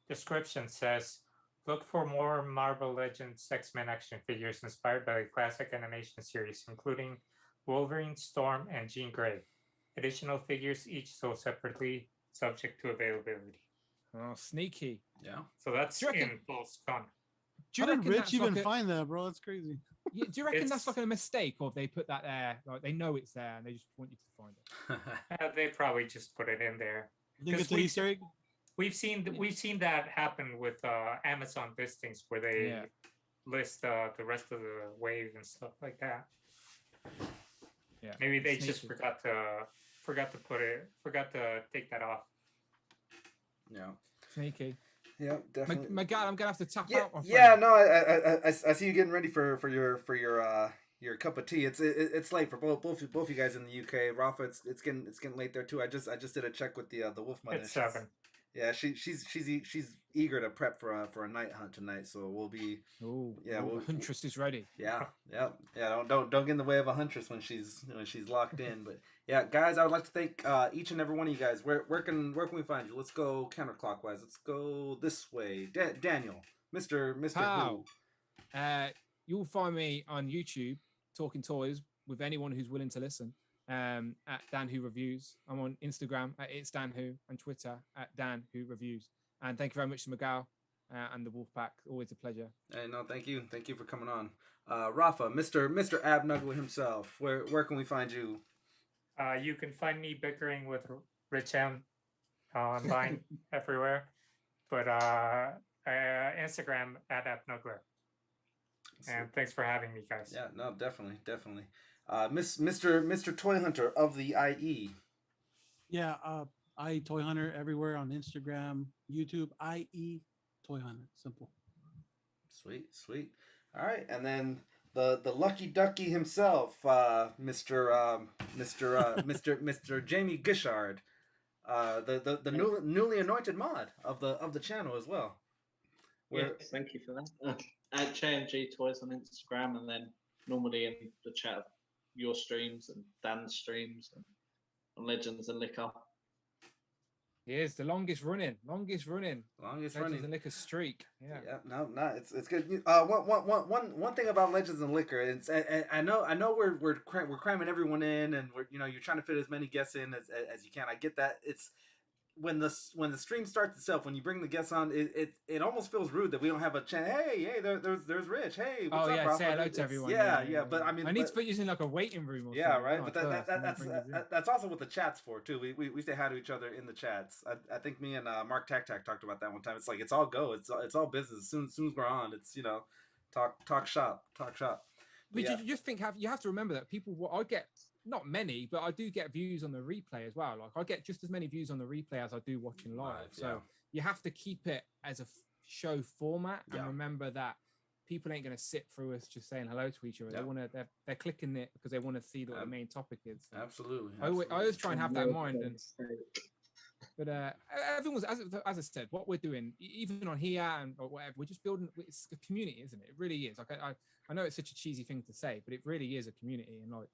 description says, look for more Marvel Legends X-Men action figures inspired by the classic animation series, including Wolverine, Storm, and Jean Grey. Additional figures each sold separately, subject to availability. Oh, sneaky. Yeah. So that's in Pulse Con. How did Rich even find that, bro? That's crazy. Yeah, do you reckon that's like a mistake, or they put that there, like they know it's there and they just want you to find it? They probably just put it in there. Think it's an Easter egg? We've seen that happen with Amazon listings where they list the rest of the wave and stuff like that. Yeah. Maybe they just forgot to take that off. Yeah. Sneaky. Yeah, definitely. My God, I'm gonna have to tap out. My friend. Yeah, no, I see you getting ready for your cup of tea. It's late for both you guys in the UK. Rafa, it's getting late there too. I just did a check with the Wolf Mother. It's 7. Yeah, she's eager to prep for a night hunt tonight. So we'll be. The huntress is ready. Yeah. Don't get in the way of a huntress when she's locked in. But yeah, guys, I would like to thank each and every one of you guys. Where can we find you? Let's go counterclockwise. Let's go this way. Daniel, Mr. Who. You'll find me on YouTube talking toys with anyone who's willing to listen. At DanWhoReviews. I'm on Instagram at It's Dan Who and Twitter at DanWhoReviews. And thank you very much to Miguel and the Wolfpack. Always a pleasure. Hey, no, thank you for coming on. Rafa, Mr. Abnuggler himself. Where can we find you? You can find me bickering with Rich M online everywhere, but Instagram at Abnuggler. And thanks for having me, guys. Yeah, no, definitely. Mr. Toy Hunter of the IE. Yeah, IE Toy Hunter everywhere on Instagram, YouTube. IE Toy Hunter, simple. Sweet. All right, and then the lucky ducky himself, Mr. Jamie Gishard, the newly anointed mod of the channel as well. Yes, thank you for that. At ChanG Toys on Instagram, and then normally in the chat of your streams and Dan's streams and on Legends and Liquor. Yes, the longest running Legends and Liquor streak. Yeah. No, it's good. One thing about Legends and Liquor, it's I know we're cramming everyone in, and you're trying to fit as many guests in as you can. I get that. It's when the stream starts itself, when you bring the guests on, it almost feels rude that we don't have a chance. Hey, there's Rich. Hey, what's up, Rafa? Say hello to everyone. Yeah. But I mean, I need to put you in like a waiting room. Or yeah, something. right. But that's also what the chat's for too. We say hi to each other in the chats. I think me and Mark Tac talked about that one time. It's like it's all go. It's all business. As soon as we're on, it's talk shop. But you just think you have to remember that people. I get. Not many, but I do get views on the replay as well. Like I get just as many views on the replay as I do watching live. So you have to keep it as a show format and remember that people ain't going to sit through us just saying hello to each other. They they're clicking it because they want to see what the main topic is. So Absolutely. I always try and have that in mind. But everyone's as I said, what we're doing, even on here and or whatever, we're just building. It's a community, isn't it? It really is. Like I know it's such a cheesy thing to say, but it really is a community, and like.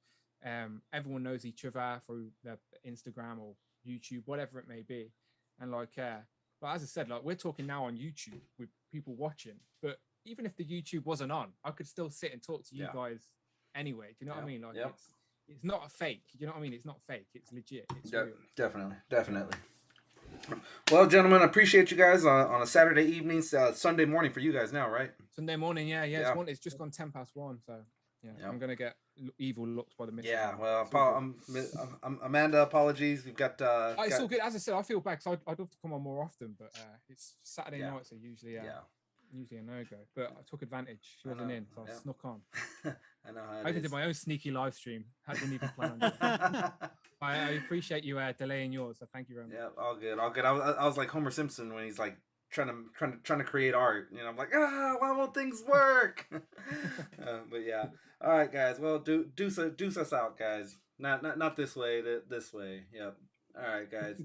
Everyone knows each other through their Instagram or YouTube, whatever it may be, and like as I said, like we're talking now on YouTube with people watching, but even if the YouTube wasn't on, I could still sit and talk to you guys anyway. Do you know what I mean? Like it's not a fake. You know what I mean? It's not fake. It's legit. It's real. Definitely. Well, gentlemen, I appreciate you guys on a Saturday evening, Sunday morning for you guys now, right? Sunday morning, yeah. It's just gone 1:10. So. Yeah, I'm gonna get evil looks by the missus. Yeah, well, Amanda, apologies. We've got. It's all good. As I said, I feel bad because I'd love to come on more often, but it's Saturday nights are usually usually a no go. But I took advantage. She wasn't in, so I snuck on. I know. I even did my own sneaky live stream. I didn't even plan on it. I appreciate you delaying yours, so thank you very much. Yeah, all good. I was like Homer Simpson when he's like trying to create art. You know, I'm like, why won't things work? But yeah, all right, guys. Well, deuce us out, guys. Not this way. This way. Yep. All right, guys.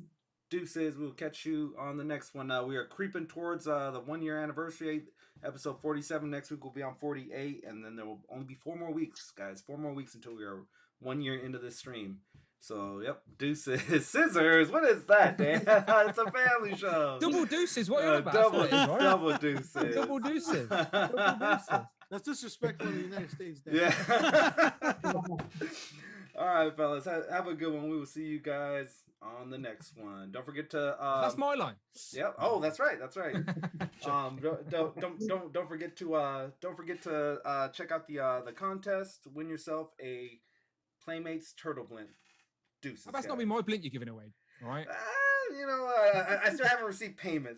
Deuces. We'll catch you on the next one. We are creeping towards the 1 year anniversary. Episode 47. Next week will be on 48, and then there will only be 4 more weeks, guys. 4 more weeks until we are 1 year into this stream. So, yep, deuces. Scissors, what is that, Dan? It's a family show. Double deuces, what are you on about? That's what it is, right? Double deuces. Double deuces. Double deuces. That's disrespectful in the United States, Dan. Yeah. All right, fellas, have a good one. We will see you guys on the next one. Don't forget to. That's my line. Yep. Oh, that's right. That's right. Don't forget to check out the contest. Win yourself a Playmates Turtle Blimp. Deuces. That's not be my blink you're giving away, all right? You know, I still haven't received payment,